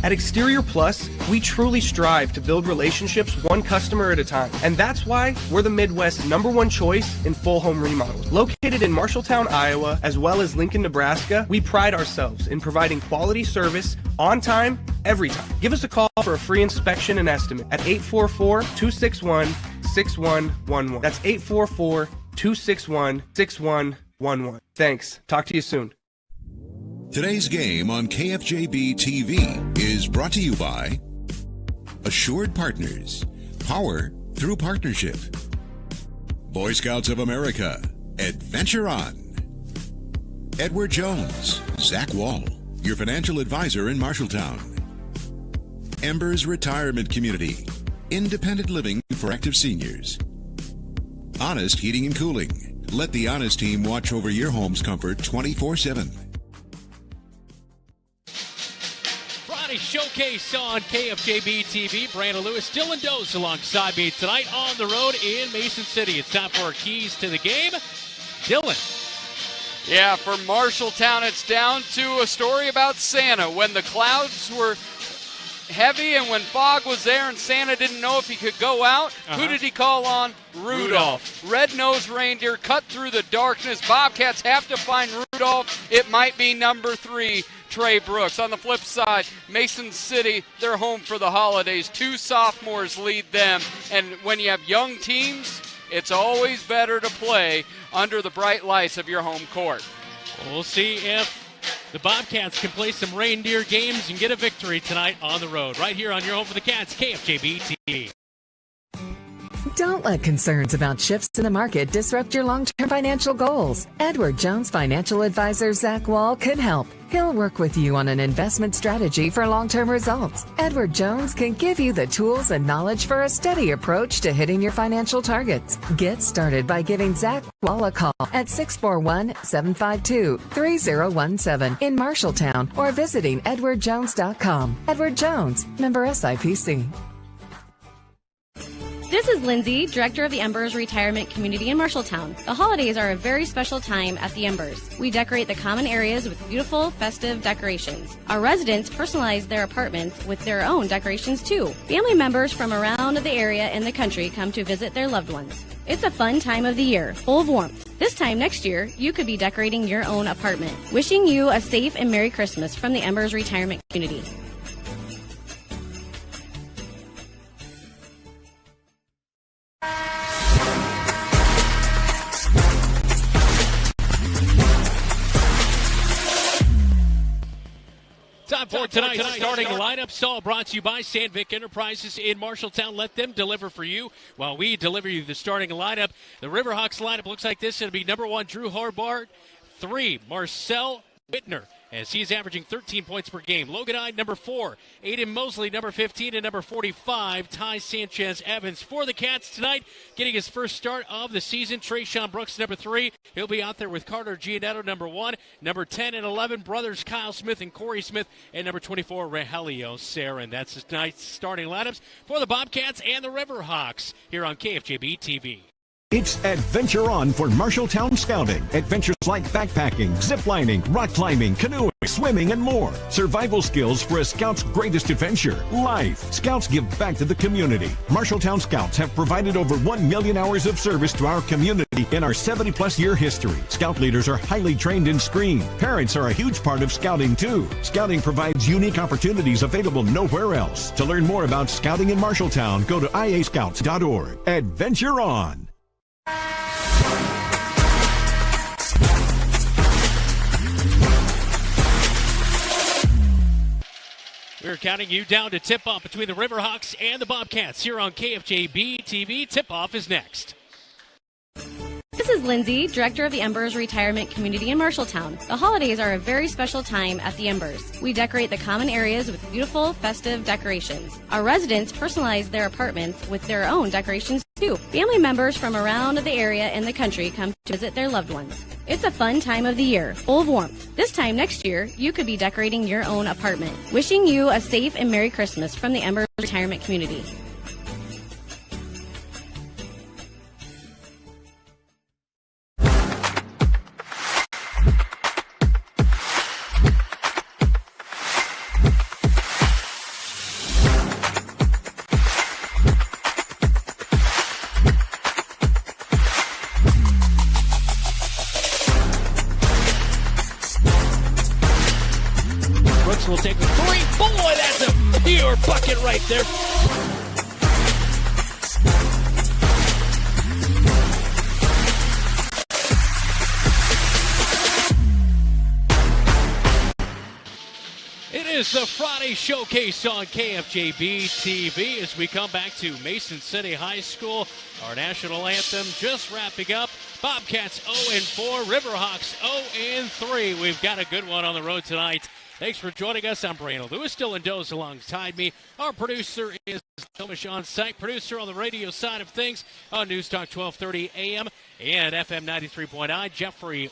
At Exterior Plus, we truly strive to build relationships one customer at a time. And that's why we're the Midwest's #1 choice in full home remodels. Located in Marshalltown, Iowa, as well as Lincoln, Nebraska, we pride ourselves in providing quality service on time, every time. Give us a call for a free inspection and estimate at 844-261-6111. That's 844-261-6111. Thanks. Talk to you soon. Today's game on KFJB-TV is brought to you by Assured Partners, power through partnership. Boy Scouts of America, Adventure On. Edward Jones, Zach Wall, your financial advisor in Marshalltown. Embers Retirement Community, independent living for active seniors. Honest Heating and Cooling, let the Honest team watch over your home's comfort 24/7. Showcase on KFJB-TV. Brandon Lewis, Dylan Dose alongside me tonight on the road in Mason City. It's time for our keys to the game. Dylan. Yeah, for Marshalltown, it's down to a story about Santa. When the clouds were heavy and when fog was there and Santa didn't know if he could go out, who did he call on? Rudolph. Red-nosed reindeer cut through the darkness. Bobcats have to find Rudolph. It might be number 3. Trey Brooks. On the flip side, Mason City, they're home for the holidays. 2 sophomores lead them. And when you have young teams, it's always better to play under the bright lights of your home court. We'll see if the Bobcats can play some reindeer games and get a victory tonight on the road. Right here on your home for the Cats, KFJB-TV. Don't let concerns about shifts in the market disrupt your long-term financial goals. Edward Jones financial advisor Zach Wall can help. He'll work with you on an investment strategy for long-term results. Edward Jones can give you the tools and knowledge for a steady approach to hitting your financial targets. Get started by giving Zach Wall a call at 641-752-3017 in Marshalltown or visiting edwardjones.com. Edward Jones, member SIPC. This is Lindsay, Director of the Embers Retirement Community in Marshalltown. The holidays are a very special time at the Embers. We decorate the common areas with beautiful, festive decorations. Our residents personalize their apartments with their own decorations too. Family members from around the area and the country come to visit their loved ones. It's a fun time of the year, full of warmth. This time next year, you could be decorating your own apartment. Wishing you a safe and Merry Christmas from the Embers Retirement Community. Time for tonight's starting lineup. All brought to you by Sandvik Enterprises in Marshalltown. Let them deliver for you while we deliver you the starting lineup. The Riverhawks lineup looks like this. It'll be number 1, Drew Hobart. 3, Marcel Whitner, as he's averaging 13 points per game. Logan Ide, number 4. Aiden Mosley, number 15, and number 45, Ty Sanchez Evans. For the Cats tonight, getting his first start of the season, Trayshawn Brooks, number 3. He'll be out there with Carter Giannetto, number 1. Number 10 and 11, brothers Kyle Smith and Corey Smith. And number 24, Rogelio Sarin. That's tonight's starting lineups for the Bobcats and the Riverhawks here on KFJB-TV. It's Adventure On for Marshalltown Scouting. Adventures like backpacking, ziplining, rock climbing, canoeing, swimming, and more. Survival skills for a Scout's greatest adventure, life. Scouts give back to the community. Marshalltown Scouts have provided over 1 million hours of service to our community in our 70-plus year history. Scout leaders are highly trained and screened. Parents are a huge part of Scouting, too. Scouting provides unique opportunities available nowhere else. To learn more about Scouting in Marshalltown, go to iascouts.org. Adventure On. We're counting you down to tip-off between the Riverhawks and the Bobcats here on KFJB-TV. Tip-off is next. This is Lindsay, Director of the Embers Retirement Community in Marshalltown. The holidays are a very special time at the Embers. We decorate the common areas with beautiful, festive decorations. Our residents personalize their apartments with their own decorations, too. Family members from around the area and the country come to visit their loved ones. It's a fun time of the year, full of warmth. This time next year, you could be decorating your own apartment. Wishing you a safe and Merry Christmas from the Embers Retirement Community. Will take the 3. Boy, that's a pure bucket right there. It is the Friday Showcase on KFJB-TV as we come back to Mason City High School. Our national anthem just wrapping up. Bobcats 0-4, Riverhawks 0-3. We've got a good one on the road tonight. Thanks for joining us. I'm Brandon Lewis, still in Doze alongside me. Our producer is Thomas on-site, producer on the radio side of things on News Talk 1230 AM and FM 93.9. Jeffrey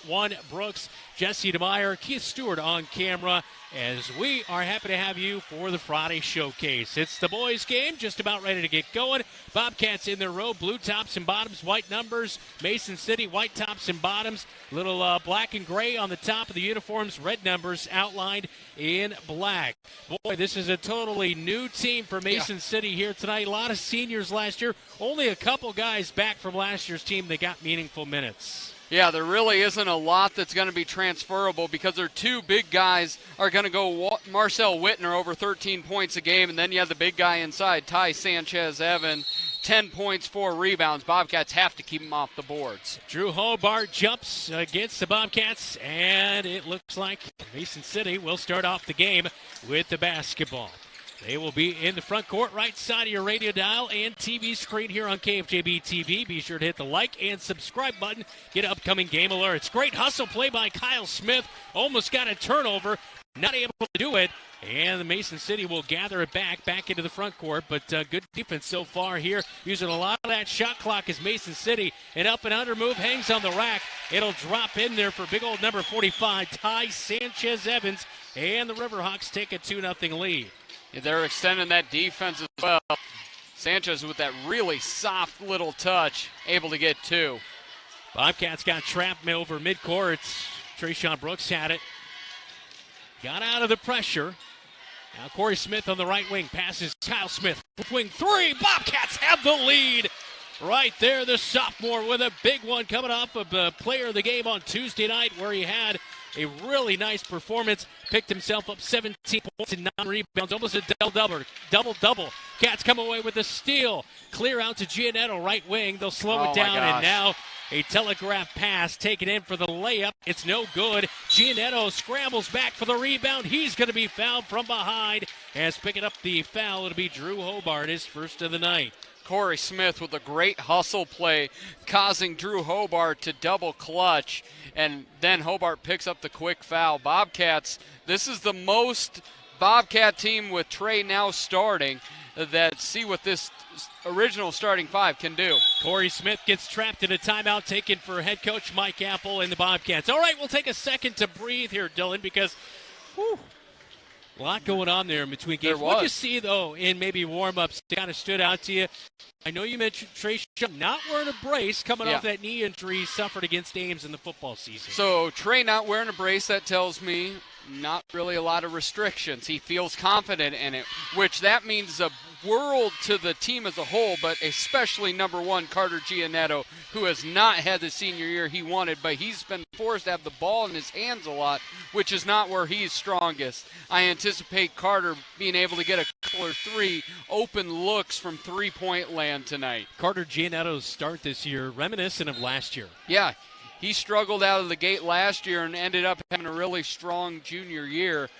Brooks, Jesse DeMeyer, Keith Stewart on camera as we are happy to have you for the Friday Showcase. It's the boys' game, just about ready to get going. Bobcats in their row, blue tops and bottoms, white numbers. Mason City, white tops and bottoms, little black and gray on the top of the uniforms, red numbers outlined in black. Boy, this is a totally new team for Mason City here tonight. A lot of seniors last year. Only a couple guys back from last year's team that got meaningful minutes. Yeah, there really isn't a lot that's going to be transferable because their 2 big guys are going to go Marcel Whitner over 13 points a game, and then you have the big guy inside, Ty Sanchez Evan, 10 points, 4 rebounds. Bobcats have to keep him off the boards. Drew Hobart jumps against the Bobcats, and it looks like Mason City will start off the game with the basketball. They will be in the front court, right side of your radio dial and TV screen here on KFJB-TV. Be sure to hit the like and subscribe button. Get upcoming game alerts. Great hustle play by Kyle Smith. Almost got a turnover. Not able to do it. And the Mason City will gather it back into the front court. But good defense so far here. Using a lot of that shot clock as Mason City. An up and under move hangs on the rack. It'll drop in there for big old number 45, Ty Sanchez Evans. And the Riverhawks take a 2-0 lead. They're extending that defense as well. Sanchez with that really soft little touch, able to get 2. Bobcats got trapped over midcourt. Trayshawn Brooks had it. Got out of the pressure. Now Corey Smith on the right wing. Passes Kyle Smith. Wing 3. Bobcats have the lead. Right there, the sophomore with a big one coming off of the player of the game on Tuesday night where he had a really nice performance. Picked himself up 17 points and 9 rebounds. Almost a double-double. Cats come away with a steal. Clear out to Giannetto, right wing. They'll slow it down, and now A telegraph pass taken in for the layup. It's no good. Giannetto scrambles back for the rebound. He's going to be fouled from behind. As picking up the foul, it'll be Drew Hobart, his first of the night. Corey Smith with a great hustle play, causing Drew Hobart to double clutch, and then Hobart picks up the quick foul. Bobcats, this is the most Bobcat team with Trey now starting that see what this original starting five can do. Corey Smith gets trapped in a timeout taken for head coach Mike Apple and the Bobcats. All right, we'll take a second to breathe here, Dylan, because a lot going on there in between games. What did you see, though, in maybe warm-ups that kind of stood out to you? I know you mentioned Trey Sean not wearing a brace coming off that knee injury he suffered against Ames in the football season. So Trey not wearing a brace, that tells me not really a lot of restrictions. He feels confident in it, which that means a world to the team as a whole, but especially number one, Carter Giannetto, who has not had the senior year he wanted, but he's been forced to have the ball in his hands a lot, which is not where he's strongest. I anticipate Carter being able to get a couple or three open looks from three-point land tonight. Carter Giannetto's start this year reminiscent of last year. Yeah. He struggled out of the gate last year and ended up having a really strong junior year,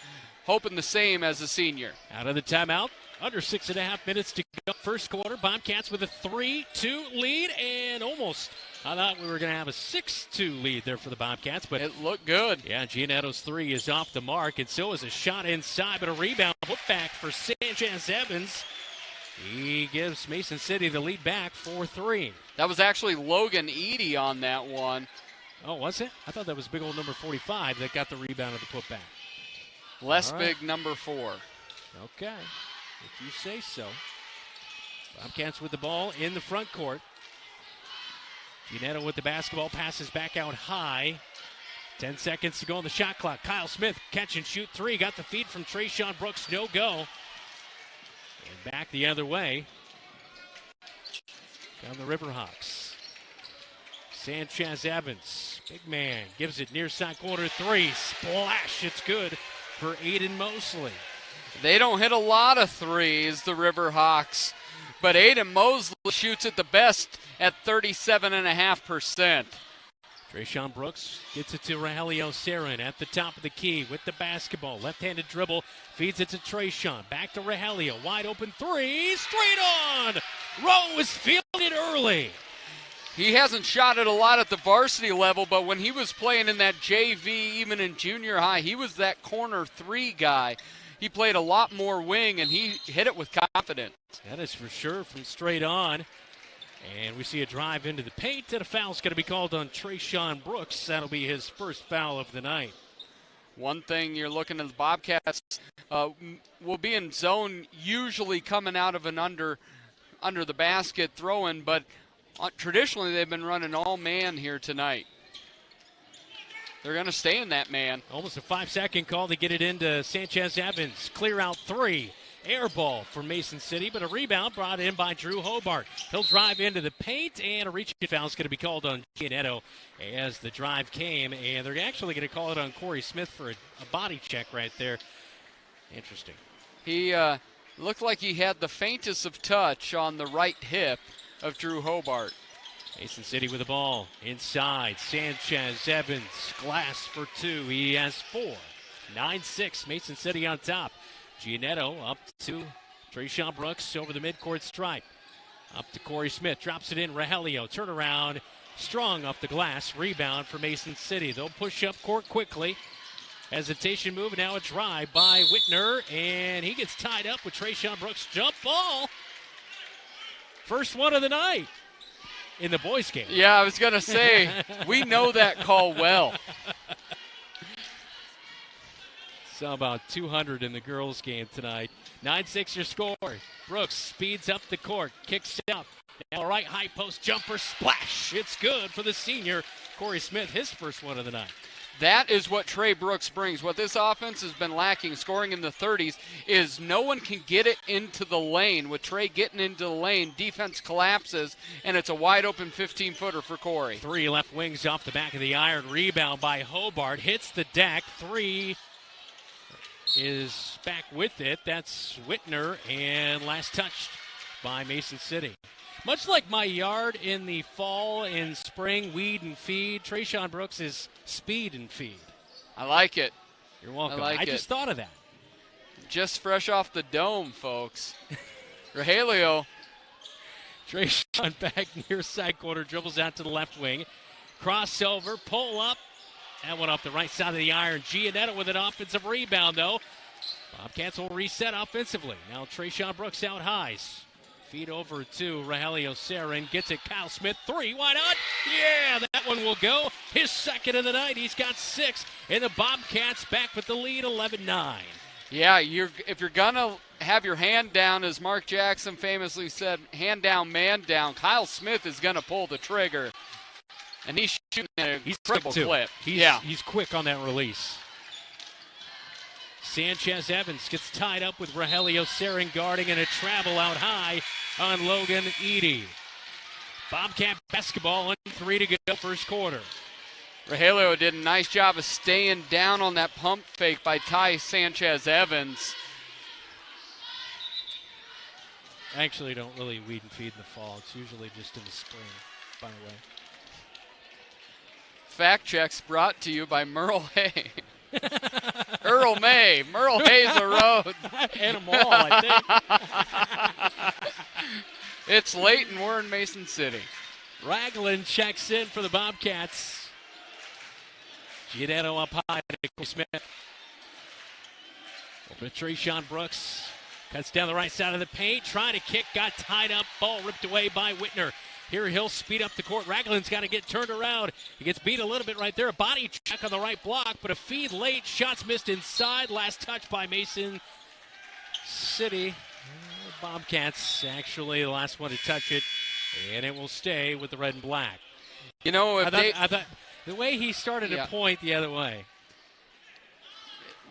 hoping the same as a senior. Out of the timeout, under 6.5 minutes to go. First quarter, Bobcats with a 3-2 lead, and almost I thought we were going to have a 6-2 lead there for the Bobcats, but it looked good. Yeah, Giannetto's three is off the mark, and so is a shot inside, but a rebound put back for Sanchez Evans. He gives Mason City the lead back 4-3. That was actually Logan Eady on that one. Oh, was it? I thought that was big old number 45 that got the rebound of the putback. Less big number 4. Okay, if you say so. Bobcats with the ball in the front court. Giannetto with the basketball, passes back out high. 10 seconds to go on the shot clock. Kyle Smith, catch and shoot three. Got the feed from Trayshawn Brooks, no go. And back the other way. Down the Riverhawks. Sanchez Evans, big man, gives it near side corner three. Splash, it's good for Aiden Mosley. They don't hit a lot of threes, the Riverhawks, but Aiden Mosley shoots it the best at 37.5%. Trayshawn Brooks gets it to Rogelio Sarin at the top of the key with the basketball. Left-handed dribble, feeds it to Trayshawn. Back to Rogelio, wide open three, straight on! Rowe is feeling it early. He hasn't shot it a lot at the varsity level, but when he was playing in that JV, even in junior high, he was that corner three guy. He played a lot more wing, and he hit it with confidence. That is for sure from straight on. And we see a drive into the paint, and a foul's going to be called on Trayshawn Brooks. That'll be his first foul of the night. One thing you're looking at the Bobcats will be in zone, usually coming out of an under the basket throw-in, but traditionally they've been running all man here tonight. They're going to stay in that man. Almost a 5-second call to get it into Sanchez Evans. Clear out three. Air ball for Mason City, but a rebound brought in by Drew Hobart. He'll drive into the paint, and a reach foul is going to be called on Giannetto as the drive came, and they're actually going to call it on Corey Smith for a body check right there. Interesting. He looked like he had the faintest of touch on the right hip of Drew Hobart. Mason City with the ball inside. Sanchez Evans, glass for two. He has 4. 9-6, Mason City on top. Giannetto up to Trayshawn Brooks over the midcourt stripe. Up to Corey Smith, drops it in. Rogelio, turnaround, strong off the glass. Rebound for Mason City. They'll push up court quickly. Hesitation move, now a drive by Whitner, and he gets tied up with Trayshawn Brooks. Jump ball. First one of the night in the boys' game. Yeah, I was going to say, we know that call well. Saw about 200 in the girls' game tonight. 9-6 your score. Brooks speeds up the court, kicks it out. Now right high post jumper, splash. It's good for the senior Corey Smith, his first one of the night. That is what Trey Brooks brings. What this offense has been lacking, scoring in the 30s, is no one can get it into the lane. With Trey getting into the lane, defense collapses, and it's a wide-open 15-footer for Corey. 3 left wings off the back of the iron. Rebound by Hobart. Hits the deck. 3 is back with it. That's Whitner, and last touched by Mason City. Much like my yard in the fall and spring, weed and feed, Trayshawn Brooks is speed and feed. I like it. You're welcome. I just thought of that. Just fresh off the dome, folks. Rogelio. Trayshawn back near side quarter, dribbles out to the left wing. Crossover, pull up. That one off the right side of the iron. Giannetta with an offensive rebound, though. Bobcats will reset offensively. Now Trayshawn Brooks out high. Feed over to Rogelio Sarin. Gets it. Kyle Smith. 3. Why not? Yeah, that one will go. His second of the night. He's got 6. And the Bobcats back with the lead, 11-9. Yeah, if you're going to have your hand down, as Mark Jackson famously said, hand down, man down, Kyle Smith is going to pull the trigger. And he's shooting at a triple clip. He's quick on that release. Sanchez Evans gets tied up with Rogelio Sarin guarding, and a travel out high on Logan Edey. Bobcat basketball, 3 to go, first quarter. Rogelio did a nice job of staying down on that pump fake by Ty Sanchez Evans. I actually don't really weed and feed in the fall. It's usually just in the spring, by the way. Fact checks brought to you by Merle Hay. Earl May. Merle Hay's the road. And a mall, I think. It's late and we're in Mason City. Ragland checks in for the Bobcats. Giannetto up high to Corey Smith. Over to Trayshawn Brooks. Cuts down the right side of the paint. Trying to kick. Got tied up. Ball ripped away by Whitner. Here he'll speed up the court. Ragland's got to get turned around. He gets beat a little bit right there. A body check on the right block, but a feed late. Shots missed inside. Last touch by Mason City. Bobcats actually the last one to touch it, and it will stay with the red and black. You know, I thought the way he started to point the other way.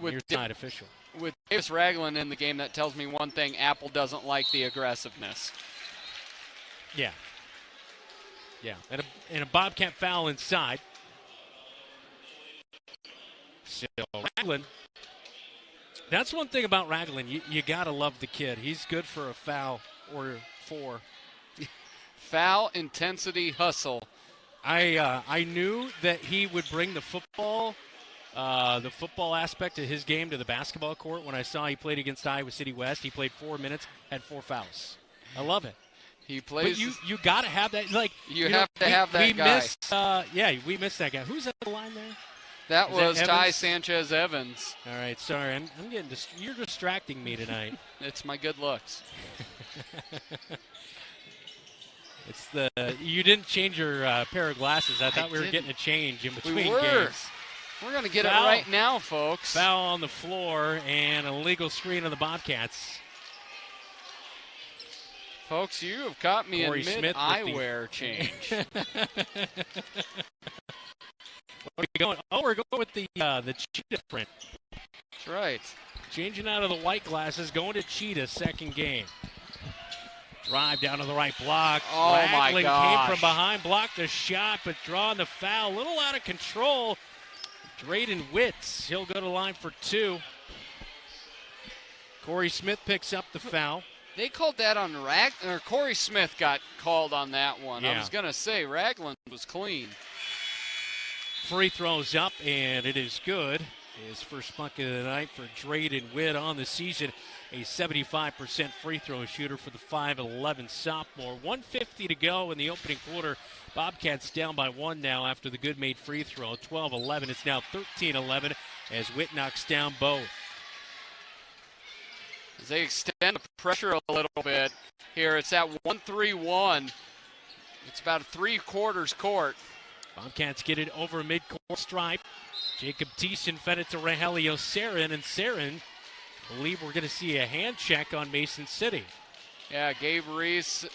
You're not official. With Davis Ragland in the game, that tells me one thing: Apple doesn't like the aggressiveness. Yeah. Yeah, and a Bobcat foul inside. So Ragland. That's one thing about Ragland. You got to love the kid. He's good for a foul or 4. Foul, intensity, hustle. I knew that he would bring the football aspect of his game to the basketball court. When I saw he played against Iowa City West, he played 4 minutes, had 4 fouls. I love it. He plays. But you got to have that. Like you have to have that guy. We missed that guy. Who's at the line there? That was Ty Sanchez Evans. All right, sorry. I'm getting you're distracting me tonight. It's my good looks. You didn't change your pair of glasses. I thought we were getting a change in between games. We're going to get it right now, folks. Foul on the floor and a legal screen of the Bobcats. Folks, you have caught me Corey in mid-eyewear change. Where are we going? Oh, we're going with the cheetah print. That's right. Changing out of the white glasses, going to cheetah, second game. Drive down to the right block. Oh, Ragland my gosh. came from behind, blocked the shot, but drawing the foul. A little out of control. Drayden Witts, he'll go to line for 2. Corey Smith picks up the foul. They called that on or Corey Smith got called on that one. Yeah. I was going to say Ragland was clean. Free throws up, and it is good. His first bucket of the night for Drayden Witt on the season. A 75% free throw shooter for the 5'11 sophomore. 1:50 to go in the opening quarter. Bobcats down by 1 now after the good made free throw. 12-11. It's now 13-11 as Witt knocks down both. As they extend the pressure a little bit here, it's at 1-3-1. It's about a 3/4 court. Bobcats get it over mid-court stripe. Jacob Thiessen fed it to Rogelio Sarin, and Sarin, I believe we're going to see a hand check on Mason City. Yeah, Gabe Reese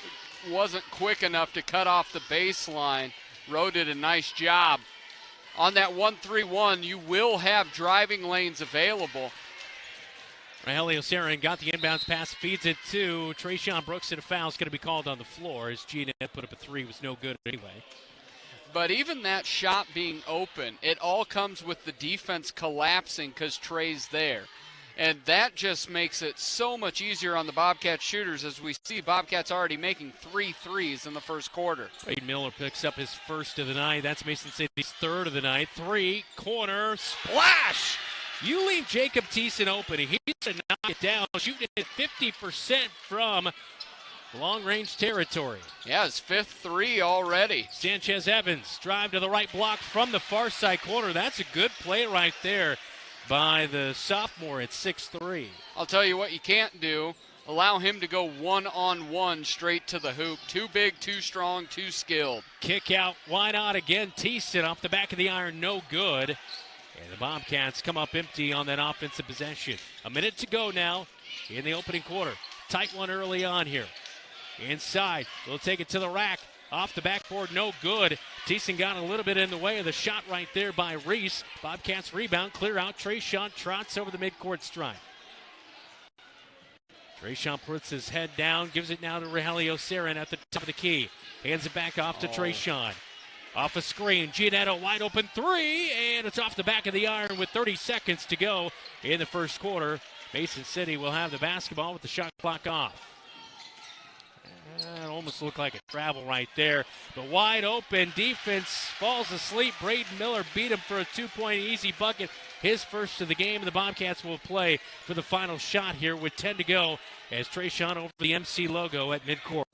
wasn't quick enough to cut off the baseline. Rowe did a nice job. On that 1-3-1, you will have driving lanes available. Rogelio Sarin got the inbounds pass, feeds it to Trayshawn Brooks, and a foul is going to be called on the floor as Gina put up a 3, was no good anyway. But even that shot being open, it all comes with the defense collapsing because Trey's there. And that just makes it so much easier on the Bobcats shooters, as we see Bobcats already making 3 threes in the first quarter. Wade Miller picks up his first of the night. That's Mason City's third of the night. 3, corner, splash! You leave Jacob Thiessen open. He's to knock it down, shooting at 50% from long-range territory. Yeah, his 5th 3 already. Sanchez Evans, drive to the right block from the far side corner. That's a good play right there by the sophomore at 6'3". I'll tell you what you can't do. Allow him to go one-on-one straight to the hoop. Too big, too strong, too skilled. Kick out, why not again? Thiessen off the back of the iron, no good. And the Bobcats come up empty on that offensive possession. A minute to go now in the opening quarter. Tight one early on here. Inside, they'll take it to the rack. Off the backboard, no good. Thiessen got a little bit in the way of the shot right there by Reese. Bobcats rebound, clear out. Trayshawn trots over the midcourt stripe. Trayshawn puts his head down, gives it now to Rogelio Sarin at the top of the key. Hands it back off to Trayshawn. Off a screen, Giannetto wide open 3, and it's off the back of the iron with 30 seconds to go in the first quarter. Mason City will have the basketball with the shot clock off. It almost looked like a travel right there, but wide open defense falls asleep. Braden Miller beat him for a 2-point easy bucket, his first of the game. The Bobcats will play for the final shot here with 10 to go as Trayshawn over the MC logo at midcourt.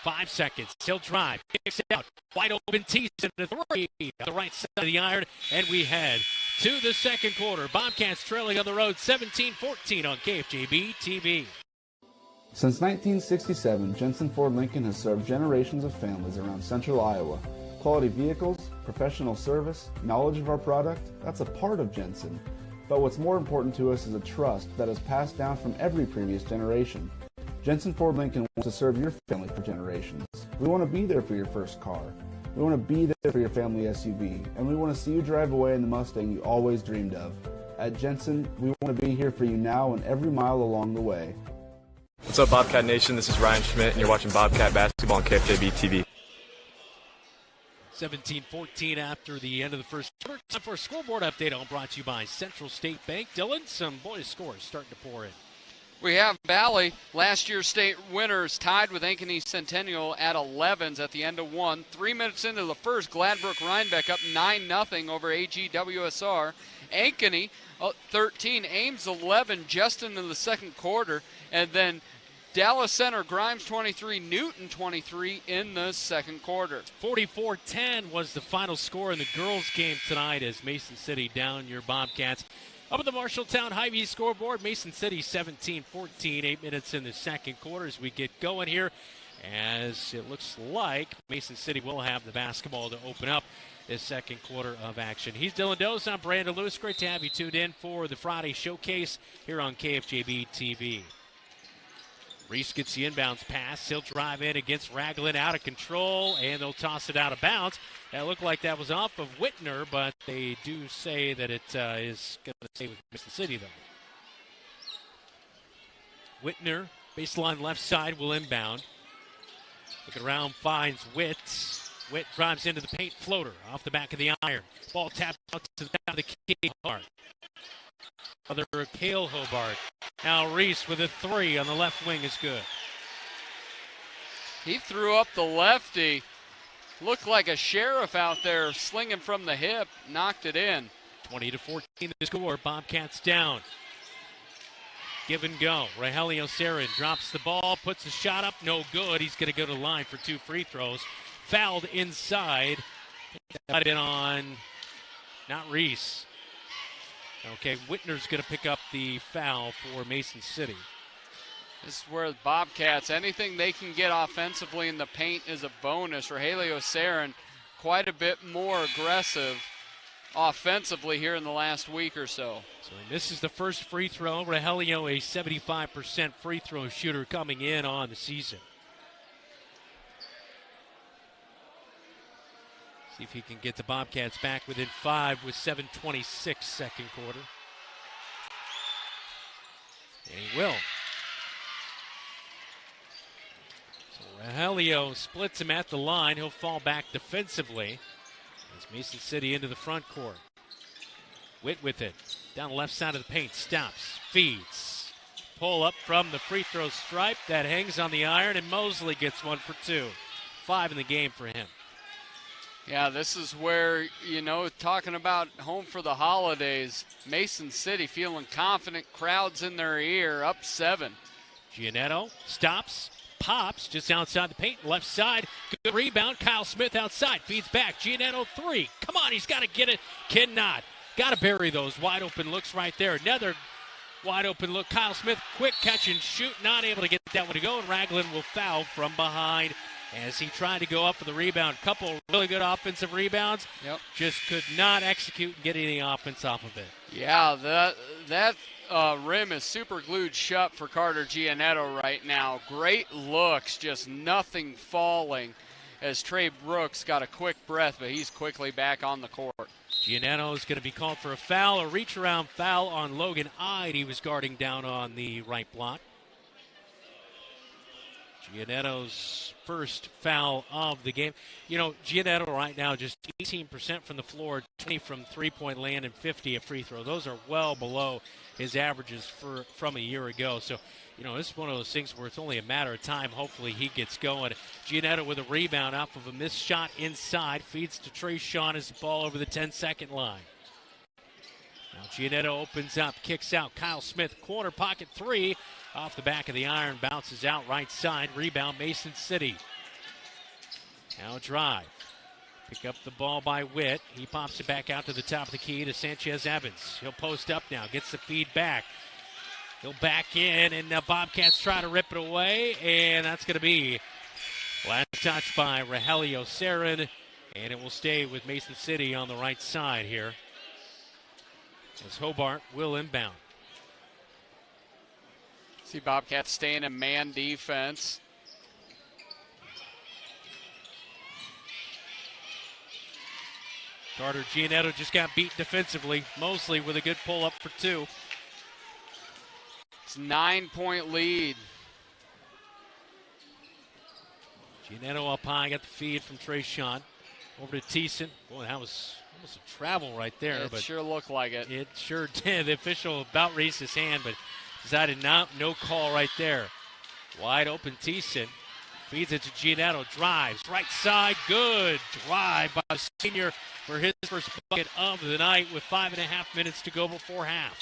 5 seconds, he'll drive, kicks it out, wide open Thiessen to 3 on the right side of the iron, and we head to the second quarter. Bobcats trailing on the road 17-14 on KFJB-TV. Since 1967, Jensen Ford Lincoln has served generations of families around central Iowa. Quality vehicles, professional service, knowledge of our product, that's a part of Jensen. But what's more important to us is a trust that is passed down from every previous generation. Jensen Ford Lincoln wants to serve your family for generations. We want to be there for your first car. We want to be there for your family SUV. And we want to see you drive away in the Mustang you always dreamed of. At Jensen, we want to be here for you now and every mile along the way. What's up, Bobcat Nation? This is Ryan Schmidt, and you're watching Bobcat Basketball on KFJB-TV. 17-14 after the end of the first quarter. Time for a scoreboard update, all brought to you by Central State Bank. Dylan, some boys' scores starting to pour in. We have Valley, last year's state winners, tied with Ankeny Centennial at 11s at the end of 1. 3 minutes into the first, Gladbrook Rhinebeck up 9-0 over AGWSR. Ankeny 13, Ames 11 just into the second quarter, and then Dallas Center, Grimes 23, Newton 23 in the second quarter. 44-10 was the final score in the girls' game tonight as Mason City down your Bobcats. Up at the Marshalltown Hy-Vee scoreboard, Mason City 17-14, 8 minutes in the second quarter as we get going here, as it looks like Mason City will have the basketball to open up this second quarter of action. He's Dylan Dose. I'm Brandon Lewis. Great to have you tuned in for the Friday showcase here on KFJB-TV. Reese gets the inbounds pass. He'll drive in against Ragland, out of control, and they'll toss it out of bounds. That looked like that was off of Whitner, but they do say that it is going to stay with Mason City, though. Whitner, baseline left side, will inbound. Looking around, finds Witt. Witt drives into the paint, floater off the back of the iron. Ball tapped out to the back of the key. Hobart. Other Cale Hobart. Now Reese with a 3 on the left wing is good. He threw up the lefty. Looked like a sheriff out there slinging from the hip. Knocked it in. 20-14 the score. Bobcats down. Give and go. Rogelio Sarin drops the ball, puts the shot up. No good. He's going to go to the line for 2 free throws. Fouled inside. Got it on, not Reese. Okay, Whitner's going to pick up the foul for Mason City. This is where the Bobcats, anything they can get offensively in the paint is a bonus. Rogelio Sarin quite a bit more aggressive offensively here in the last week or so. So this is the first free throw. Rogelio, a 75% free throw shooter coming in on the season. See if he can get the Bobcats back within 5 with 7:26 second quarter. And he will. So Rogelio splits him at the line. He'll fall back defensively as Mason City into the front court. Witt with it. Down the left side of the paint. Stops. Feeds. Pull up from the free throw stripe. That hangs on the iron, and Mosley gets 1 for 2. 5 in the game for him. Yeah, this is where, talking about home for the holidays, Mason City feeling confident, crowds in their ear, up 7. Giannetto stops, pops just outside the paint, left side. Good rebound. Kyle Smith outside, feeds back. Giannetto 3. Come on, he's got to get it. Cannot. Got to bury those wide open looks right there. Another wide open look. Kyle Smith, quick catch and shoot. Not able to get that one to go, and Ragland will foul from behind as he tried to go up for the rebound. Couple really good offensive rebounds. Yep. Just could not execute and get any offense off of it. Yeah, that rim is super glued shut for Carter Giannetto right now. Great looks, just nothing falling as Trey Brooks got a quick breath, but he's quickly back on the court. Giannetto is going to be called for a foul, a reach-around foul on Logan Ide. He was guarding down on the right block. Giannetto's first foul of the game. Giannetto right now just 18% from the floor, 20 from three-point land, and 50 at free throw. Those are well below his averages from a year ago. So, this is one of those things where it's only a matter of time. Hopefully he gets going. Giannetto with a rebound off of a missed shot inside. Feeds to Trayshawn as the ball over the 10-second line. Now Giannetto opens up, kicks out. Kyle Smith, corner pocket 3. Off the back of the iron, bounces out right side. Rebound, Mason City. Now drive. Pick up the ball by Witt. He pops it back out to the top of the key to Sanchez Evans. He'll post up now, gets the feed back. He'll back in, and the Bobcats try to rip it away, and that's going to be last touch by Rogelio Sarin, and it will stay with Mason City on the right side here as Hobart will inbound. See Bobcats staying in man defense. Carter Giannetto just got beat defensively. Mosley with a good pull-up for 2. It's 9-point lead. Giannetto up high, got the feed from Trayshawn. Over to Thiessen. Boy, that was almost a travel right there. It sure looked like it. It sure did. The official about raised his hand, but decided no call right there. Wide open Thiessen. Feeds it to Giannetto. Drives. Right side. Good drive by the senior for his first bucket of the night with 5.5 minutes to go before half.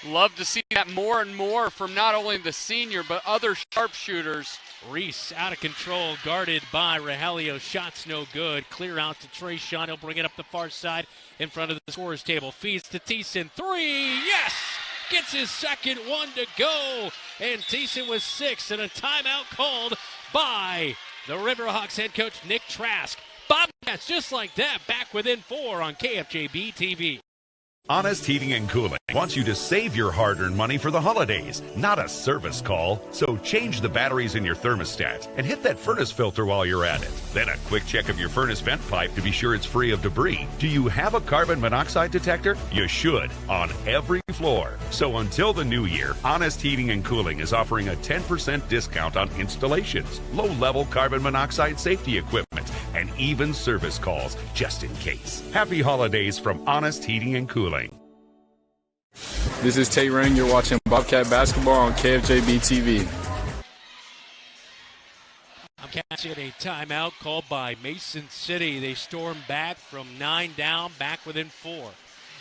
Love to see that more and more from not only the senior but other sharpshooters. Reese out of control, guarded by Rogelio. Shots no good. Clear out to Trayshawn. He'll bring it up the far side in front of the scorer's table. Feeds to Thiessen. 3. Yes! Gets his second one to go. And Thiessen with 6 and a timeout called by the Riverhawks head coach Nick Trask. Bobcats just like that, back within 4 on KFJB-TV. Honest Heating and Cooling wants you to save your hard-earned money for the holidays, not a service call. So change the batteries in your thermostat and hit that furnace filter while you're at it. Then a quick check of your furnace vent pipe to be sure it's free of debris. Do you have a carbon monoxide detector? You should, on every floor. So until the new year, Honest Heating and Cooling is offering a 10% discount on installations, low-level carbon monoxide safety equipment, and even service calls, just in case. Happy holidays from Honest Heating and Cooling. This is Tate Ring. You're watching Bobcat basketball on KFJB-TV. Bobcats get a timeout called by Mason City. They storm back from 9 down, back within 4.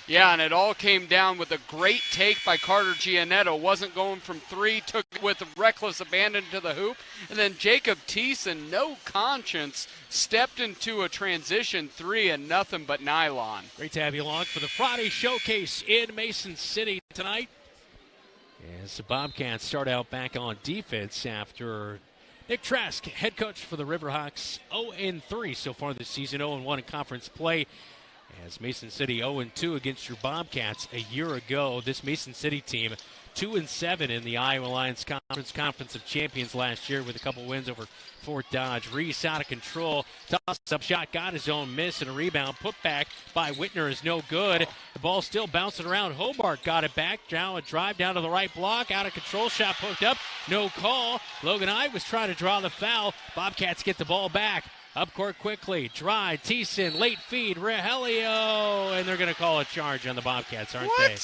Yeah, and it all came down with a great take by Carter Giannetto. Wasn't going from 3, took it with reckless abandon to the hoop. And then Jacob Thiessen, no conscience, stepped into a transition 3 and nothing but nylon. Great to have you along for the Friday showcase in Mason City tonight. As the Bobcats start out back on defense after Nick Trask, head coach for the Riverhawks, 0-3 so far this season, 0-1 in conference play. As Mason City 0-2 against your Bobcats a year ago. This Mason City team 2-7 in the Iowa Lions Conference of Champions last year with a couple wins over Fort Dodge. Reese out of control. Toss-up shot, got his own miss, and a rebound. Put back by Whitner is no good. The ball still bouncing around. Hobart got it back. Now a drive down to the right block. Out of control, shot poked up. No call. Logan Ide was trying to draw the foul. Bobcats get the ball back. Up court quickly. Drive. Thiessen. Late feed. Rogelio. And they're going to call a charge on the Bobcats, aren't they?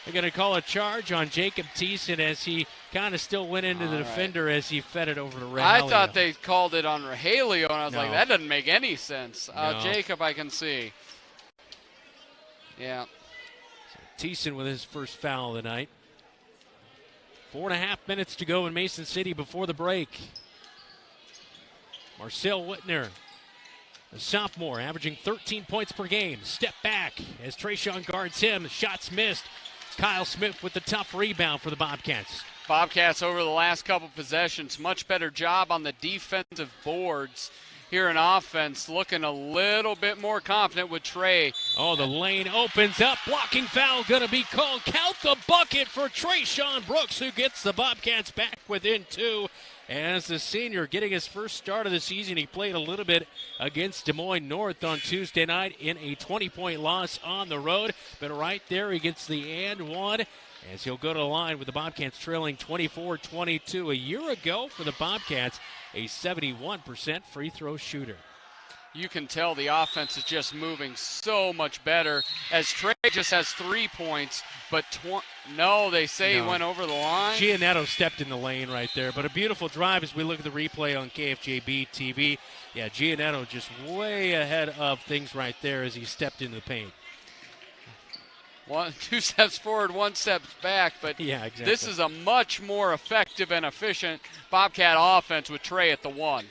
They're going to call a charge on Jacob Thiessen as he kind of still went into the defender as he fed it over to Rogelio. I thought they called it on Rogelio, and I was like, that doesn't make any sense. No. Jacob, I can see. Yeah. So Thiessen with his first foul of the night. 4.5 minutes to go in Mason City before the break. Marcel Whitner, a sophomore, averaging 13 points per game. Step back as Trayshawn guards him. Shots missed. Kyle Smith with the tough rebound for the Bobcats. Bobcats over the last couple possessions, much better job on the defensive boards. Here in offense, looking a little bit more confident with Trey. Oh, the lane opens up. Blocking foul going to be called. Count the bucket for Trayshawn Brooks, who gets the Bobcats back within 2. As the senior getting his first start of the season, he played a little bit against Des Moines North on Tuesday night in a 20-point loss on the road. But right there, he gets the and one as he'll go to the line with the Bobcats trailing 24-22. A year ago for the Bobcats, a 71% free throw shooter. You can tell the offense is just moving so much better as Trey just has 3 points, but they say he went over the line. Giannetto stepped in the lane right there, but a beautiful drive as we look at the replay on KFJB-TV. Yeah, Giannetto just way ahead of things right there as he stepped into the paint. 2 steps forward, 1 step back, but yeah, exactly. This is a much more effective and efficient Bobcat offense with Trey at the 1.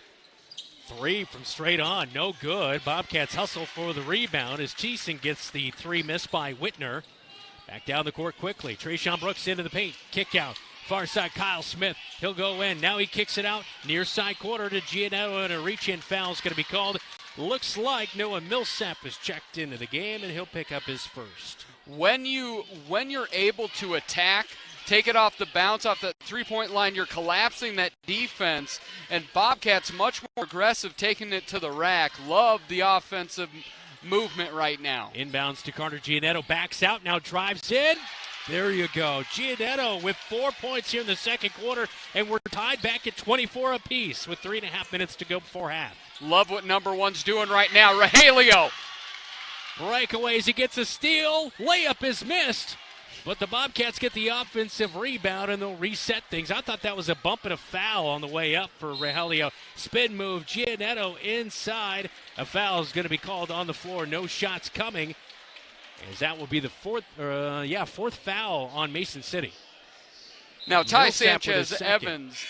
3 from straight on, no good. Bobcats hustle for the rebound as Thiessen gets the 3 missed by Whitner. Back down the court quickly. Trayshawn Brooks into the paint. Kick out. Far side, Kyle Smith. He'll go in. Now he kicks it out. Near side quarter to Giannetto, and a reach-in foul is going to be called. Looks like Noah Millsap is checked into the game, and he'll pick up his first. When you're able to attack, take it off the bounce, off the three-point line, you're collapsing that defense, and Bobcats much more aggressive, taking it to the rack. Love the offensive movement right now. Inbounds to Carter Giannetto, backs out, now drives in. There you go. Giannetto with 4 points here in the second quarter, and we're tied back at 24 apiece with 3.5 minutes to go before half. Love what number 1's doing right now. Rogelio. Breakaways, he gets a steal. Layup is missed. But the Bobcats get the offensive rebound, and they'll reset things. I thought that was a bump and a foul on the way up for Rogelio. Spin move, Giannetto inside. A foul is going to be called on the floor. No shots coming, as that will be the fourth foul on Mason City. Now, Ty Sanchez Evans,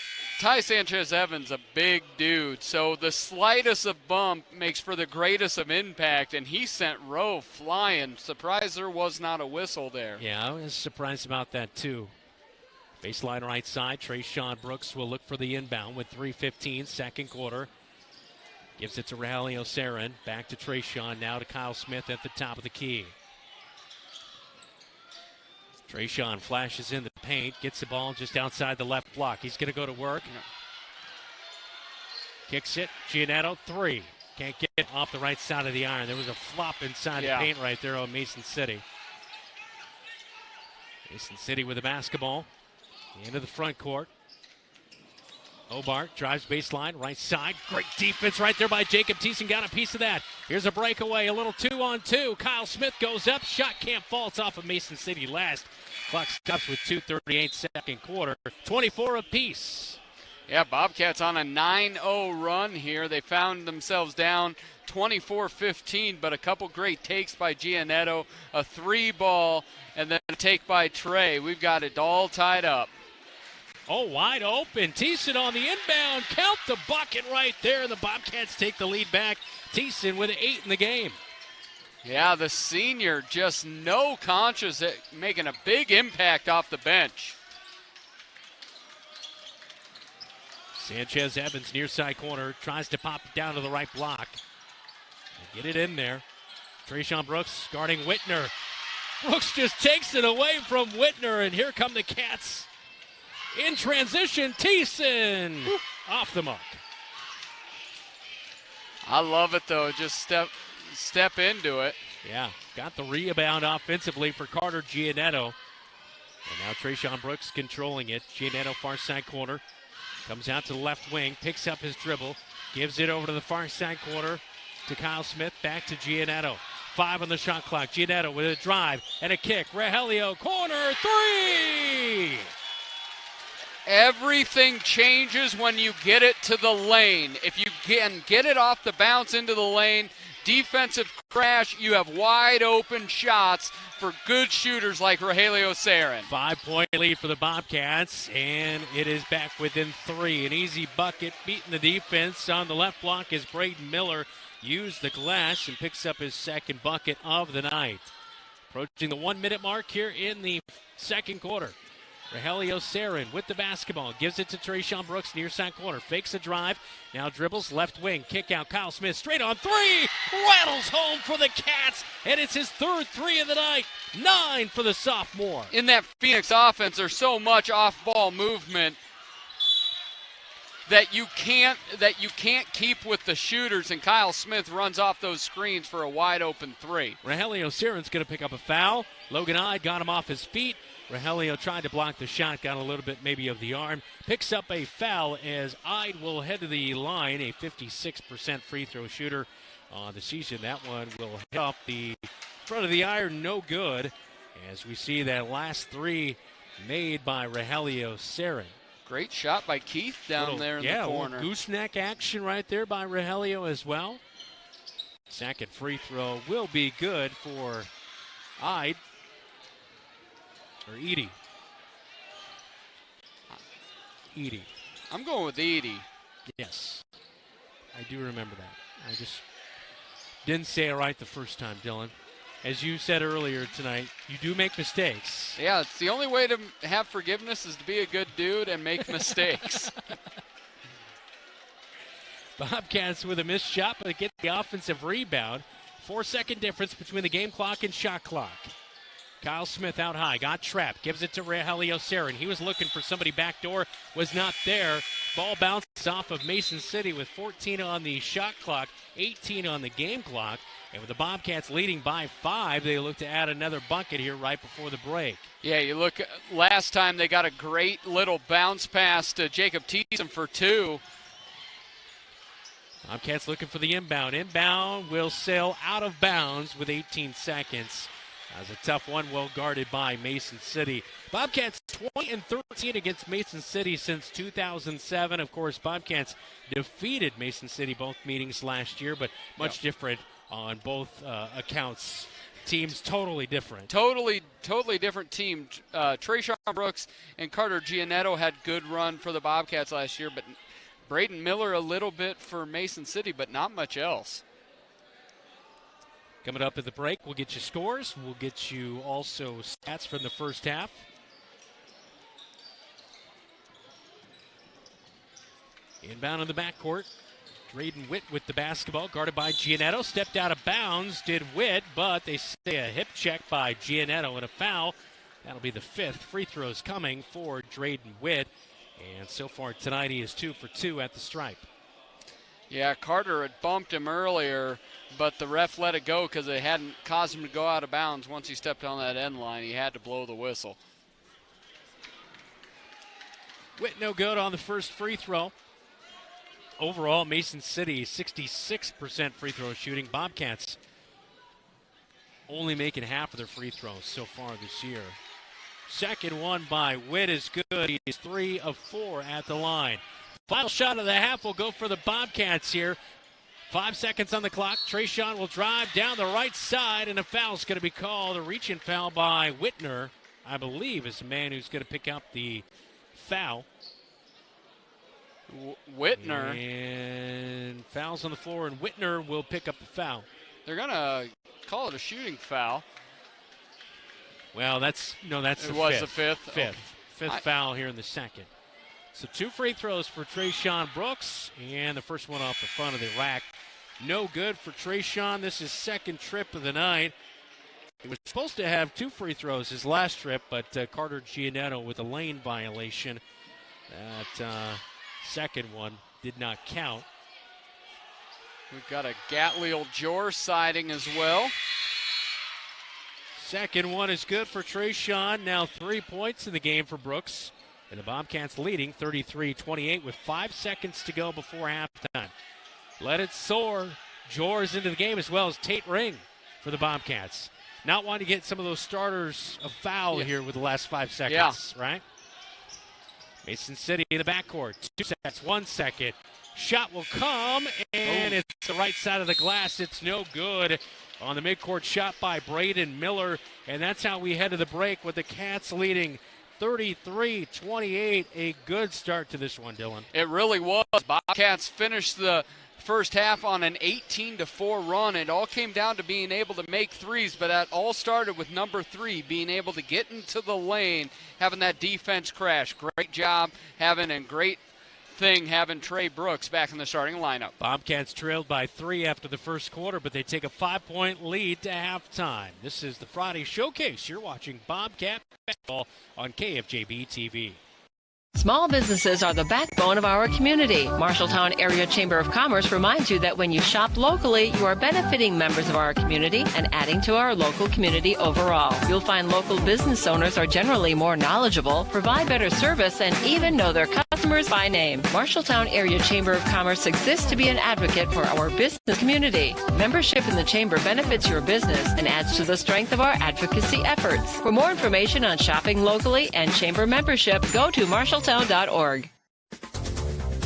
a big dude, so the slightest of bump makes for the greatest of impact, and he sent Rowe flying. Surprised there was not a whistle there. Yeah, I was surprised about that too. Baseline right side, Trayshawn Brooks will look for the inbound with 3:15, second quarter. Gives it to Rogelio Sarin, back to Trayshawn, now to Kyle Smith at the top of the key. Trayshawn flashes in the paint, gets the ball just outside the left block. He's going to go to work. Kicks it, Giannetto, 3. Can't get it off the right side of the iron. There was a flop inside the paint right there on Mason City. Mason City with the basketball. Into the front court. Hobart drives baseline, right side. Great defense right there by Jacob Thiessen. Got a piece of that. Here's a breakaway, a little 2-on-2. Kyle Smith goes up. Shot can't fall. It's off of Mason City last. Clock stops with 2:38 second quarter. 24 apiece. Yeah, Bobcats on a 9-0 run here. They found themselves down 24-15, but a couple great takes by Giannetto, a 3-ball, and then a take by Trey. We've got it all tied up. Oh, wide open. Thiessen on the inbound. Count the bucket right there. The Bobcats take the lead back. Thiessen with 8 in the game. Yeah, the senior just no conscious, making a big impact off the bench. Sanchez Evans near side corner. Tries to pop it down to the right block. Get it in there. Trayshawn Brooks guarding Whitner. Brooks just takes it away from Whitner, and here come the Cats. In transition, Thiessen off the mark. I love it, though. Just step into it. Yeah, got the rebound offensively for Carter Giannetto. And now Trayshawn Brooks controlling it. Giannetto far side corner. Comes out to the left wing, picks up his dribble, Gives it over to the far side corner to Kyle Smith. Back to Giannetto. 5 on the shot clock. Giannetto with a drive and a kick. Rogelio, corner 3! Everything changes when you get it to the lane. If you can get it off the bounce into the lane, defensive crash, you have wide open shots for good shooters like Rogelio Sarin. 5-point lead for the Bobcats, and it is back within 3. An easy bucket beating the defense on the left block as Braden Miller used the glass and picks up his second bucket of the night. Approaching the 1-minute mark here in the second quarter. Rogelio Sarin with the basketball. Gives it to Trayshawn Brooks, near side corner. Fakes a drive. Now dribbles left wing. Kick out. Kyle Smith straight on 3. Rattles home for the Cats. And it's his third 3 of the night. 9 for the sophomore. In that Phoenix offense, there's so much off-ball movement that you can't keep with the shooters, and Kyle Smith runs off those screens for a wide-open 3. Rogelio Sarin's going to pick up a foul. Logan Ide got him off his feet. Rogelio tried to block the shot, got a little bit maybe of the arm. Picks up a foul as Ide will head to the line, a 56% free throw shooter on the season. That one will hit off the front of the iron, no good, as we see that last 3 made by Rogelio Sarin. Great shot by Keith down there in the corner. Gooseneck action right there by Rogelio as well. Second free throw will be good for Ide. Or Edie. Edie. I'm going with Edie. Yes. I do remember that. I just didn't say it right the first time, Dylan. As you said earlier tonight, you do make mistakes. Yeah, it's the only way to have forgiveness is to be a good dude and make mistakes. Bobcats with a missed shot, but get the offensive rebound. 4-second difference between the game clock and shot clock. Kyle Smith out high, got trapped, gives it to Rogelio Sarin. He was looking for somebody backdoor, was not there. Ball bounces off of Mason City with 14 on the shot clock, 18 on the game clock. And with the Bobcats leading by 5, they look to add another bucket here right before the break. Yeah, you look, last time they got a great little bounce pass to Jacob Teeson for 2. Bobcats looking for the inbound. Inbound will sail out of bounds with 18 seconds. That was a tough one, well guarded by Mason City. Bobcats 20-13 against Mason City since 2007. Of course, Bobcats defeated Mason City both meetings last year, but much different on both accounts. Teams totally different. Totally different team. Trayshawn Brooks and Carter Giannetto had good run for the Bobcats last year, but Braden Miller a little bit for Mason City, but not much else. Coming up at the break, we'll get you scores. We'll get you also stats from the first half. Inbound in the backcourt. Drayden Witt with the basketball, guarded by Giannetto. Stepped out of bounds, did Witt, but they say a hip check by Giannetto and a foul. That'll be the 5th. Free throws coming for Drayden Witt. And so far tonight, he is 2 for 2 at the stripe. Yeah, Carter had bumped him earlier, but the ref let it go because it hadn't caused him to go out of bounds. Once he stepped on that end line, he had to blow the whistle. Witt no good on the first free throw. Overall, Mason City 66% free throw shooting. Bobcats only making half of their free throws so far this year. Second one by Witt is good. He's 3 of 4 at the line. Final shot of the half will go for the Bobcats here. 5 seconds on the clock. Trayshawn will drive down the right side, and a foul's going to be called. A reach-in foul by Whitner, I believe, is the man who's going to pick up the foul. Whitner. And fouls on the floor, and Whitner will pick up the foul. They're going to call it a shooting foul. Well, that's the 5th. It was the 5th? Fifth. Fifth foul here in the second. So 2 free throws for Trayshawn Brooks, and the first one off the front of the rack. No good for Trayshawn. This is second trip of the night. He was supposed to have 2 free throws his last trip, but Carter Giannetto with a lane violation. That second one did not count. We've got a Gatley-Jor sighting as well. Second one is good for Trayshawn. Now 3 points in the game for Brooks. And the Bobcats leading 33-28 with 5 seconds to go before halftime. let it soar. Jors into the game, as well as Tate Ring for the Bobcats. Not wanting to get some of those starters a foul here with the last 5 seconds, right? Mason City in the backcourt. 2 seconds, 1 second. Shot will come, and it's the right side of the glass. It's no good on the midcourt shot by Braden Miller. And that's how we head to the break with the Cats leading 33-28. A good start to this one, Dylan. It really was. Bobcats finished the first half on an 18-4 run. It all came down to being able to make threes, but that all started with number 3 being able to get into the lane, having that defense crash. Great job having Trey Brooks back in the starting lineup. Bobcats trailed by 3 after the first quarter, but they take a 5-point lead to halftime. This is the Friday Showcase. You're watching Bobcat basketball on KFJB-TV. Small businesses are the backbone of our community. Marshalltown Area Chamber of Commerce reminds you that when you shop locally, you are benefiting members of our community and adding to our local community overall. You'll find local business owners are generally more knowledgeable, provide better service, and even know their customers by name. Marshalltown Area Chamber of Commerce exists to be an advocate for our business community. Membership in the Chamber benefits your business and adds to the strength of our advocacy efforts. For more information on shopping locally and Chamber membership, go to Marshalltown.org.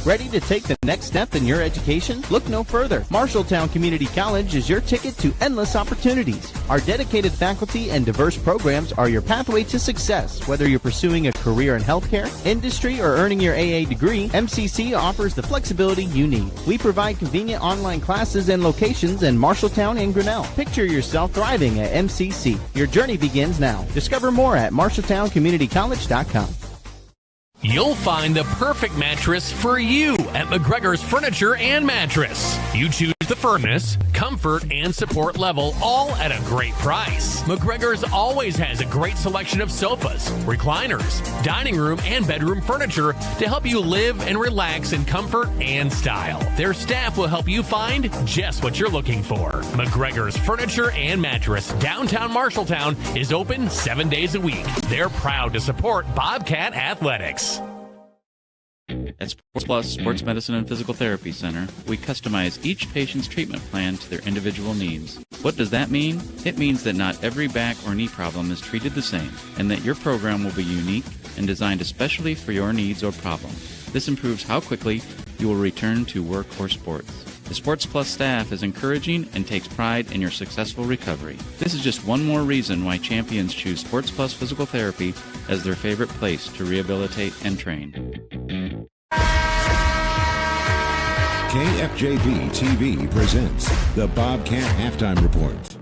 Ready to take the next step in your education? Look no further. Marshalltown Community College is your ticket to endless opportunities. Our dedicated faculty and diverse programs are your pathway to success. Whether you're pursuing a career in healthcare, industry, or earning your AA degree, MCC offers the flexibility you need. We provide convenient online classes and locations in Marshalltown and Grinnell. Picture yourself thriving at MCC. Your journey begins now. Discover more at MarshalltownCommunityCollege.com. You'll find the perfect mattress for you at McGregor's Furniture and Mattress. You choose the firmness, comfort, and support level, all at a great price. McGregor's always has a great selection of sofas, recliners, dining room, and bedroom furniture to help you live and relax in comfort and style. Their staff will help you find just what you're looking for. McGregor's Furniture and Mattress, downtown Marshalltown, is open 7 days a week. They're proud to support Bobcat Athletics. At Sports Plus Sports Medicine and Physical Therapy Center, we customize each patient's treatment plan to their individual needs. What does that mean? It means that not every back or knee problem is treated the same, and that your program will be unique and designed especially for your needs or problem. This improves how quickly you will return to work or sports. The Sports Plus staff is encouraging and takes pride in your successful recovery. This is just one more reason why champions choose Sports Plus Physical Therapy as their favorite place to rehabilitate and train. KFJB-TV presents the Bobcat Halftime Report.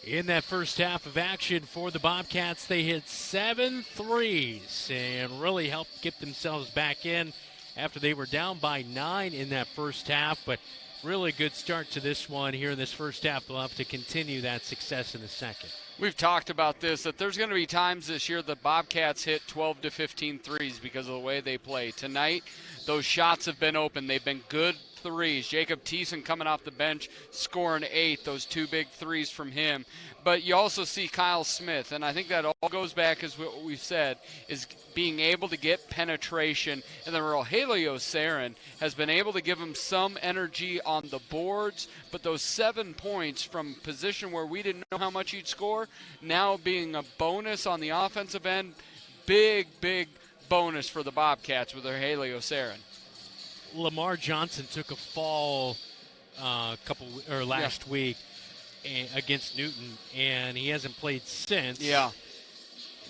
In that first half of action for the Bobcats, they hit 7 threes and really helped get themselves back in after they were down by 9 in that first half. But really good start to this one here in this first half. They'll have to continue that success in the second. We've talked about this, that there's going to be times this year the Bobcats hit 12 to 15 threes because of the way they play. Tonight, those shots have been open. They've been good threes. Jacob Thiessen coming off the bench, scoring 8, those 2 big threes from him. But you also see Kyle Smith, and I think that all goes back, as what we've said, is being able to get penetration. And then Rogelio Sarin has been able to give him some energy on the boards, but those 7 points from position where we didn't know how much he'd score, now being a bonus on the offensive end, big bonus for the Bobcats with Rogelio Sarin. Lamar Johnson took a fall last week against Newton, and he hasn't played since. Yeah.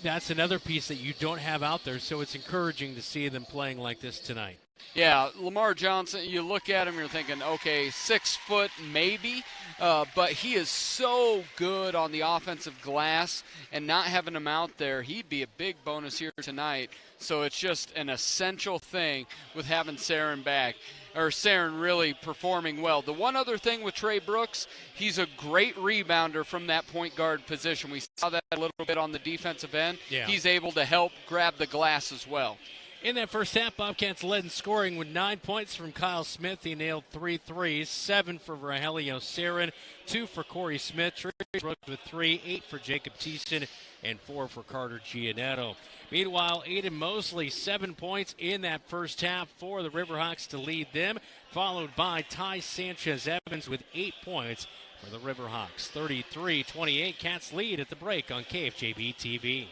That's another piece that you don't have out there, so it's encouraging to see them playing like this tonight. Yeah, Lamar Johnson, you look at him, you're thinking, okay, 6 foot maybe, but he is so good on the offensive glass, and not having him out there, he'd be a big bonus here tonight. So it's just an essential thing with having Sarin back, or Sarin really performing well. The one other thing with Trey Brooks, he's a great rebounder from that point guard position. We saw that a little bit on the defensive end. Yeah. He's able to help grab the glass as well. In that first half, Bobcats led in scoring with 9 points from Kyle Smith. He nailed 3 threes, 7 for Rogelio Sarin, 2 for Corey Smith, Tracy Brooks with 3, 8 for Jacob Thiessen, and 4 for Carter Giannetto. Meanwhile, Aiden Mosley, 7 points in that first half for the Riverhawks to lead them, followed by Ty Sanchez-Evans with 8 points for the Riverhawks. 33-28, Cats lead at the break on KFJB-TV.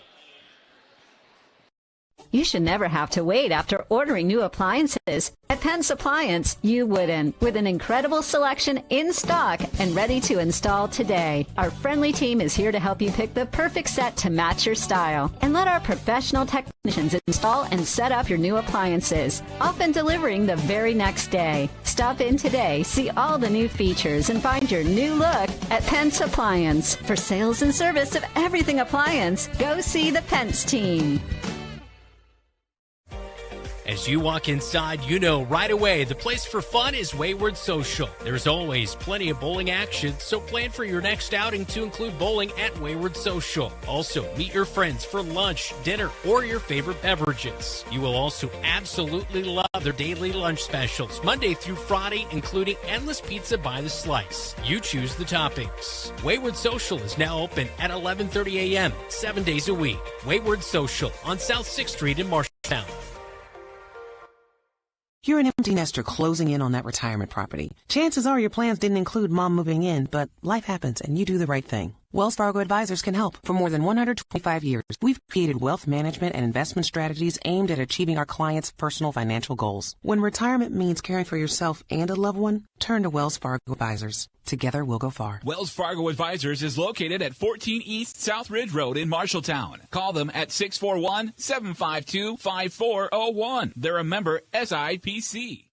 You should never have to wait after ordering new appliances. At Pence Appliance, you wouldn't. With an incredible selection in stock and ready to install today. Our friendly team is here to help you pick the perfect set to match your style. And let our professional technicians install and set up your new appliances, often delivering the very next day. Stop in today, see all the new features, and find your new look at Pence Appliance. For sales and service of everything appliance, go see the Pence team. As you walk inside, you know right away the place for fun is Wayward Social. There's always plenty of bowling action, so plan for your next outing to include bowling at Wayward Social. Also, meet your friends for lunch, dinner, or your favorite beverages. You will also absolutely love their daily lunch specials, Monday through Friday, including endless pizza by the slice. You choose the toppings. Wayward Social is now open at 11:30 a.m., 7 days a week. Wayward Social on South 6th Street in Marshalltown. You're an empty nester closing in on that retirement property. Chances are your plans didn't include mom moving in, but life happens and you do the right thing. Wells Fargo Advisors can help. For more than 125 years, we've created wealth management and investment strategies aimed at achieving our clients' personal financial goals. When retirement means caring for yourself and a loved one, turn to Wells Fargo Advisors. Together, we'll go far. Wells Fargo Advisors is located at 14 East South Ridge Road in Marshalltown. Call them at 641-752-5401. They're a member SIPC.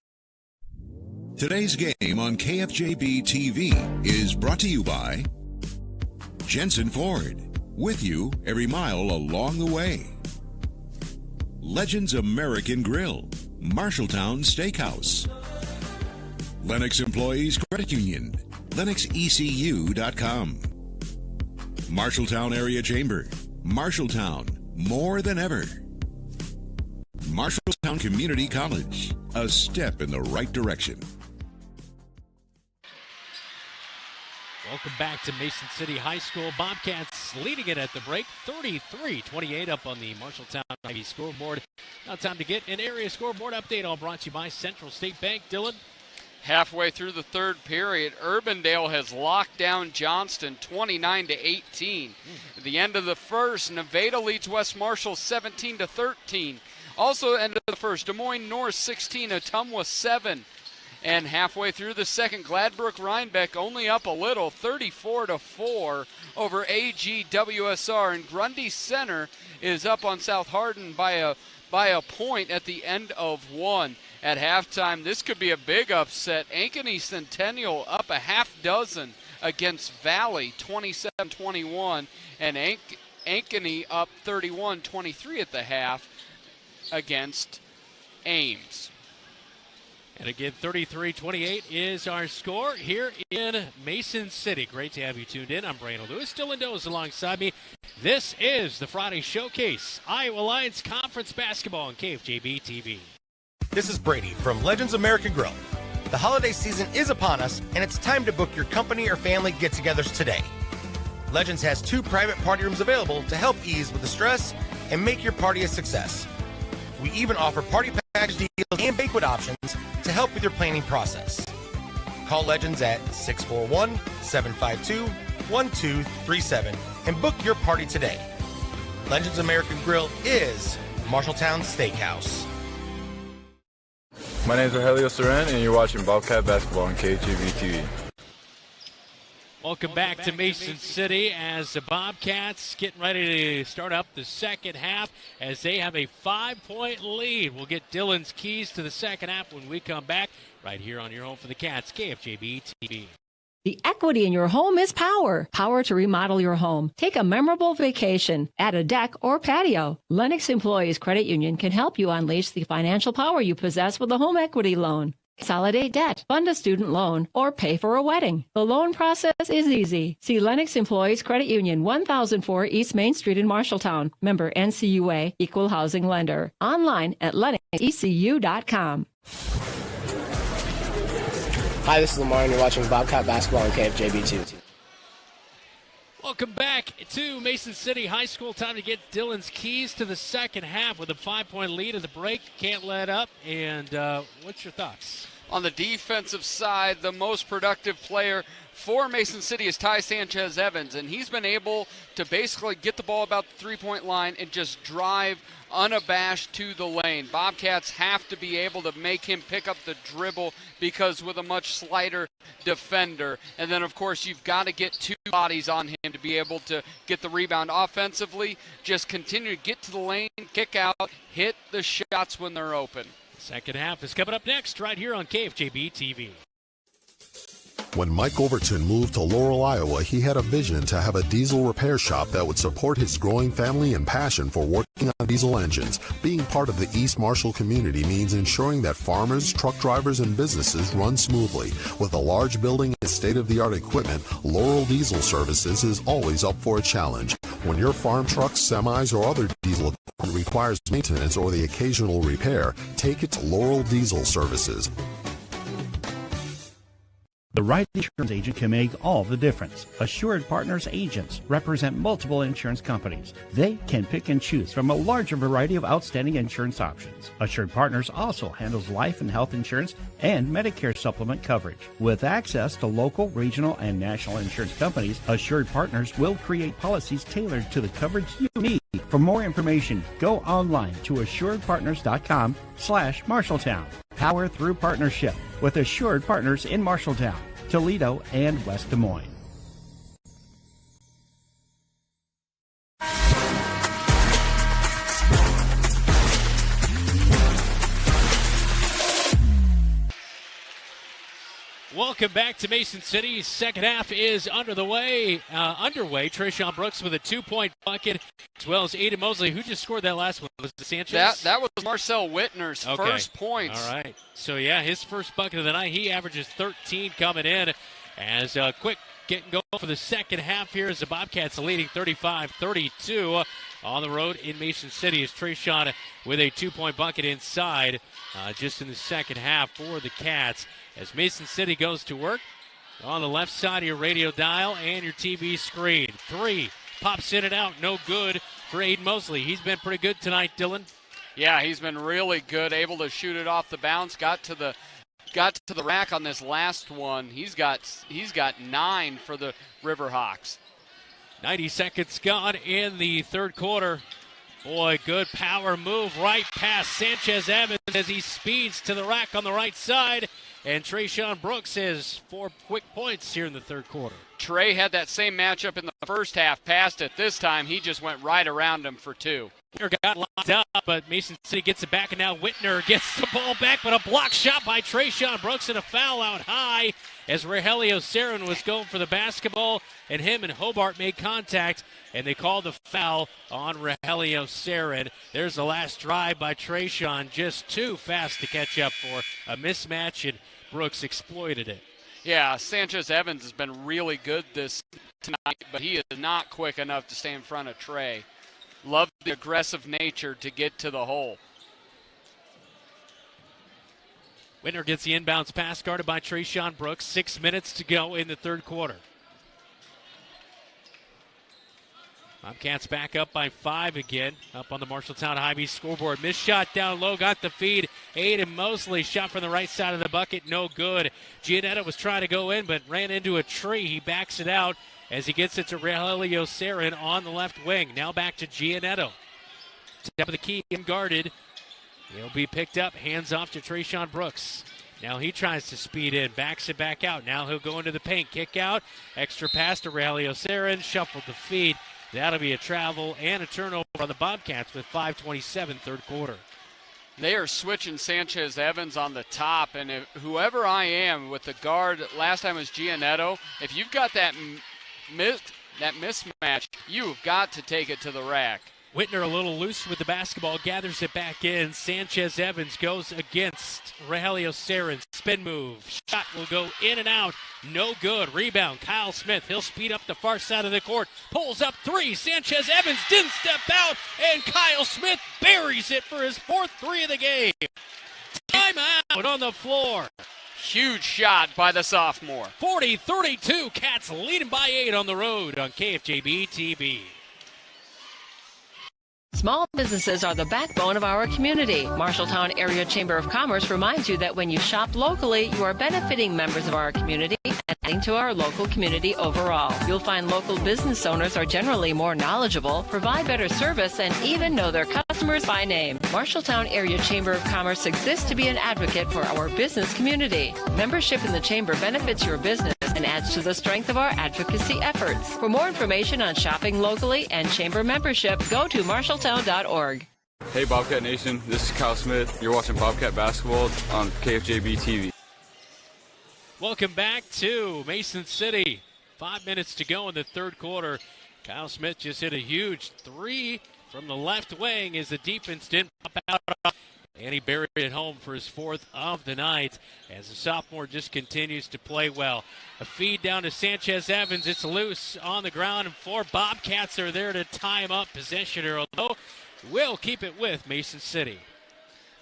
Today's game on KFJB-TV is brought to you by Jensen Ford, with you every mile along the way. Legends American Grill, Marshalltown Steakhouse. Lennox Employees Credit Union, LennoxECU.com. Marshalltown Area Chamber, Marshalltown, more than ever. Marshalltown Community College, a step in the right direction. Welcome back to Mason City High School. Bobcats leading it at the break, 33-28 up on the Marshalltown Ivy scoreboard. Now time to get an area scoreboard update, all brought to you by Central State Bank. Dylan? Halfway through the third period, Urbandale has locked down Johnston 29-18. At the end of the first, Nevada leads West Marshall 17-13. Also end of the first, Des Moines North 16, Ottumwa 7. And halfway through the second, Gladbrook-Rhinebeck only up a little, 34-4 over AGWSR. And Grundy Center is up on South Hardin by a point at the end of one. At halftime, this could be a big upset. Ankeny Centennial up a half dozen against Valley, 27-21. And Ankeny up 31-23 at the half against Ames. And again, 33-28 is our score here in Mason City. Great to have you tuned in. I'm Brandon Lewis. Dylan Does alongside me. This is the Friday Showcase, Iowa Lions Conference Basketball on KFJB-TV. This is Brady from Legends American Grill. The holiday season is upon us, and it's time to book your company or family get-togethers today. Legends has 2 private party rooms available to help ease with the stress and make your party a success. We even offer party package deals and banquet options to help with your planning process. Call Legends at 641-752-1237 and book your party today. Legends American Grill is Marshalltown Steakhouse. My name is Rogelio Sarin, and you're watching Bobcat Basketball on KFJB-TV. Welcome back to Mason City as the Bobcats getting ready to start up the second half as they have a 5-point lead. We'll get Dylan's keys to the second half when we come back right here on your home for the Cats, KFJB-TV. The equity in your home is power. Power to remodel your home. Take a memorable vacation. Add a deck or patio. Lennox Employees Credit Union can help you unleash the financial power you possess with a home equity loan. consolidate debt, fund a student loan, or pay for a wedding. The loan process is easy. See Lennox Employees Credit Union, 1004 East Main Street in Marshalltown. Member NCUA, Equal Housing Lender. Online at lennoxecu.com. Hi, this is Lamar, and you're watching Bobcat basketball on KFJB-TV. Welcome back to Mason City High School. Time to get Dillon's keys to the second half with a 5-point lead at the break. Can't let up. And what's your thoughts? On the defensive side, the most productive player for Mason City is Ty Sanchez-Evans, and he's been able to basically get the ball about the three-point line and just drive unabashed to the lane. Bobcats have to be able to make him pick up the dribble because with a much slighter defender. And then, of course, you've got to get two bodies on him to be able to get the rebound offensively. Just continue to get to the lane, kick out, hit the shots when they're open. Second half is coming up next right here on KFJB-TV. When Mike Overton moved to Laurel, Iowa, he had a vision to have a diesel repair shop that would support his growing family and passion for working on diesel engines. Being part of the East Marshall community means ensuring that farmers, truck drivers, and businesses run smoothly. With a large building and state-of-the-art equipment, Laurel Diesel Services is always up for a challenge. When your farm trucks, semis, or other diesel equipment requires maintenance or the occasional repair, take it to Laurel Diesel Services. The right insurance agent can make all the difference. Assured Partners agents represent multiple insurance companies. They can pick and choose from a larger variety of outstanding insurance options. Assured Partners also handles life and health insurance and Medicare supplement coverage. With access to local, regional, and national insurance companies, Assured Partners will create policies tailored to the coverage you need. For more information, go online to assuredpartners.com/Marshalltown. Power through partnership with Assured Partners in Marshalltown, Toledo, and West Des Moines. Welcome back to Mason City. Second half is underway. Trayshawn Brooks with a 2-point bucket, as well as Aiden Mosley. Who just scored that last one? Was it Sanchez? That was Marcel Whitner's first points. All right. So, yeah, his first bucket of the night. He averages 13 coming in. As a quick getting going for the second half here as the Bobcats leading 35-32 on the road in Mason City. As Trayshawn with a 2-point bucket inside just in the second half for the Cats. As Mason City goes to work on the left side of your radio dial and your TV screen. 3 pops in and out, no good for Aiden Mosley. He's been pretty good tonight, Dylan. Yeah, he's been really good, able to shoot it off the bounce, got to the rack on this last one. He's got 9 for the Riverhawks. 90 seconds gone in the third quarter. Boy, good power move right past Sanchez-Evans as he speeds to the rack on the right side. And Trayshawn Brooks has 4 quick points here in the third quarter. Trey had that same matchup in the first half, passed it. This time he just went right around him for 2. Whitner got locked up, but Mason City gets it back, and now Whitner gets the ball back, but a block shot by Trayshawn Brooks and a foul out high as Rogelio Sarin was going for the basketball, and him and Hobart made contact, and they called the foul on Rogelio Sarin. There's the last drive by Trayshawn, just too fast to catch up for a mismatch, and Brooks exploited it. Yeah, Sanchez-Evans has been really good tonight, but he is not quick enough to stay in front of Trey. Love the aggressive nature to get to the hole. Whitner gets the inbounds pass guarded by Trayshawn Brooks. 6 minutes to go in the third quarter. Bobcats back up by 5 again, up on the Marshalltown High-B scoreboard. Missed shot down low, got the feed. Aiden Mosley shot from the right side of the bucket, no good. Giannetta was trying to go in, but ran into a tree. He backs it out as he gets it to Rogelio Sarin on the left wing. Now back to Giannetto. Top of the key, unguarded. He'll be picked up, hands off to Trayshawn Brooks. Now he tries to speed in, backs it back out. Now he'll go into the paint, kick out. Extra pass to Rogelio Sarin, shuffled the feed. That'll be a travel and a turnover on the Bobcats with 5:27 third quarter. They are switching Sanchez-Evans on the top, and whoever I am with the guard, last time was Giannetto, if you've got that mismatch, you've got to take it to the rack. Whitner a little loose with the basketball, gathers it back in. Sanchez Evans goes against Rogelio Sarin. Spin move. Shot will go in and out. No good. Rebound. Kyle Smith. He'll speed up the far side of the court. Pulls up three. Sanchez Evans didn't step out. And Kyle Smith buries it for his 4th three of the game. Timeout on the floor. Huge shot by the sophomore. 40-32. Cats leading by 8 on the road on KFJB-TV. Small businesses are the backbone of our community. Marshalltown Area Chamber of Commerce reminds you that when you shop locally, you are benefiting members of our community and adding to our local community overall. You'll find local business owners are generally more knowledgeable, provide better service, and even know their customers by name. Marshalltown Area Chamber of Commerce exists to be an advocate for our business community. Membership in the Chamber benefits your business and adds to the strength of our advocacy efforts. For more information on shopping locally and Chamber membership, go to marshalltown.org. Hey Bobcat Nation, this is Kyle Smith. You're watching Bobcat Basketball on KFJB-TV. Welcome back to Mason City. 5 minutes to go in the third quarter. Kyle Smith just hit a huge three from the left wing as the defense didn't pop out. And he buried it home for his 4th of the night as the sophomore just continues to play well. A feed down to Sanchez Evans. It's loose on the ground and 4 Bobcats are there to tie him up. Possession here, although will keep it with Mason City.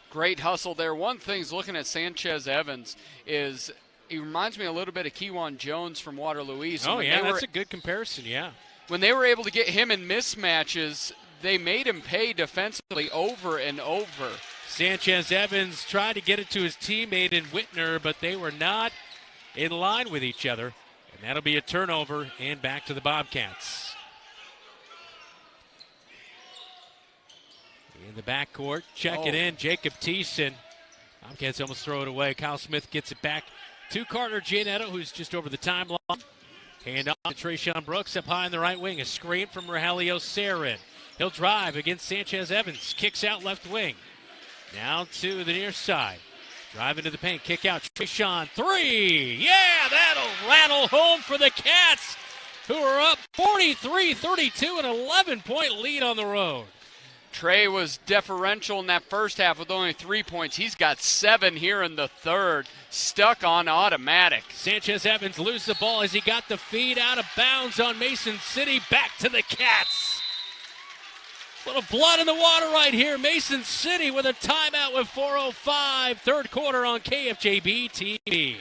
Great hustle there. One thing's looking at Sanchez Evans is he reminds me a little bit of Kewan Jones from Waterloo East. Oh, yeah, that's a good comparison, yeah. When they were able to get him in mismatches, they made him pay defensively over and over. Sanchez Evans tried to get it to his teammate in Whitner, but they were not in line with each other. And that'll be a turnover and back to the Bobcats. In the backcourt, checking in, Jacob Thiessen. Bobcats almost throw it away. Kyle Smith gets it back to Carter Giannetto, who's just over the timeline. Hand off to Trayshawn Brooks up high in the right wing. A screen from Rogelio Sarin. He'll drive against Sanchez Evans. Kicks out left wing. Now to the near side. Drive into the paint. Kick out. Trayshawn. Three. Yeah, that'll rattle home for the Cats, who are up 43-32, an 11-point lead on the road. Trey was deferential in that first half with only 3 points. He's got 7 here in the third. Stuck on automatic. Sanchez Evans loses the ball as he got the feed out of bounds on Mason City. Back to the Cats. Little blood in the water right here. Mason City with a timeout with 4:05. Third quarter on KFJB-TV.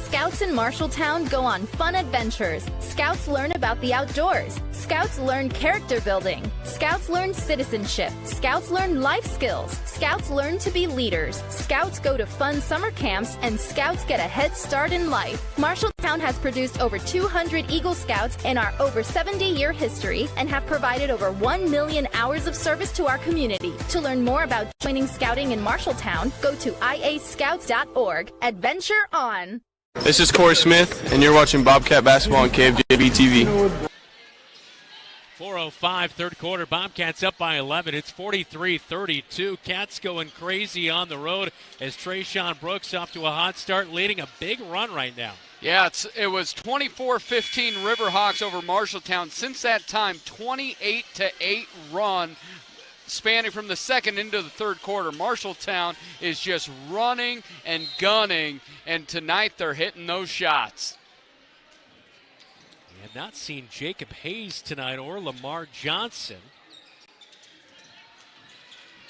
Scouts in Marshalltown go on fun adventures. Scouts learn about the outdoors. Scouts learn character building. Scouts learn citizenship. Scouts learn life skills. Scouts learn to be leaders. Scouts go to fun summer camps, and Scouts get a head start in life. Marshalltown has produced over 200 Eagle Scouts in our over 70-year history and have provided over 1 million hours of service to our community. To learn more about joining scouting in Marshalltown, go to iascouts.org. Adventure on! This is Corey Smith, and you're watching Bobcat Basketball on KFJB-TV. 4:05, third quarter. Bobcats up by 11. It's 43-32. Cats going crazy on the road as Trayshawn Brooks off to a hot start, leading a big run right now. Yeah, it was 24-15 Riverhawks over Marshalltown. Since that time, 28-8 run, spanning from the second into the third quarter. Marshalltown is just running and gunning, and tonight they're hitting those shots. We have not seen Jacob Hayes tonight or Lamar Johnson.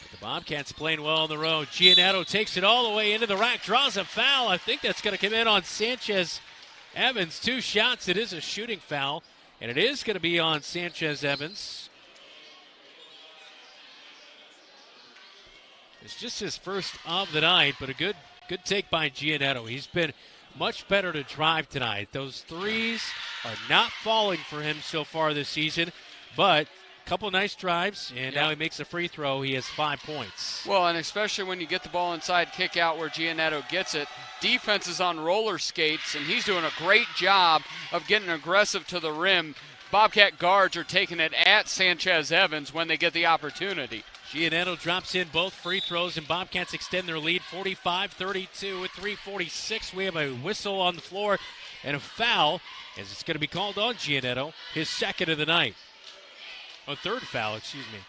But the Bobcats playing well on the road. Giannetto takes it all the way into the rack, draws a foul. I think that's going to come in on Sanchez Evans. 2 shots. It is a shooting foul, and it is going to be on Sanchez Evans. It's just his first of the night, but a good take by Giannetto. He's been much better to drive tonight. Those threes are not falling for him so far this season, but a couple nice drives, and now he makes a free throw. He has 5 points. Well, and especially when you get the ball inside, kick out where Giannetto gets it. Defense is on roller skates, and he's doing a great job of getting aggressive to the rim. Bobcat guards are taking it at Sanchez Evans when they get the opportunity. Giannetto drops in both free throws, and Bobcats extend their lead 45-32 with 3:46. We have a whistle on the floor and a foul, as it's going to be called on Giannetto, his second of the night. Oh, third foul, excuse me.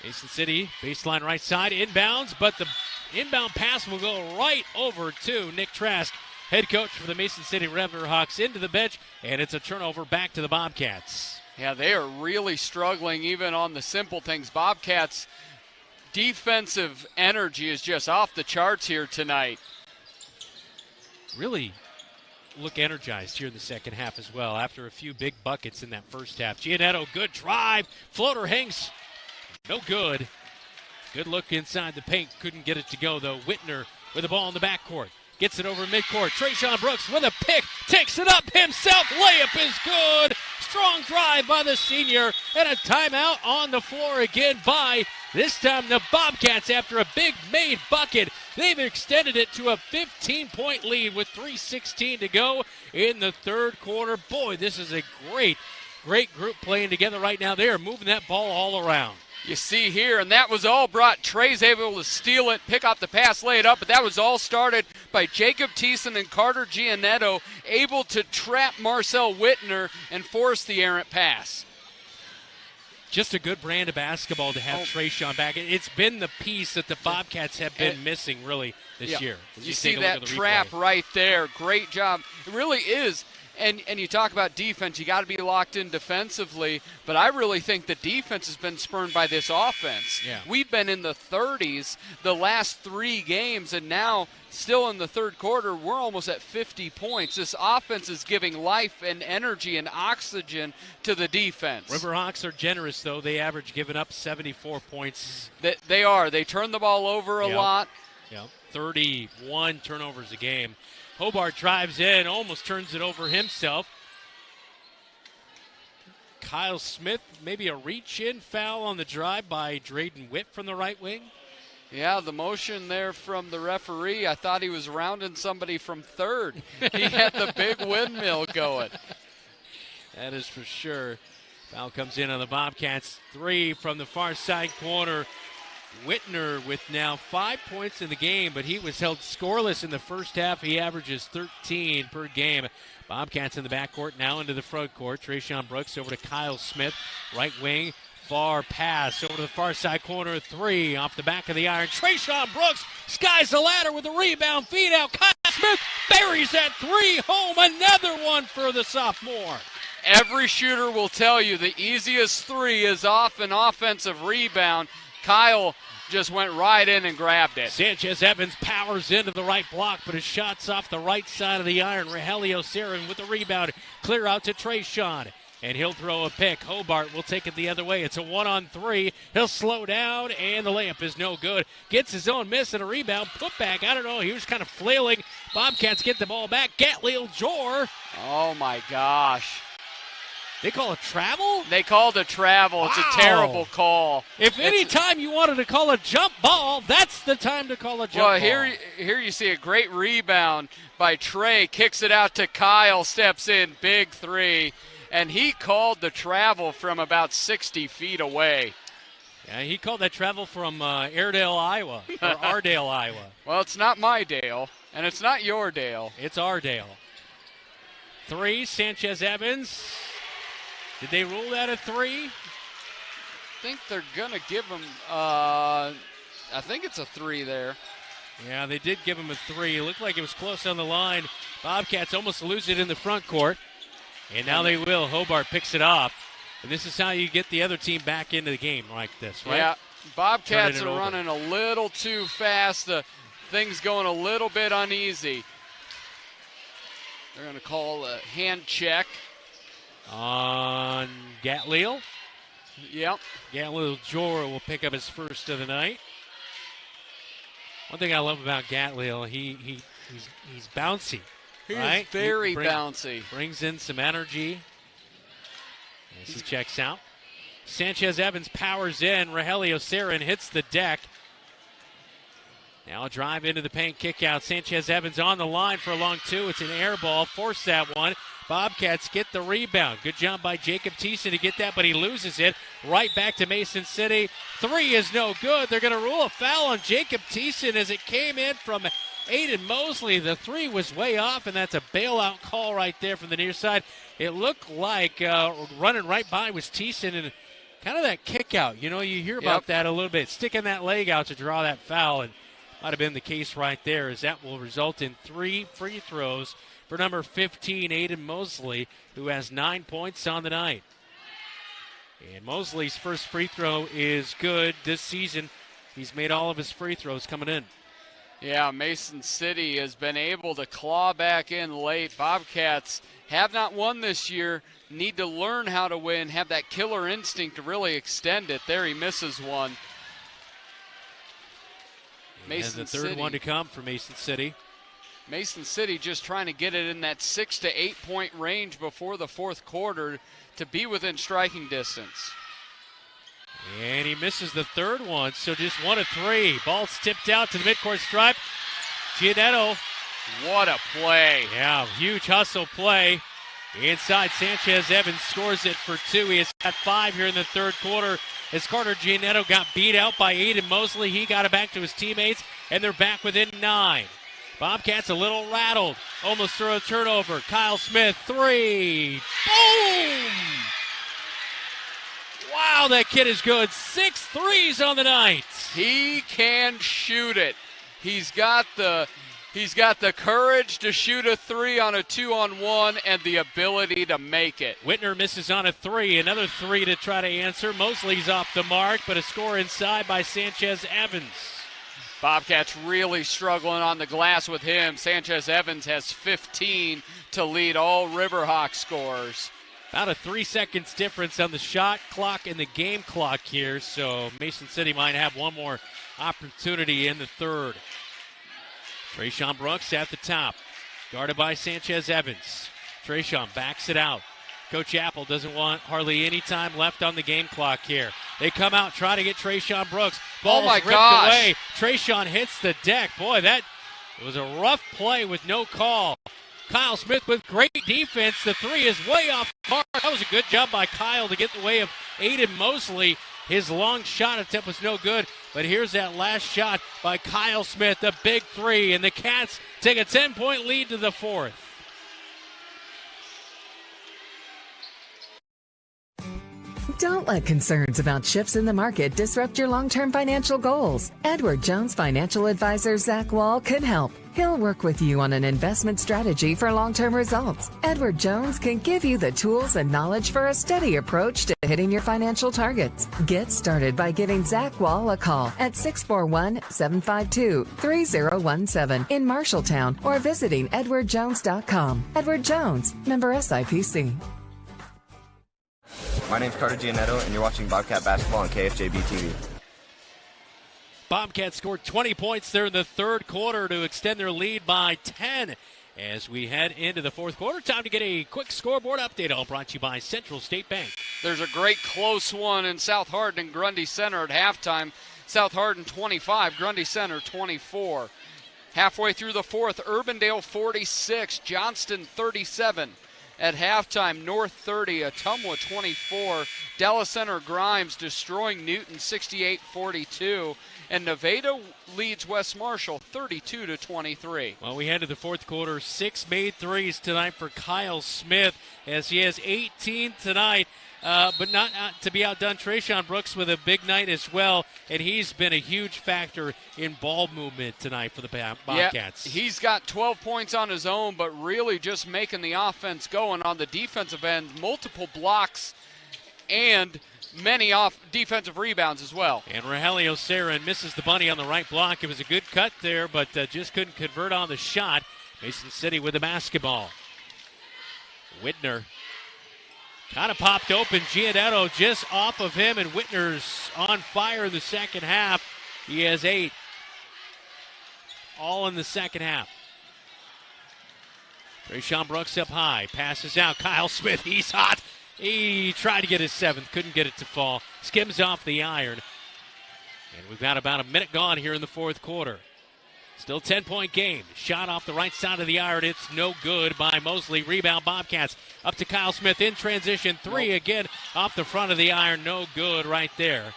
Mason City, baseline right side, inbounds, but the inbound pass will go right over to Nick Trask, head coach for the Mason City Riverhawks, into the bench, and it's a turnover back to the Bobcats. Yeah, they are really struggling even on the simple things. Bobcats' defensive energy is just off the charts here tonight. Really look energized here in the second half as well after a few big buckets in that first half. Giannetto, good drive. Floater hangs. No good. Good look inside the paint. Couldn't get it to go, though. Whitner with the ball in the backcourt. Gets it over midcourt. Trayshawn Brooks with a pick. Takes it up himself. Layup is good. Strong drive by the senior. And a timeout on the floor again by, this time, the Bobcats after a big made bucket. They've extended it to a 15-point lead with 3:16 to go in the third quarter. Boy, this is a great group playing together right now. They are moving that ball all around. You see here, and that was all brought. Trey's able to steal it, pick off the pass, lay it up, but that was all started by Jacob Thiessen and Carter Giannetto, able to trap Marcel Whitner and force the errant pass. Just a good brand of basketball to have Trayshawn back. It's been the piece that the Bobcats have been missing, really, this year. You see that trap right there. Great job. It really is. And you talk about defense, you got to be locked in defensively, but I really think the defense has been spurned by this offense. Yeah. We've been in the 30s the last 3 games, and now still in the third quarter, we're almost at 50 points. This offense is giving life and energy and oxygen to the defense. Riverhawks are generous, though. They average giving up 74 points. They are. They turn the ball over a lot. Yep. 31 turnovers a game. Hobart drives in, almost turns it over himself. Kyle Smith, maybe a reach-in foul on the drive by Drayden Witt from the right wing. Yeah, the motion there from the referee, I thought he was rounding somebody from third. He had the big windmill going. That is for sure. Foul comes in on the Bobcats. 3 from the far side corner. Whitner with now 5 points in the game, but he was held scoreless in the first half. He averages 13 per game. Bobcats in the backcourt, now into the front court. Trayshawn Brooks over to Kyle Smith, right wing, far pass over to the far side corner. 3 off the back of the iron. Trayshawn Brooks skies the ladder with a rebound, feed out. Kyle Smith buries that 3 home. Another one for the sophomore. Every shooter will tell you the easiest 3 is off an offensive rebound. Kyle just went right in and grabbed it. Sanchez Evans powers into the right block, but his shot's off the right side of the iron. Rogelio Sarin with the rebound. Clear out to Trayshawn, and he'll throw a pick. Hobart will take it the other way. It's a 1-on-3. He'll slow down, and the layup is no good. Gets his own miss and a rebound. Put back, I don't know. He was kind of flailing. Bobcats get the ball back. Gatleel Jor. Oh, my gosh. They call it travel? They called a travel. Wow. It's a terrible call. If any time you wanted to call a jump ball, that's the time to call a jump ball. Well, here you see a great rebound by Trey. Kicks it out to Kyle. Steps in. Big 3. And he called the travel from about 60 feet away. Yeah, he called that travel from Airedale, Iowa, or Ardale, Iowa. Well, it's not my Dale, and it's not your Dale. It's Ardale. 3, Sanchez Evans. Did they rule that a 3? I think they're going to give him, I think it's a 3 there. Yeah, they did give him a 3. It looked like it was close on the line. Bobcats almost lose it in the front court. And now they will. Hobart picks it off. And this is how you get the other team back into the game like this, right? Yeah, Bobcats are running a little too fast. The thing's going a little bit uneasy. They're going to call a hand check. On Gatleel. Yep. Gatleel Jor will pick up his first of the night. One thing I love about Gatleel, he's bouncy. He's very bouncy. Brings in some energy as he checks out. Sanchez Evans powers in. Rogelio Sarin hits the deck. Now a drive into the paint, kick out. Sanchez Evans on the line for a long 2. It's an air ball. Force that one. Bobcats get the rebound. Good job by Jacob Thiessen to get that, but he loses it. Right back to Mason City. 3 is no good. They're going to rule a foul on Jacob Thiessen as it came in from Aiden Mosley. The 3 was way off, and that's a bailout call right there from the near side. It looked like running right by was Thiessen and kind of that kick out. You hear about that a little bit, sticking that leg out to draw that foul, and might have been the case right there, as that will result in 3 free throws for number 15, Aiden Mosley, who has 9 points on the night. And Mosley's first free throw is good this season. He's made all of his free throws coming in. Yeah, Mason City has been able to claw back in late. Bobcats have not won this year, need to learn how to win, have that killer instinct to really extend it. There he misses one. Mason and the third one to come for Mason City. Mason City just trying to get it in that 6 to 8 point range before the fourth quarter to be within striking distance. And he misses the third one, so just 1 of 3. Ball's tipped out to the midcourt stripe. Giannetto. What a play. Yeah, huge hustle play. Inside, Sanchez Evans scores it for 2. He has got 5 here in the third quarter as Carter Giannetto got beat out by Aiden Mosley. He got it back to his teammates, and they're back within 9. Bobcats a little rattled. Almost throw a turnover. Kyle Smith, 3. Boom! Wow, that kid is good. 6 threes on the night. He can shoot it. He's got the courage to shoot a 3 on a 2-on-1 and the ability to make it. Whitner misses on a 3. Another 3 to try to answer. Mosley's off the mark, but a score inside by Sanchez Evans. Bobcats really struggling on the glass with him. Sanchez Evans has 15 to lead all Riverhawks scorers. About a 3 seconds difference on the shot clock and the game clock here, so Mason City might have one more opportunity in the third. Trayshawn Brooks at the top, guarded by Sanchez Evans. Trayshawn backs it out. Coach Apple doesn't want hardly any time left on the game clock here. They come out, try to get Trayshawn Brooks. Ball's ripped away. Trayshawn hits the deck. Boy, that was a rough play with no call. Kyle Smith with great defense. The 3 is way off the mark. That was a good job by Kyle to get in the way of Aiden Mosley. His long shot attempt was no good, but here's that last shot by Kyle Smith, the big 3, and the Cats take a 10-point lead to the fourth. Don't let concerns about shifts in the market disrupt your long-term financial goals. Edward Jones financial advisor Zach Wall can help. He'll work with you on an investment strategy for long-term results. Edward Jones can give you the tools and knowledge for a steady approach to hitting your financial targets. Get started by giving Zach Wall a call at 641-752-3017 in Marshalltown or visiting edwardjones.com. Edward Jones, member SIPC. My name's Carter Giannetto, and you're watching Bobcat Basketball on KFJB-TV. Bobcats scored 20 points there in the third quarter to extend their lead by 10. As we head into the fourth quarter, time to get a quick scoreboard update, all brought to you by Central State Bank. There's a great close one in South Hardin and Grundy Center at halftime. South Hardin 25, Grundy Center 24. Halfway through the fourth, Urbandale 46, Johnston 37. At halftime, North 30, Ottumwa 24. Dallas Center Grimes destroying Newton 68-42. And Nevada leads West Marshall 32-23. Well, we head to the fourth quarter. 6 made threes tonight for Kyle Smith, as he has 18 tonight. But not to be outdone, Trayshawn Brooks with a big night as well, and he's been a huge factor in ball movement tonight for the Bobcats. Yeah, he's got 12 points on his own, but really just making the offense going on the defensive end. Multiple blocks and many defensive rebounds as well. And Rogelio Sarin misses the bunny on the right block. It was a good cut there, but just couldn't convert on the shot. Mason City with the basketball. Whitner kind of popped open. Giannetto just off of him, and Whitner's on fire in the second half. He has 8. All in the second half. Trayshawn Brooks up high. Passes out. Kyle Smith, he's hot. He tried to get his 7th. Couldn't get it to fall. Skims off the iron. And we've got about a minute gone here in the fourth quarter. Still 10-point game. Shot off the right side of the iron. It's no good by Mosley. Rebound Bobcats. Up to Kyle Smith in transition. 3 again off the front of the iron. No good right there.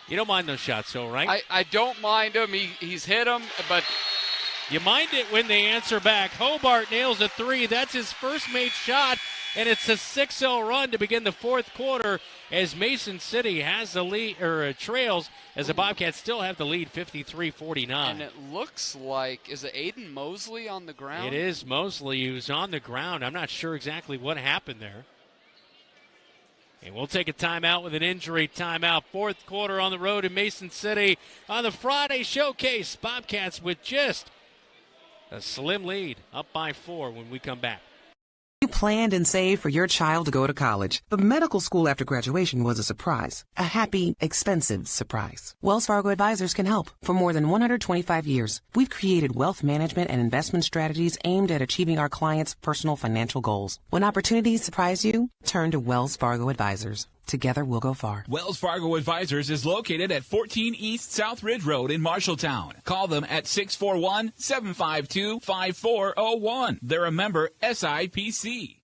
You don't mind those shots, though, right? I don't mind him. He's hit them, but You mind it when they answer back. Hobart nails a three. That's his first made shot, and it's a 6-0 run to begin the fourth quarter as Mason City has the lead, or trails, as the Bobcats still have the lead 53-49. And it looks like, is it Aiden Mosley on the ground? It is Mosley who's on the ground. I'm not sure exactly what happened there. And we'll take a timeout with an injury timeout. Fourth quarter on the road in Mason City on the Friday Showcase. Bobcats with just a slim lead, up by 4 when we come back. You planned and saved for your child to go to college, but medical school after graduation was a surprise. A happy, expensive surprise. Wells Fargo Advisors can help. For more than 125 years, we've created wealth management and investment strategies aimed at achieving our clients' personal financial goals. When opportunities surprise you, turn to Wells Fargo Advisors. Together, we'll go far. Wells Fargo Advisors is located at 14 East South Ridge Road in Marshalltown. Call them at 641-752-5401. They're a member SIPC.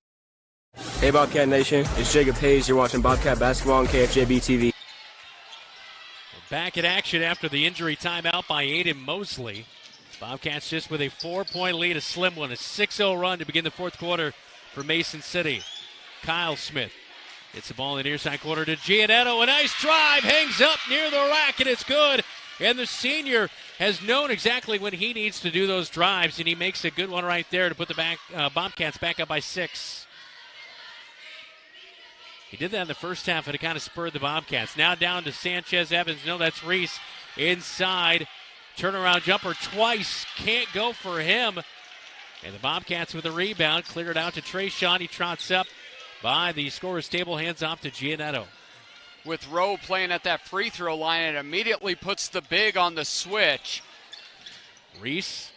Hey, Bobcat Nation. It's Jacob Hayes. You're watching Bobcat Basketball on KFJB-TV. Back in action after the injury timeout by Aiden Mosley. Bobcats just with a 4-point lead, a slim one, a 6-0 run to begin the fourth quarter for Mason City. Kyle Smith. It's the ball in the near side corner to Giannetto. A nice drive, hangs up near the rack, and it's good. And the senior has known exactly when he needs to do those drives, and he makes a good one right there to put the Bobcats back up by 6. He did that in the first half, and it kind of spurred the Bobcats. Now down to Sanchez Evans. No, that's Reese inside. Turnaround jumper twice. Can't go for him. And the Bobcats with a rebound. Cleared out to Trayshawn. He trots up by the scorer's table, hands off to Giannetto. With Rowe playing at that free throw line, it immediately puts the big on the switch. Reese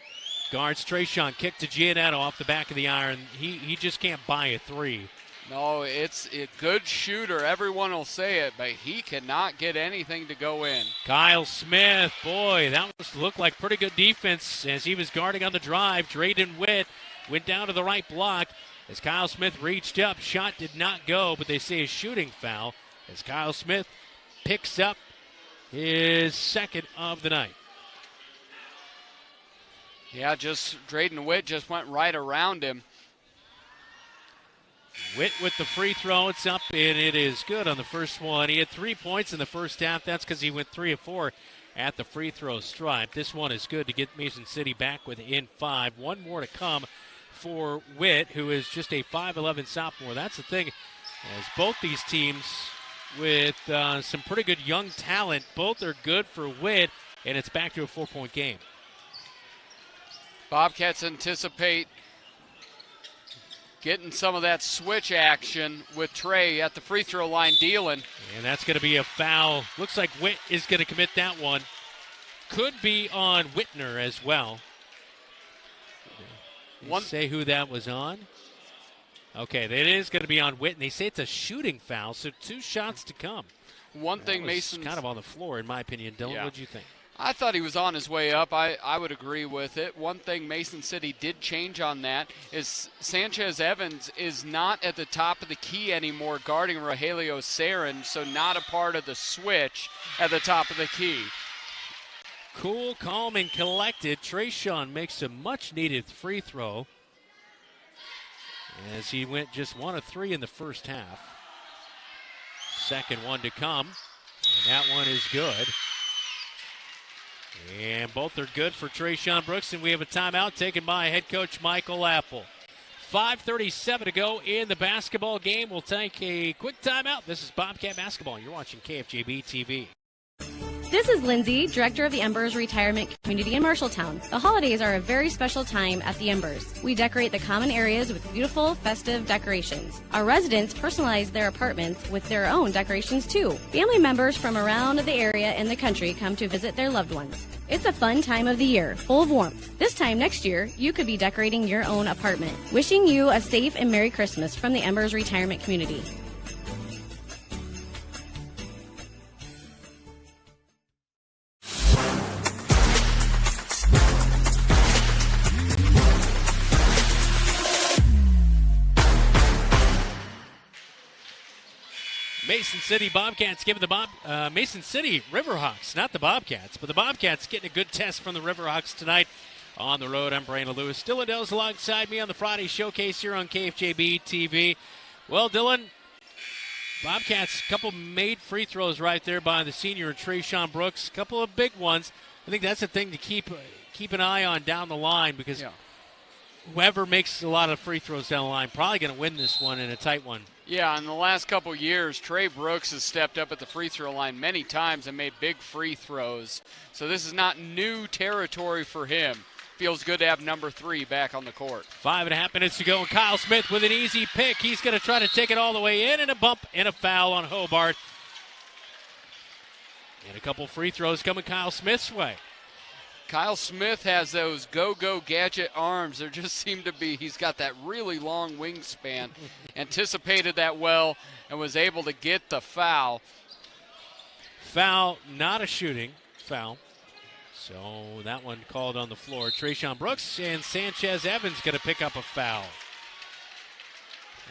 guards Trayshawn, kick to Giannetto off the back of the iron. He just can't buy a three. No, it's a good shooter. Everyone will say it, but he cannot get anything to go in. Kyle Smith, boy, that looked like pretty good defense as he was guarding on the drive. Drayden Witt went down to the right block. As Kyle Smith reached up, shot did not go, but they say a shooting foul as Kyle Smith picks up his second of the night. Yeah, just Drayden Witt just went right around him. Witt with the free throw, it's up, and it is good on the first one. He had 3 points in the first half. That's because he went 3 of 4 at the free throw stripe. This one is good to get Mason City back within 5. One more to come for Witt, who is just a 5'11 sophomore. That's the thing, as both these teams with some pretty good young talent, both are good for Witt, and it's back to a 4-point game. Bobcats anticipate getting some of that switch action with Trey at the free throw line dealing. And that's going to be a foul. Looks like Witt is going to commit that one. Could be on Whitner as well. Say who that was on. Okay, that is going to be on Witt, and they say it's a shooting foul, so 2 shots to come. One thing Mason's kind of on the floor, in my opinion. Dylan, yeah. What'd you think? I thought he was on his way up. I would agree with it. One thing Mason City did change on that is Sanchez Evans is not at the top of the key anymore guarding Rogelio Sarin, so not a part of the switch at the top of the key. Cool, calm, and collected. Trayshawn makes a much-needed free throw as he went just 1 of 3 in the first half. Second one to come, and that one is good. And both are good for Trayshawn Brooks, and we have a timeout taken by head coach Michael Apple. 5:37 to go in the basketball game. We'll take a quick timeout. This is Bobcat Basketball. You're watching KFJB-TV. This is Lindsay, Director of the Embers Retirement Community in Marshalltown. The holidays are a very special time at the Embers. We decorate the common areas with beautiful, festive decorations. Our residents personalize their apartments with their own decorations too. Family members from around the area and the country come to visit their loved ones. It's a fun time of the year, full of warmth. This time next year, you could be decorating your own apartment. Wishing you a safe and Merry Christmas from the Embers Retirement Community. Mason City Bobcats giving the Mason City Riverhawks, not the Bobcats, but the Bobcats getting a good test from the Riverhawks tonight on the road. I'm Brandon Lewis. Dylan Dell's alongside me on the Friday Showcase here on KFJB-TV. Well, Dylan, Bobcats, a couple made free throws right there by the senior Trayshawn Brooks. A couple of big ones. I think that's the thing to keep an eye on down the line, because whoever makes a lot of free throws down the line probably going to win this one in a tight one. Yeah, in the last couple years, Trey Brooks has stepped up at the free throw line many times and made big free throws. So this is not new territory for him. Feels good to have number 3 back on the court. 5.5 minutes to go, and Kyle Smith with an easy pick. He's going to try to take it all the way in, and a bump and a foul on Hobart. And a couple free throws coming Kyle Smith's way. Kyle Smith has those go-go gadget arms. There just seem to be, he's got that really long wingspan. Anticipated that well and was able to get the foul. Foul, not a shooting foul. So that one called on the floor. Trayshawn Brooks and Sanchez Evans going to pick up a foul.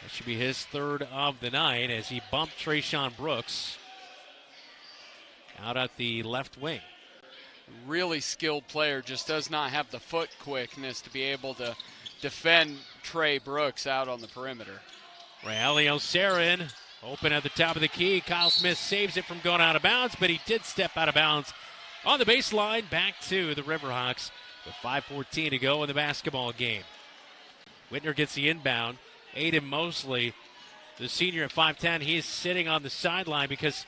That should be his 3rd of the night as he bumped Trayshawn Brooks out at the left wing. Really skilled player, just does not have the foot quickness to be able to defend Trey Brooks out on the perimeter. Raelio Sarin open at the top of the key. Kyle Smith saves it from going out of bounds, but he did step out of bounds on the baseline. Back to the Riverhawks with 5:14 to go in the basketball game. Whitner gets the inbound. Aiden Mosley, the senior at 5'10", he is sitting on the sideline because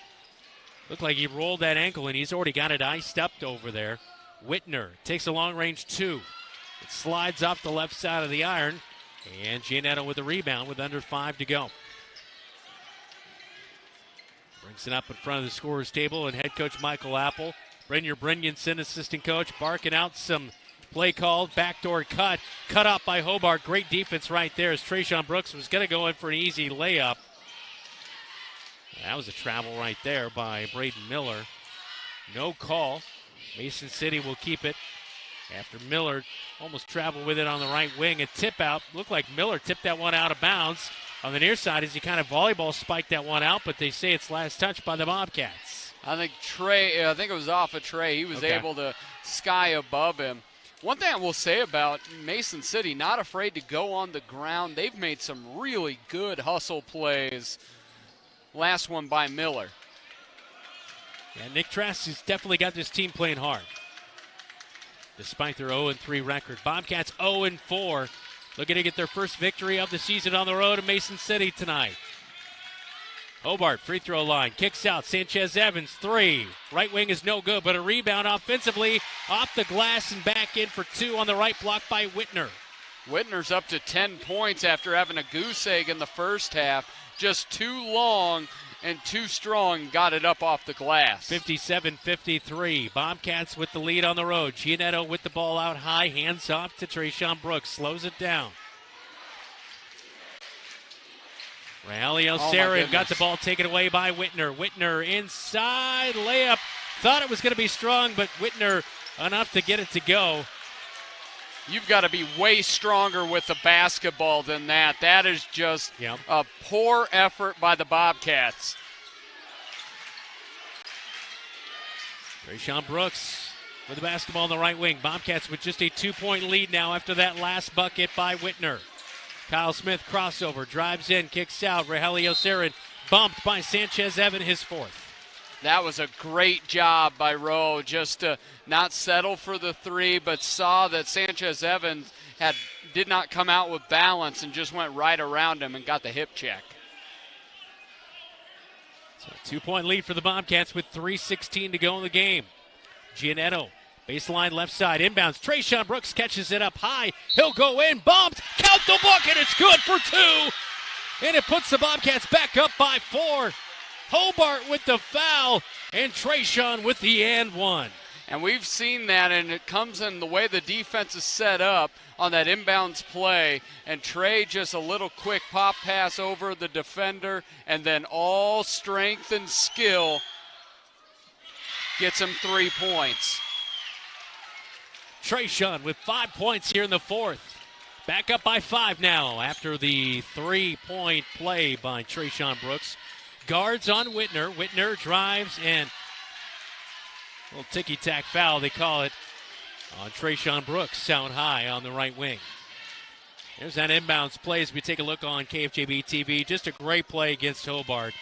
looked like he rolled that ankle, and he's already got it iced up over there. Whitner takes a long-range 2. It slides off the left side of the iron, and Giannetto with the rebound with under 5 to go. Brings it up in front of the scorer's table, and head coach Michael Apple, Brynjar Brynjolfsson, assistant coach, barking out some play called. Backdoor cut up by Hobart. Great defense right there as Trayshawn Brooks was going to go in for an easy layup. That was a travel right there by Braden Miller. No call. Mason City will keep it after Miller almost traveled with it on the right wing. A tip out. Looked like Miller tipped that one out of bounds on the near side as he kind of volleyball spiked that one out, but they say it's last touch by the Bobcats. I think it was off of Trey. He was able to sky above him. One thing I will say about Mason City, not afraid to go on the ground. They've made some really good hustle plays. Last one by Miller. Yeah, Nick Trask has definitely got this team playing hard, despite their 0-3 record. Bobcats 0-4, looking to get their first victory of the season on the road in Mason City tonight. Hobart, free throw line, kicks out. Sanchez Evans, 3. Right wing is no good, but a rebound offensively off the glass and back in for 2 on the right block by Whitner. Whitner's up to 10 points after having a goose egg in the first half. Just too long and too strong, got it up off the glass. 57-53. Bobcats with the lead on the road. Giannetto with the ball out high, hands off to Trayshawn Brooks, slows it down. Raelio Sarin got the ball taken away by Whitner. Whitner inside, layup. Thought it was going to be strong, but Whitner enough to get it to go. You've got to be way stronger with the basketball than that. That is just a poor effort by the Bobcats. Trayshawn Brooks with the basketball on the right wing. Bobcats with just a 2-point lead now after that last bucket by Whitner. Kyle Smith crossover, drives in, kicks out. Raelio Sarin bumped by Sanchez Evans, his 4th. That was a great job by Rowe, just to not settle for the 3, but saw that Sanchez Evans did not come out with balance and just went right around him and got the hip check. So 2-point lead for the Bobcats with 3:16 to go in the game. Giannetto, baseline left side, inbounds. Trayshawn Brooks catches it up high. He'll go in, bumped, count the bucket, it's good for 2. And it puts the Bobcats back up by 4. Hobart with the foul, and Trayshawn with the and 1. And we've seen that, and it comes in the way the defense is set up on that inbounds play. And Trey just a little quick pop pass over the defender, and then all strength and skill gets him 3 points. Trayshawn with 5 points here in the 4th. Back up by 5 now after the 3-point play by Trayshawn Brooks. Guards on Whitner. Whitner drives and a little ticky-tack foul, they call it, on Trayshawn Brooks, sound high on the right wing. There's that inbounds play as we take a look on KFJB-TV. Just a great play against Hobart.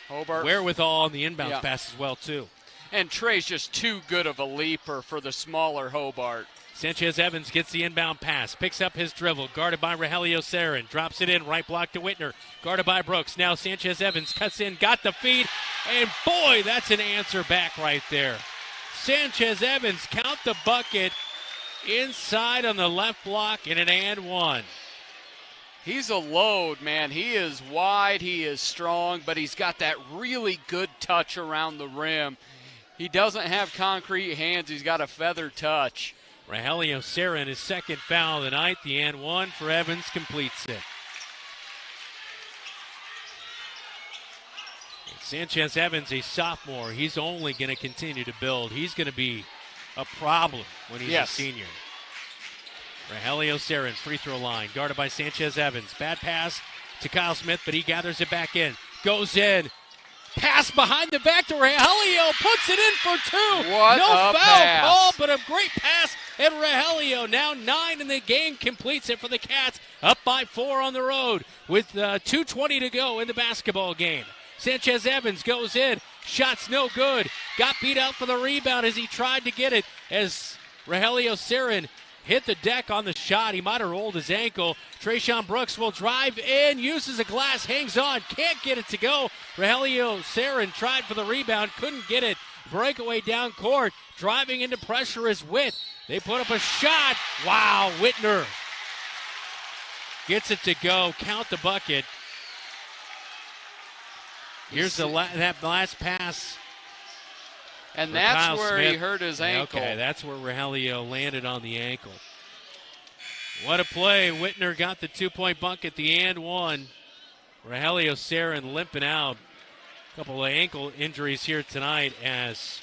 Wherewithal on the inbounds pass as well, too. And Trey's just too good of a leaper for the smaller Hobart. Sanchez Evans gets the inbound pass, picks up his dribble, guarded by Rogelio Sarin, drops it in, right block to Whitner, guarded by Brooks. Now Sanchez Evans cuts in, got the feed, and boy, that's an answer back right there. Sanchez Evans, count the bucket, inside on the left block, and an and one. He's a load, man. He is wide, he is strong, but he's got that really good touch around the rim. He doesn't have concrete hands, he's got a feather touch. Rogelio Sarin, his second foul of the night. The and one for Evans completes it. Sanchez Evans, a sophomore, he's only going to continue to build. He's going to be a problem when he's a senior. Rogelio Sarin, free throw line, guarded by Sanchez Evans. Bad pass to Kyle Smith, but he gathers it back in. Goes in. Pass behind the back to Rogelio, puts it in for two. No foul call, but a great pass at Rogelio. Now 9 in the game, completes it for the Cats, up by 4 on the road with 2:20 to go in the basketball game. Sanchez Evans goes in, shots no good, got beat out for the rebound as he tried to get it as Rogelio Sarin hit the deck on the shot. He might have rolled his ankle. Trayshawn Brooks will drive in, uses a glass, hangs on, can't get it to go. Rogelio Sarin tried for the rebound, couldn't get it. Breakaway down court, driving into pressure is Witt. They put up a shot. Wow, Whitner gets it to go. Count the bucket. Here's that last pass. And that's where he hurt his ankle. Okay, that's where Rogelio landed on the ankle. What a play. Whitner got the 2-point bucket, the and one. Rogelio Sarin limping out. A couple of ankle injuries here tonight as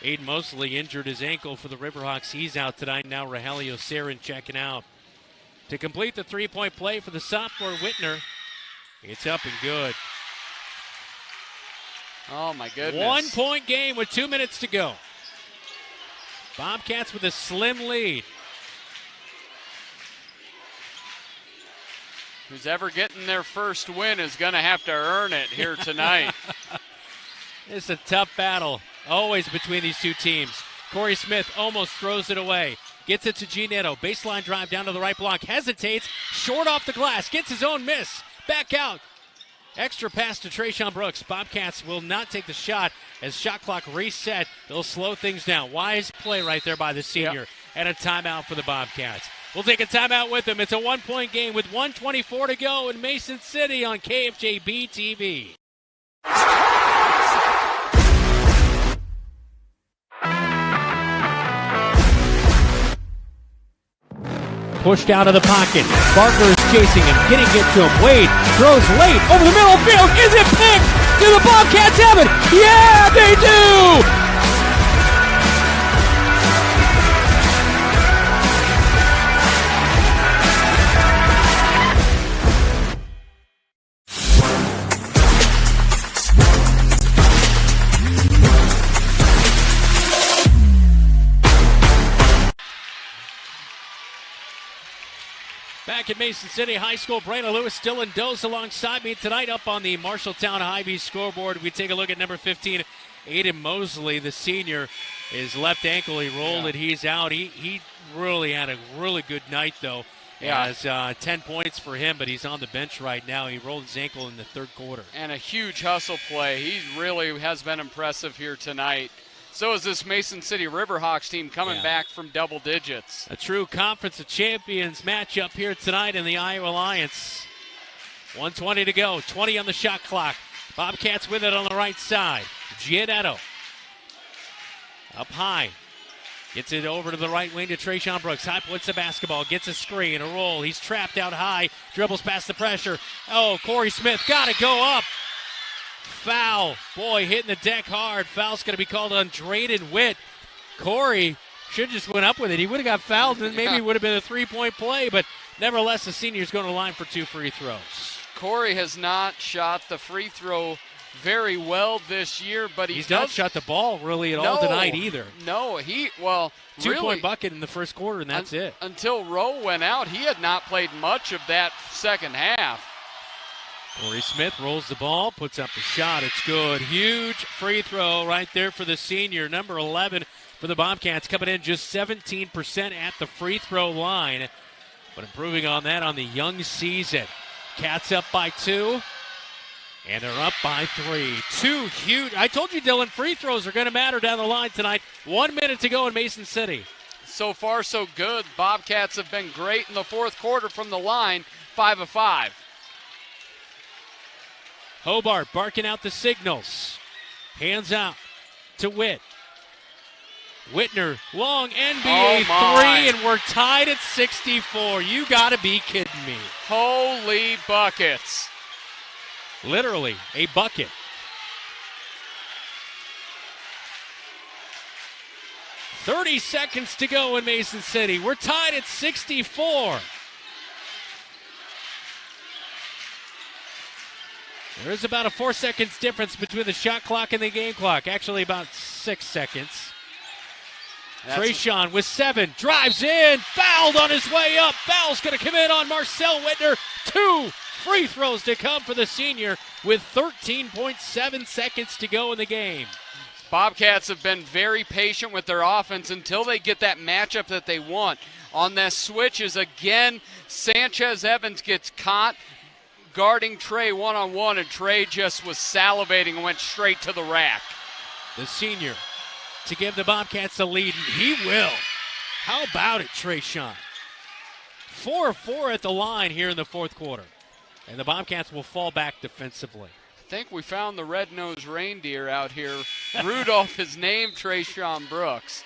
Aiden Mosley injured his ankle for the Riverhawks. He's out tonight. Now Rogelio Sarin checking out. To complete the 3-point play for the sophomore Whitner, it's up and good. Oh, my goodness. 1-point game with 2 minutes to go. Bobcats with a slim lead. Who's ever getting their first win is going to have to earn it here tonight. It's a tough battle, always between these two teams. Corey Smith almost throws it away. Gets it to Ginetto. Baseline drive down to the right block. Hesitates. Short off the glass. Gets his own miss. Back out. Extra pass to Trayshawn Brooks. Bobcats will not take the shot as shot clock reset. They'll slow things down. Wise play right there by the senior. And a timeout for the Bobcats. We'll take a timeout with them. It's a 1-point game with 1:24 to go in Mason City on KFJB-TV. Pushed out of the pocket. Barker is chasing him. Can he get to him? Wade throws late over the middle field. Is it picked? Do the Bobcats have it? Yeah, they do! Back at Mason City High School, Brandon Lewis still in dose alongside me tonight up on the Marshalltown High-B scoreboard. We take a look at number 15, Aiden Mosley, the senior. His left ankle, he rolled it. He's out. He really had a really good night, though. Yeah. Has 10 points for him, but he's on the bench right now. He rolled his ankle in the third quarter. And a huge hustle play. He really has been impressive here tonight. So is this Mason City Riverhawks team coming back from double digits. A true Conference of Champions matchup here tonight in the Iowa Alliance. 1:20 to go, 20 on the shot clock. Bobcats with it on the right side. Giannetto up high. Gets it over to the right wing to Trayshawn Brooks. High puts the basketball, gets a screen, a roll. He's trapped out high, dribbles past the pressure. Oh, Corey Smith got to go up. Foul. Boy, hitting the deck hard. Foul's going to be called on Drayden Witt. Corey should have just went up with it. He would have got fouled, and maybe it would have been a 3-point play, but nevertheless, the senior's going to line for 2 free throws. Corey has not shot the free throw very well this year, but he's not shot the ball really at all tonight either. No, Two-point bucket in the first quarter, and that's it. Until Rowe went out, he had not played much of that second half. Corey Smith rolls the ball, puts up the shot. It's good. Huge free throw right there for the senior, number 11 for the Bobcats, coming in just 17% at the free throw line, but improving on that on the young season. Cats up by 2. And they're up by 3. 2 huge. I told you, Dylan, free throws are going to matter down the line tonight. 1 minute to go in Mason City. So far, so good. Bobcats have been great in the fourth quarter from the line, 5 of 5. Hobart barking out the signals. Hands out to Witt. Whitner, long NBA 3, and we're tied at 64. You got to be kidding me. Holy buckets. Literally a bucket. "30 seconds to go in Mason City. We're tied at 64. There is about a 4 seconds difference between the shot clock and the game clock. Actually, about 6 seconds. Trayshawn with 7. Drives in. Fouled on his way up. Foul's going to come in on Marcel Whitner. 2 free throws to come for the senior with 13.7 seconds to go in the game. Bobcats have been very patient with their offense until they get that matchup that they want. On that switches again, Sanchez Evans gets caught guarding Trey one-on-one, and Trey just was salivating and went straight to the rack. The senior to give the Bobcats the lead, and he will. How about it, Trayshawn? 4 of 4 at the line here in the fourth quarter. And the Bobcats will fall back defensively. I think we found the red-nosed reindeer out here. Rudolph is named Trayshawn Brooks.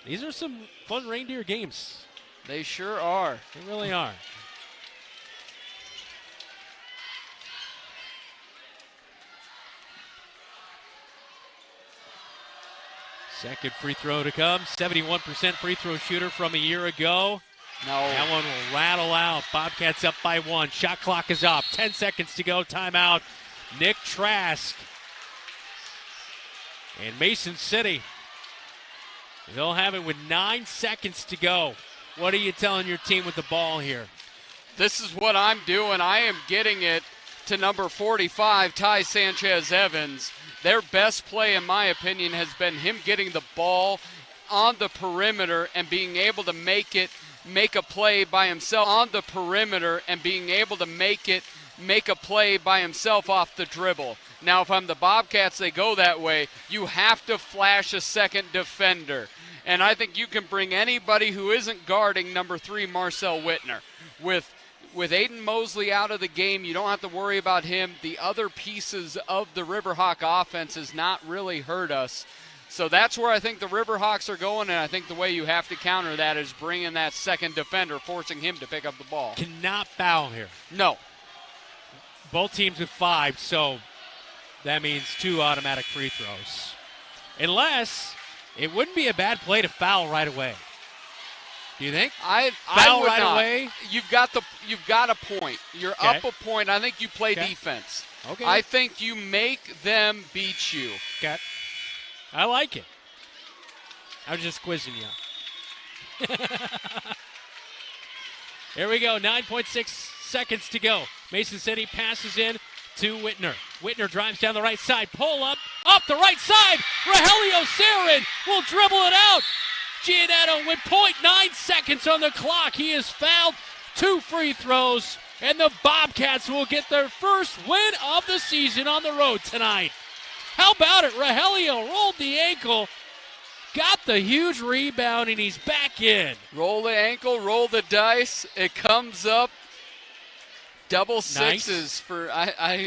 These are some fun reindeer games. They sure are. They really are. Second free throw to come. 71% free throw shooter from a year ago. No. That one will rattle out. Bobcats up by 1. Shot clock is off. 10 seconds to go. Timeout. Nick Trask. And Mason City. They'll have it with 9 seconds to go. What are you telling your team with the ball here? This is what I'm doing. I am getting it to number 45, Ty Sanchez Evans. Their best play, in my opinion, has been him getting the ball on the perimeter and being able to make a play by himself on the perimeter and being able to make a play by himself off the dribble. Now, if I'm the Bobcats, they go that way. You have to flash a second defender. And I think you can bring anybody who isn't guarding number 3, Marcel Whitner. With Aiden Mosley out of the game, you don't have to worry about him. The other pieces of the Riverhawk offense has not really hurt us. So that's where I think the Riverhawks are going, and I think the way you have to counter that is bringing that second defender, forcing him to pick up the ball. Cannot foul here. No. Both teams with 5, so that means 2 automatic free throws. Unless it wouldn't be a bad play to foul right away. Do you think? Foul right not. away? You've got a point. You're Okay. up a point. I think you play defense. Okay. I think you make them beat you. Okay. I like it. I was just quizzing you. Here we go. 9.6 seconds to go. Mason City passes in to Whitner. Whitner drives down the right side. Pull up. Off the right side. Rogelio Sarin will dribble it out. Giannetto with 0.9 seconds on the clock. He is fouled. 2 free throws. And the Bobcats will get their first win of the season on the road tonight. How about it? Rogelio rolled the ankle, got the huge rebound, and he's back in. Roll the ankle, roll the dice. It comes up. Double sixes nice. for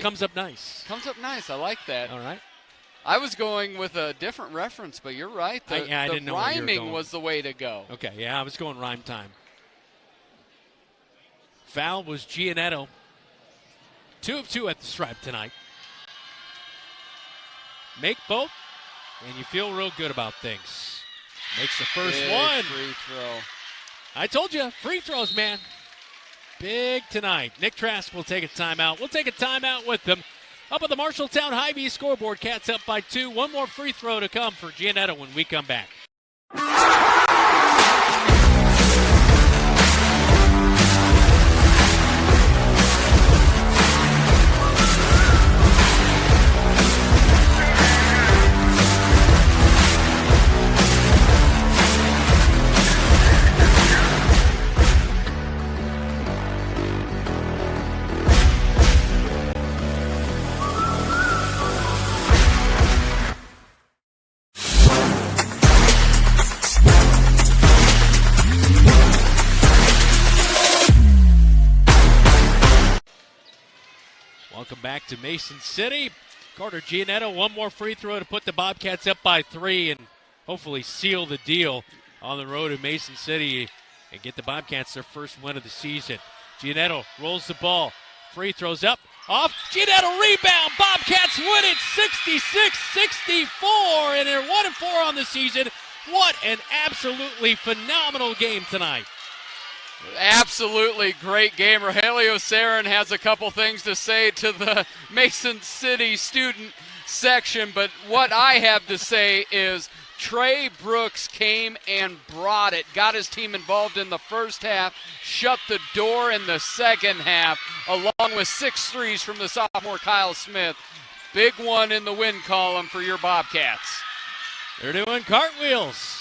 Comes up nice. Comes up nice. I like that. All right. I was going with a different reference, but you're right. I didn't know where you were rhyming going. was the way to go. Okay, yeah, I was going rhyme time. Foul was Giannetto. 2 of 2 at the stripe tonight. Make both, and you feel real good about things. Makes the first Big one. Free throw. I told you, free throws, man. Big tonight. Nick Trask will take a timeout. We'll take a timeout with them. Up on the Marshalltown Hy-Vee scoreboard, Cats up by 2. One more free throw to come for Giannetta when we come back. Welcome back to Mason City. Carter Giannetta, one more free throw to put the Bobcats up by 3 and hopefully seal the deal on the road to Mason City and get the Bobcats their first win of the season. Giannetta rolls the ball. Free throws up. Off. Giannetta rebound. Bobcats win it 66-64, and they're 1-4 on the season. What an absolutely phenomenal game tonight. Absolutely great game. Rogelio Sarin has a couple things to say to the Mason City student section, but what I have to say is Trey Brooks came and brought it, got his team involved in the first half, shut the door in the second half, along with 6 threes from the sophomore Kyle Smith. Big one in the win column for your Bobcats. They're doing cartwheels.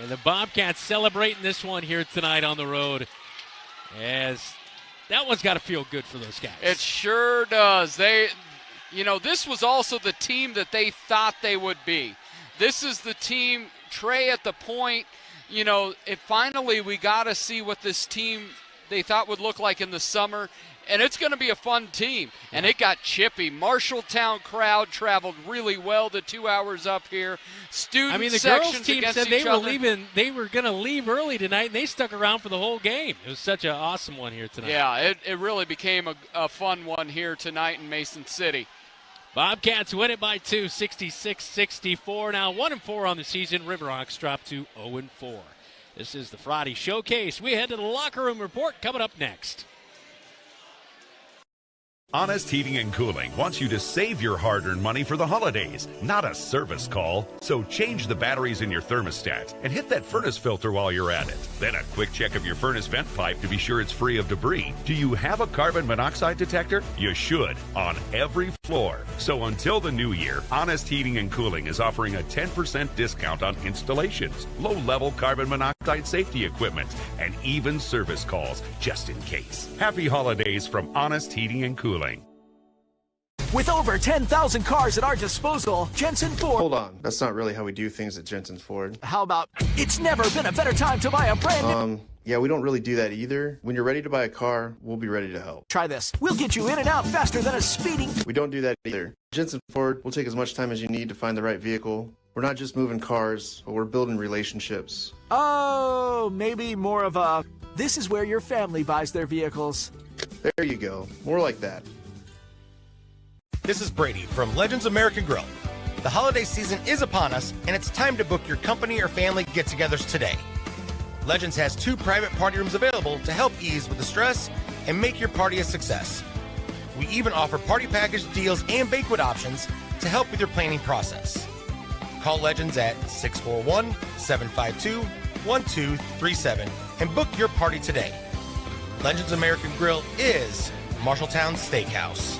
And the Bobcats celebrating this one here tonight on the road, as that one's got to feel good for those guys. It sure does. This was also the team that they thought they would be. This is the team, Trey at the point, finally we got to see what this team they thought would look like in the summer. And it's going to be a fun team. And it got chippy. Marshalltown crowd traveled really well the 2 hours up here. Student the sections girls team against said each other. They were going to leave early tonight, and they stuck around for the whole game. It was such an awesome one here tonight. Yeah, it really became a fun one here tonight in Mason City. Bobcats win it by 2, 66-64. Now 1-4 on the season. Riverhawks drop to 0-4. This is the Friday Showcase. We head to the locker room report coming up next. Honest Heating and Cooling wants you to save your hard-earned money for the holidays, not a service call. So change the batteries in your thermostat and hit that furnace filter while you're at it. Then a quick check of your furnace vent pipe to be sure it's free of debris. Do you have a carbon monoxide detector? You should, on every floor. So until the new year, Honest Heating and Cooling is offering a 10% discount on installations, low-level carbon monoxide safety equipment, and even service calls just in case. Happy holidays from Honest Heating and Cooling. With over 10,000 cars at our disposal, Jensen Ford... Hold on, that's not really how we do things at Jensen Ford. How about, it's never been a better time to buy a brand new... Yeah, we don't really do that either. When you're ready to buy a car, we'll be ready to help. Try this. We'll get you in and out faster than a speeding... We don't do that either. Jensen Ford will take as much time as you need to find the right vehicle. We're not just moving cars, but we're building relationships. Oh, maybe more of a... This is where your family buys their vehicles. There you go. More like that. This is Brady from Legends American Grill. The holiday season is upon us, and it's time to book your company or family get-togethers today. Legends has 2 private party rooms available to help ease with the stress and make your party a success. We even offer party package deals and banquet options to help with your planning process. Call Legends at 641-752-1237 and book your party today. Legends American Grill is Marshalltown Steakhouse.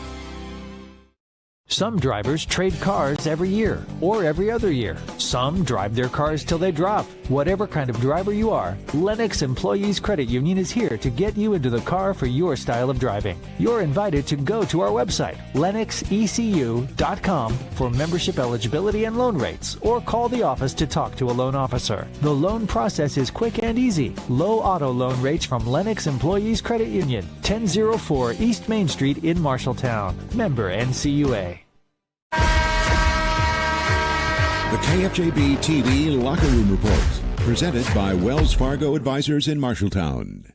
Some drivers trade cars every year or every other year. Some drive their cars till they drop. Whatever kind of driver you are, Lennox Employees Credit Union is here to get you into the car for your style of driving. You're invited to go to our website, lennoxecu.com, for membership eligibility and loan rates, or call the office to talk to a loan officer. The loan process is quick and easy. Low auto loan rates from Lennox Employees Credit Union, 1004 East Main Street in Marshalltown. Member NCUA. The KFJB-TV Locker Room Report, presented by Wells Fargo Advisors in Marshalltown.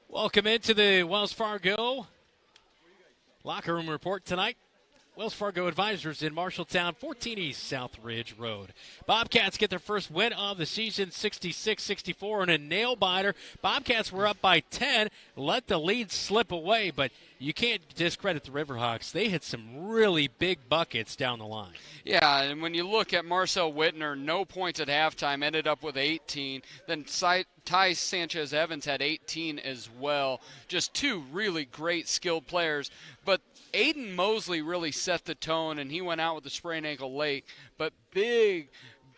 Welcome into the Wells Fargo Locker Room Report tonight. Wells Fargo Advisors in Marshalltown, 14 East South Ridge Road. Bobcats get their first win of the season, 66-64, and a nail-biter. Bobcats were up by 10, let the lead slip away, but you can't discredit the Riverhawks. They hit some really big buckets down the line. Yeah, and when you look at Marcel Whitner, no points at halftime, ended up with 18. Then Ty Sanchez-Evans had 18 as well. Just two really great skilled players. But Aiden Mosley really set the tone, and he went out with a sprained ankle late. But big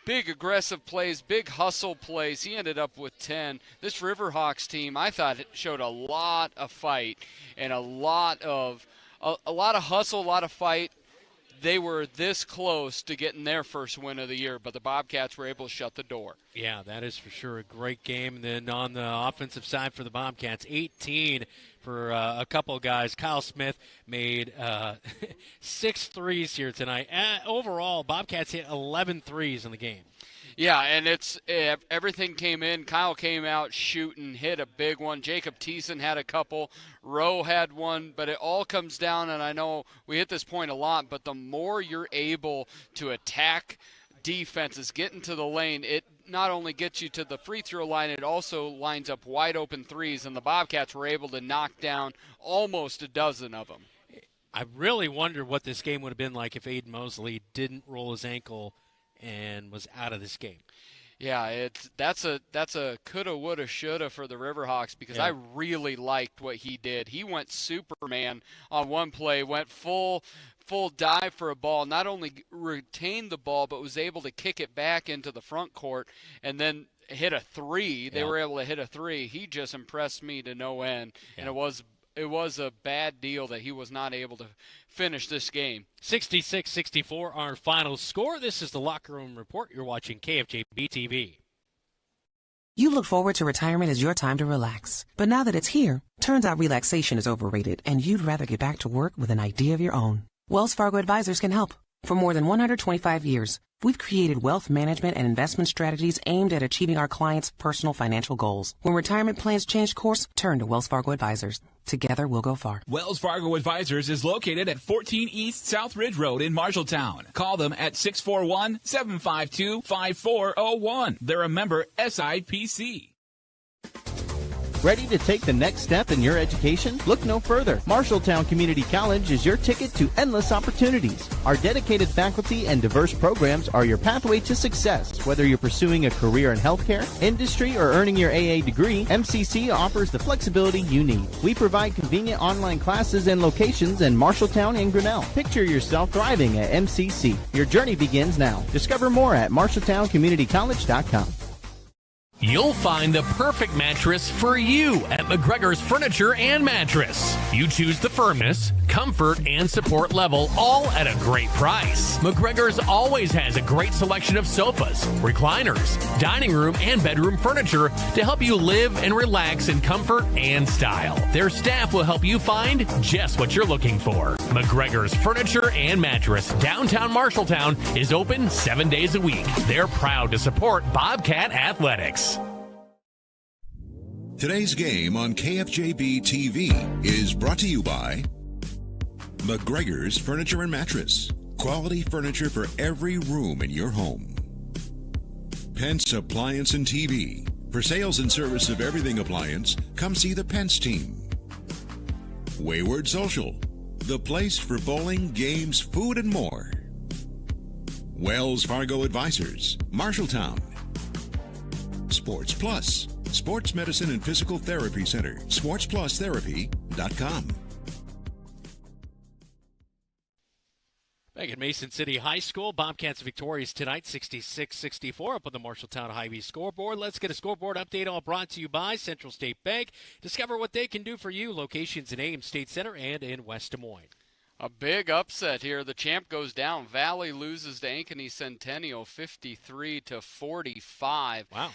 aggressive plays, big hustle plays. He ended up with 10. This Riverhawks team, I thought, it showed a lot of fight and a lot of hustle, a lot of fight. They were this close to getting their first win of the year, but the Bobcats were able to shut the door. Yeah, that is for sure a great game. And then on the offensive side for the Bobcats, 18 for a couple of guys. Kyle Smith made 6 threes here tonight. Overall, Bobcats hit 11 threes in the game. Yeah, and it's everything came in. Kyle came out shooting, hit a big one. Jacob Thiessen had a couple. Rowe had one. But it all comes down, and I know we hit this point a lot, but the more you're able to attack defenses, get into the lane, it not only gets you to the free throw line, it also lines up wide open threes, and the Bobcats were able to knock down almost a dozen of them. I really wonder what this game would have been like if Aiden Mosley didn't roll his ankle and was out of this game. Yeah, that's a coulda, woulda, shoulda for the Riverhawks because I really liked what he did. He went Superman on one play, went full dive for a ball, not only retained the ball but was able to kick it back into the front court and then hit a three. They were able to hit a three. He just impressed me to no end, and it was a bad deal that he was not able to finish this game. 66-64, our final score. This is the Locker Room Report. You're watching KFJB-TV. You look forward to retirement as your time to relax. But now that it's here, turns out relaxation is overrated and you'd rather get back to work with an idea of your own. Wells Fargo Advisors can help. For more than 125 years, we've created wealth management and investment strategies aimed at achieving our clients' personal financial goals. When retirement plans change course, turn to Wells Fargo Advisors. Together, we'll go far. Wells Fargo Advisors is located at 14 East South Ridge Road in Marshalltown. Call them at 641-752-5401. They're a member SIPC. Ready to take the next step in your education? Look no further. Marshalltown Community College is your ticket to endless opportunities. Our dedicated faculty and diverse programs are your pathway to success. Whether you're pursuing a career in healthcare, industry, or earning your AA degree, MCC offers the flexibility you need. We provide convenient online classes and locations in Marshalltown and Grinnell. Picture yourself thriving at MCC. Your journey begins now. Discover more at MarshalltownCommunityCollege.com. You'll find the perfect mattress for you at McGregor's Furniture and Mattress. You choose the firmness, comfort, and support level, all at a great price. McGregor's always has a great selection of sofas, recliners, dining room, and bedroom furniture to help you live and relax in comfort and style. Their staff will help you find just what you're looking for. McGregor's Furniture and Mattress, downtown Marshalltown, is open 7 days a week. They're proud to support Bobcat Athletics. Today's game on KFJB-TV is brought to you by McGregor's Furniture and Mattress. Quality furniture for every room in your home. Pence Appliance and TV. For sales and service of everything appliance, come see the Pence team. Wayward Social. The place for bowling, games, food, and more. Wells Fargo Advisors. Marshalltown. Sports Plus. Sports Medicine and Physical Therapy Center. SportsPlusTherapy.com. Back at Mason City High School, Bobcats victorious tonight, 66-64 up on the Marshalltown Hy-Vee scoreboard. Let's get a scoreboard update, all brought to you by Central State Bank. Discover what they can do for you. Locations in Ames State Center and in West Des Moines. A big upset here. The champ goes down. Valley loses to Ankeny Centennial 53-45. Wow.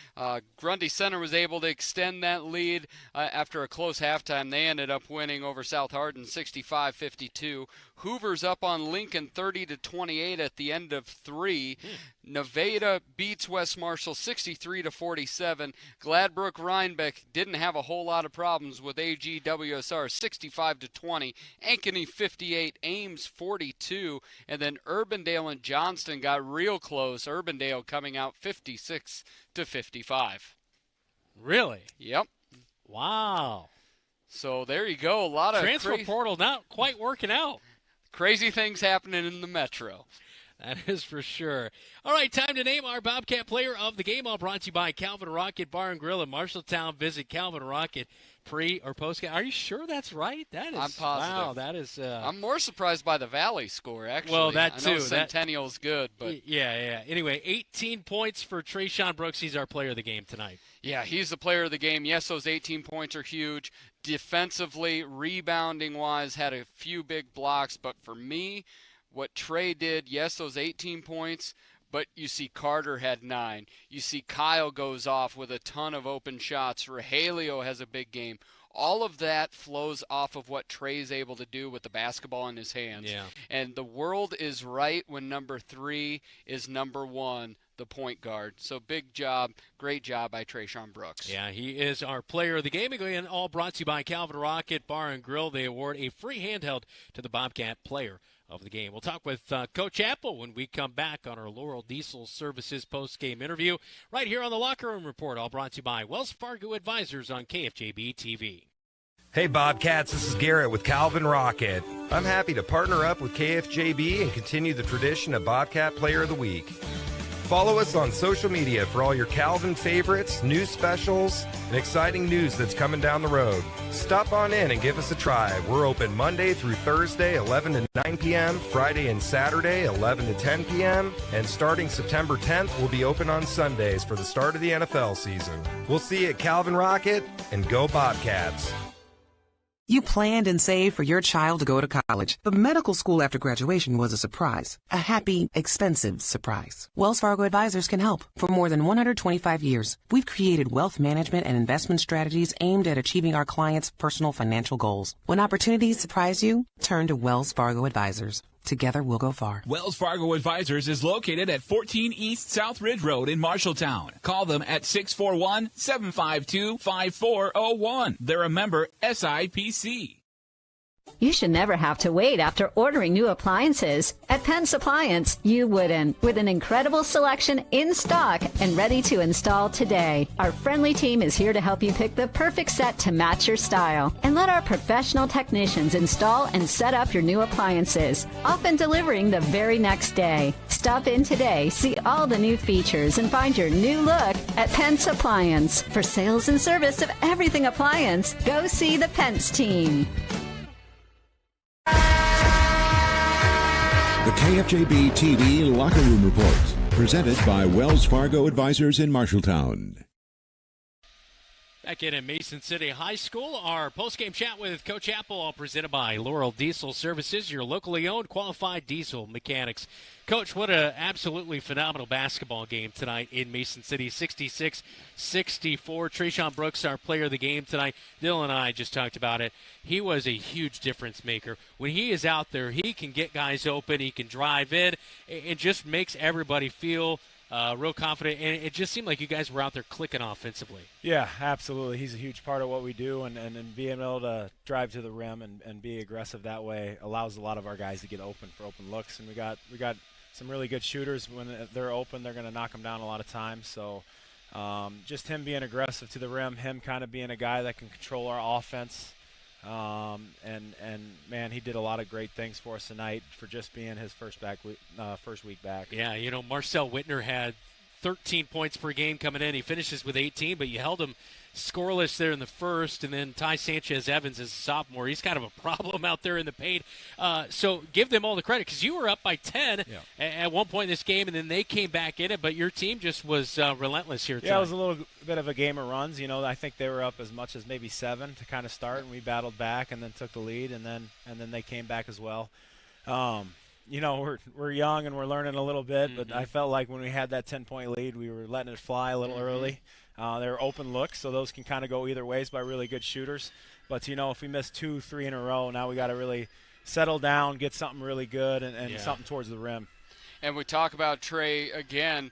Grundy Center was able to extend that lead after a close halftime. They ended up winning over South Hardin 65-52. Hoover's up on Lincoln 30-28 at the end of 3. Nevada beats West Marshall 63-47. Gladbrook Rhinebeck didn't have a whole lot of problems with AGWSR 65-20. Ankeny 58. St. Ames 42, and then Urbandale and Johnston got real close. Urbandale coming out 56-55. Really? Yep. Wow. So there you go. A lot of transfer portal not quite working out. Crazy things happening in the Metro. That is for sure. All right, time to name our Bobcat player of the game. All brought to you by Calvin Rocket Bar and Grill in Marshalltown. Visit Calvin Rocket pre or post game. Are you sure that's right? That is. I'm positive. Wow, that is. I'm more surprised by the Valley score, actually. Well, that too. I know Centennial's good, but yeah. Anyway, 18 points for Trayshawn Brooks. He's our player of the game tonight. Yeah, he's the player of the game. Yes, those 18 points are huge. Defensively, rebounding-wise, had a few big blocks. But for me, what Trey did, yes, those 18 points, but you see Carter had 9. You see Kyle goes off with a ton of open shots. Rogelio has a big game. All of that flows off of what Trey's able to do with the basketball in his hands. Yeah. And the world is right when number 3 is number 1, the point guard. So big job, great job by Trayshawn Brooks. Yeah, he is our player of the game. Again, all brought to you by Calvin Rocket Bar and Grill. They award a free handheld to the Bobcat player of the game. We'll talk with Coach Apple when we come back on our Laurel Diesel Services post-game interview right here on the Locker Room Report, all brought to you by Wells Fargo Advisors on KFJB-TV. Hey Bobcats, this is Garrett with Calvin Rocket. I'm happy to partner up with KFJB and continue the tradition of Bobcat Player of the Week. Follow us on social media for all your Calvin favorites, news specials, and exciting news that's coming down the road. Stop on in and give us a try. We're open Monday through Thursday, 11 to 9 p.m., Friday and Saturday, 11 to 10 p.m., and starting September 10th, we'll be open on Sundays for the start of the NFL season. We'll see you at Calvin Rocket, and go Bobcats. You planned and saved for your child to go to college, but medical school after graduation was a surprise. A happy, expensive surprise. Wells Fargo Advisors can help. For more than 125 years, we've created wealth management and investment strategies aimed at achieving our clients' personal financial goals. When opportunities surprise you, turn to Wells Fargo Advisors. Together, we'll go far. Wells Fargo Advisors is located at 14 East South Ridge Road in Marshalltown. Call them at 641-752-5401. They're a member SIPC. You should never have to wait after ordering new appliances. At Penn's Appliance, you wouldn't. With an incredible selection in stock and ready to install today. Our friendly team is here to help you pick the perfect set to match your style. And let our professional technicians install and set up your new appliances, often delivering the very next day. Stop in today, see all the new features, and find your new look at Penn's Appliance. For sales and service of everything appliance, go see the Pence team. The KFJB-TV Locker Room Report, presented by Wells Fargo Advisors in Marshalltown. Back in at Mason City High School, our post-game chat with Coach Apple, all presented by Laurel Diesel Services, your locally owned qualified diesel mechanics. Coach, what an absolutely phenomenal basketball game tonight in Mason City, 66-64. Trayshawn Brooks, our player of the game tonight. Dylan and I just talked about it. He was a huge difference maker. When he is out there, he can get guys open, he can drive in. It just makes everybody feel real confident, and it just seemed like you guys were out there clicking offensively. Yeah, absolutely. He's a huge part of what we do, and being able to drive to the rim and be aggressive that way allows a lot of our guys to get open for open looks. And we got some really good shooters. When they're open, they're going to knock them down a lot of times. So just him being aggressive to the rim, him kind of being a guy that can control our offense. And man, he did a lot of great things for us tonight for just being his first week back. Yeah, you know, Marcel Whitner had 13 points per game coming in. He finishes with 18, but you held him scoreless there in the first, and then Ty Sanchez-Evans is a sophomore. He's kind of a problem out there in the paint. So give them all the credit, because you were up by 10 at one point in this game, and then they came back in it, but your team just was relentless here tonight. Yeah, it was a little bit of a game of runs. You know, I think they were up as much as maybe 7 to kind of start, and we battled back and then took the lead, and then they came back as well. You know, we're young and we're learning a little bit, but I felt like when we had that 10-point lead, we were letting it fly a little early. They were open looks, so those can kind of go either ways by really good shooters. But, you know, if we miss 2, 3 in a row, now we got to really settle down, get something really good, and something towards the rim. And we talk about Trey again.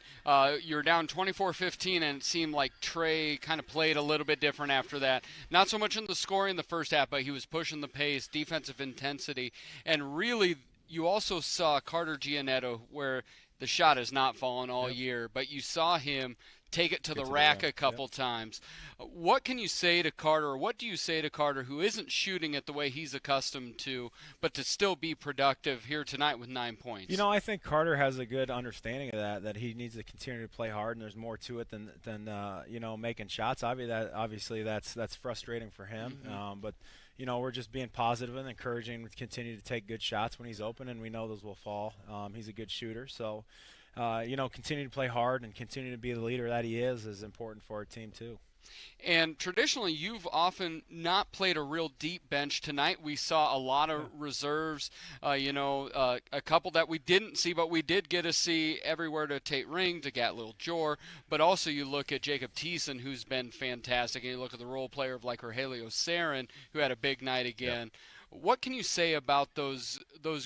You're down 24-15, and it seemed like Trey kind of played a little bit different after that. Not so much in the scoring in the first half, but he was pushing the pace, defensive intensity. And really, you also saw Carter Giannetto, where the shot has not fallen all year, but you saw him take it to the rack a couple times. What can you say to Carter, or what do you say to Carter, who isn't shooting it the way he's accustomed to, but to still be productive here tonight with 9 points? You know, I think Carter has a good understanding of that he needs to continue to play hard, and there's more to it than you know, making shots. Obviously, that's frustrating for him, but you know, we're just being positive and encouraging him to continue to take good shots when he's open, and we know those will fall. He's a good shooter, so you know, continue to play hard and continue to be the leader that he is important for our team too. And traditionally, you've often not played a real deep bench. Tonight we saw a lot of reserves, you know, a couple that we didn't see, but we did get to see everywhere to Tate Ring, to Gatlil Jor, but also you look at Jacob Thiessen, who's been fantastic, and you look at the role player of like Rogelio Sarin, who had a big night again. Yeah. What can you say about those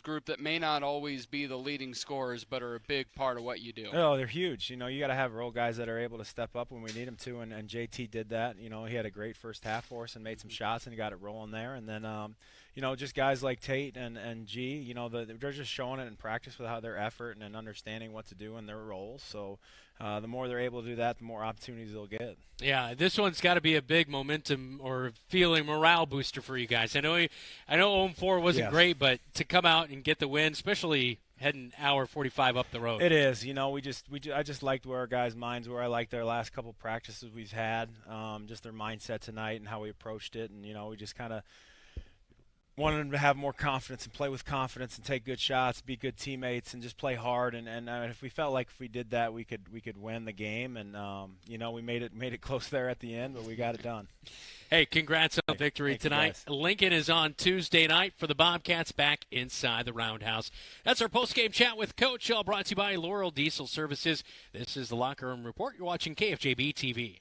group that may not always be the leading scorers but are a big part of what you do? Oh, they're huge. You know, you got to have role guys that are able to step up when we need them to, and JT did that. You know, he had a great first half for us and made some shots and he got it rolling there. And then, you know, just guys like Tate and G, you know, they're just showing it in practice with how their effort and understanding what to do in their roles. So the more they're able to do that, the more opportunities they'll get. Yeah, this one's got to be a big momentum or feeling morale booster for you guys. I know 0-4 wasn't great, but to come out and get the win, especially heading hour 45 up the road. It is. You know, I just liked where our guys' minds were. I liked their last couple practices we've had, just their mindset tonight and how we approached it. And, you know, we just kind of wanted them to have more confidence and play with confidence and take good shots, be good teammates, and just play hard. And if we felt like if we did that, we could win the game. And you know, we made it close there at the end, but we got it done. Hey, congrats on the victory tonight. Lincoln is on Tuesday night for the Bobcats back inside the Roundhouse. That's our post-game chat with Coach, all brought to you by Laurel Diesel Services. This is the Locker Room Report. You're watching KFJB-TV.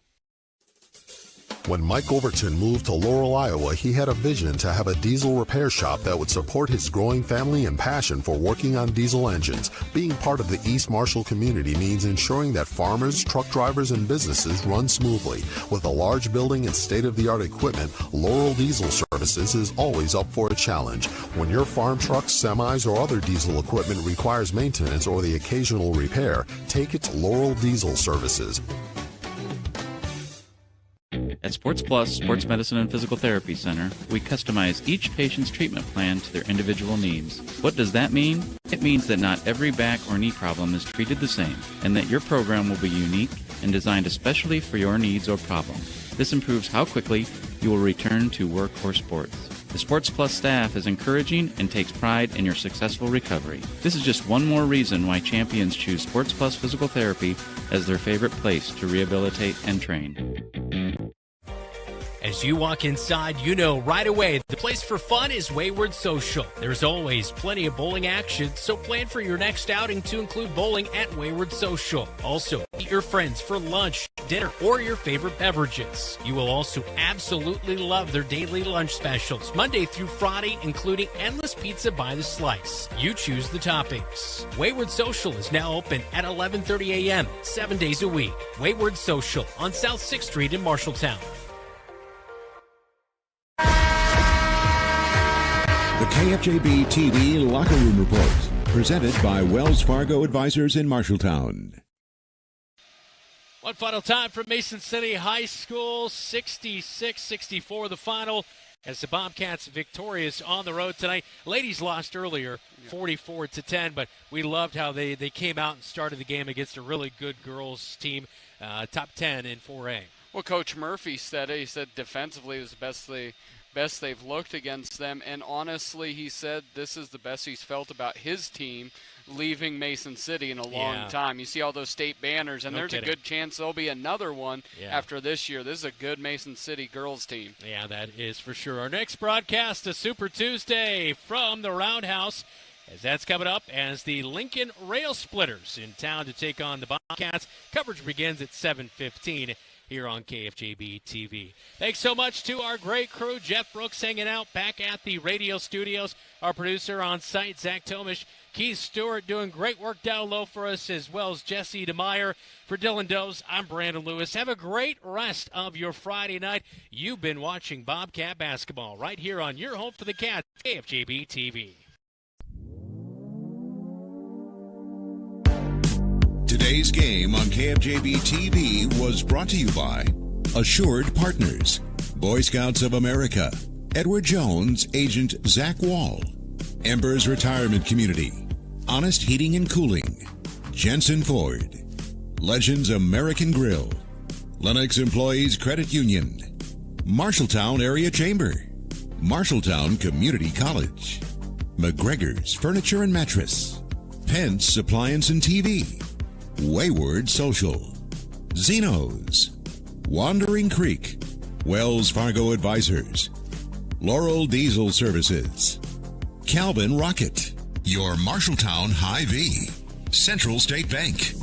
When Mike Overton moved to Laurel, Iowa, he had a vision to have a diesel repair shop that would support his growing family and passion for working on diesel engines. Being part of the East Marshall community means ensuring that farmers, truck drivers, and businesses run smoothly. With a large building and state-of-the-art equipment, Laurel Diesel Services is always up for a challenge. When your farm trucks, semis, or other diesel equipment requires maintenance or the occasional repair, take it to Laurel Diesel Services. At Sports Plus Sports Medicine and Physical Therapy Center, we customize each patient's treatment plan to their individual needs. What does that mean? It means that not every back or knee problem is treated the same, and that your program will be unique and designed especially for your needs or problem. This improves how quickly you will return to work or sports. The Sports Plus staff is encouraging and takes pride in your successful recovery. This is just one more reason why champions choose Sports Plus Physical Therapy as their favorite place to rehabilitate and train. As you walk inside, you know right away the place for fun is Wayward Social. There's always plenty of bowling action, so plan for your next outing to include bowling at Wayward Social. Also, meet your friends for lunch, dinner, or your favorite beverages. You will also absolutely love their daily lunch specials, Monday through Friday, including endless pizza by the slice. You choose the toppings. Wayward Social is now open at 11:30 a.m., 7 days a week. Wayward Social on South 6th Street in Marshalltown. The KFJB-TV Locker Room Report, presented by Wells Fargo Advisors in Marshalltown. One final time from Mason City High School, 66-64 the final, as the Bobcats victorious on the road tonight. Ladies lost earlier, 44-10, but we loved how they came out and started the game against a really good girls team, top 10 in 4A. Well, Coach Murphy said it. He said defensively it was the best they've looked against them, and honestly, he said this is the best he's felt about his team leaving Mason City in a long time. You see all those state banners, and there's a good chance there'll be another one after this year. This is a good Mason City girls team. Yeah, that is for sure. Our next broadcast, a Super Tuesday from the Roundhouse, as that's coming up as the Lincoln Rail Splitters in town to take on the Bobcats. Coverage begins at 7:15. here on KFJB-TV. Thanks so much to our great crew. Jeff Brooks hanging out back at the radio studios. Our producer on site, Zach Tomish. Keith Stewart doing great work down low for us, as well as Jesse DeMeyer. For Dylan Does, I'm Brandon Lewis. Have a great rest of your Friday night. You've been watching Bobcat basketball right here on your home for the Cats, KFJB-TV. Today's game on KFJB-TV was brought to you by Assured Partners, Boy Scouts of America, Edward Jones, Agent Zach Wall, Embers Retirement Community, Honest Heating and Cooling, Jensen Ford, Legends American Grill, Lennox Employees Credit Union, Marshalltown Area Chamber, Marshalltown Community College, McGregor's Furniture and Mattress, Pence Appliance and TV, Wayward Social, Zeno's, Wandering Creek, Wells Fargo Advisors, Laurel Diesel Services, Calvin Rocket, your Marshalltown Hy-Vee, Central State Bank.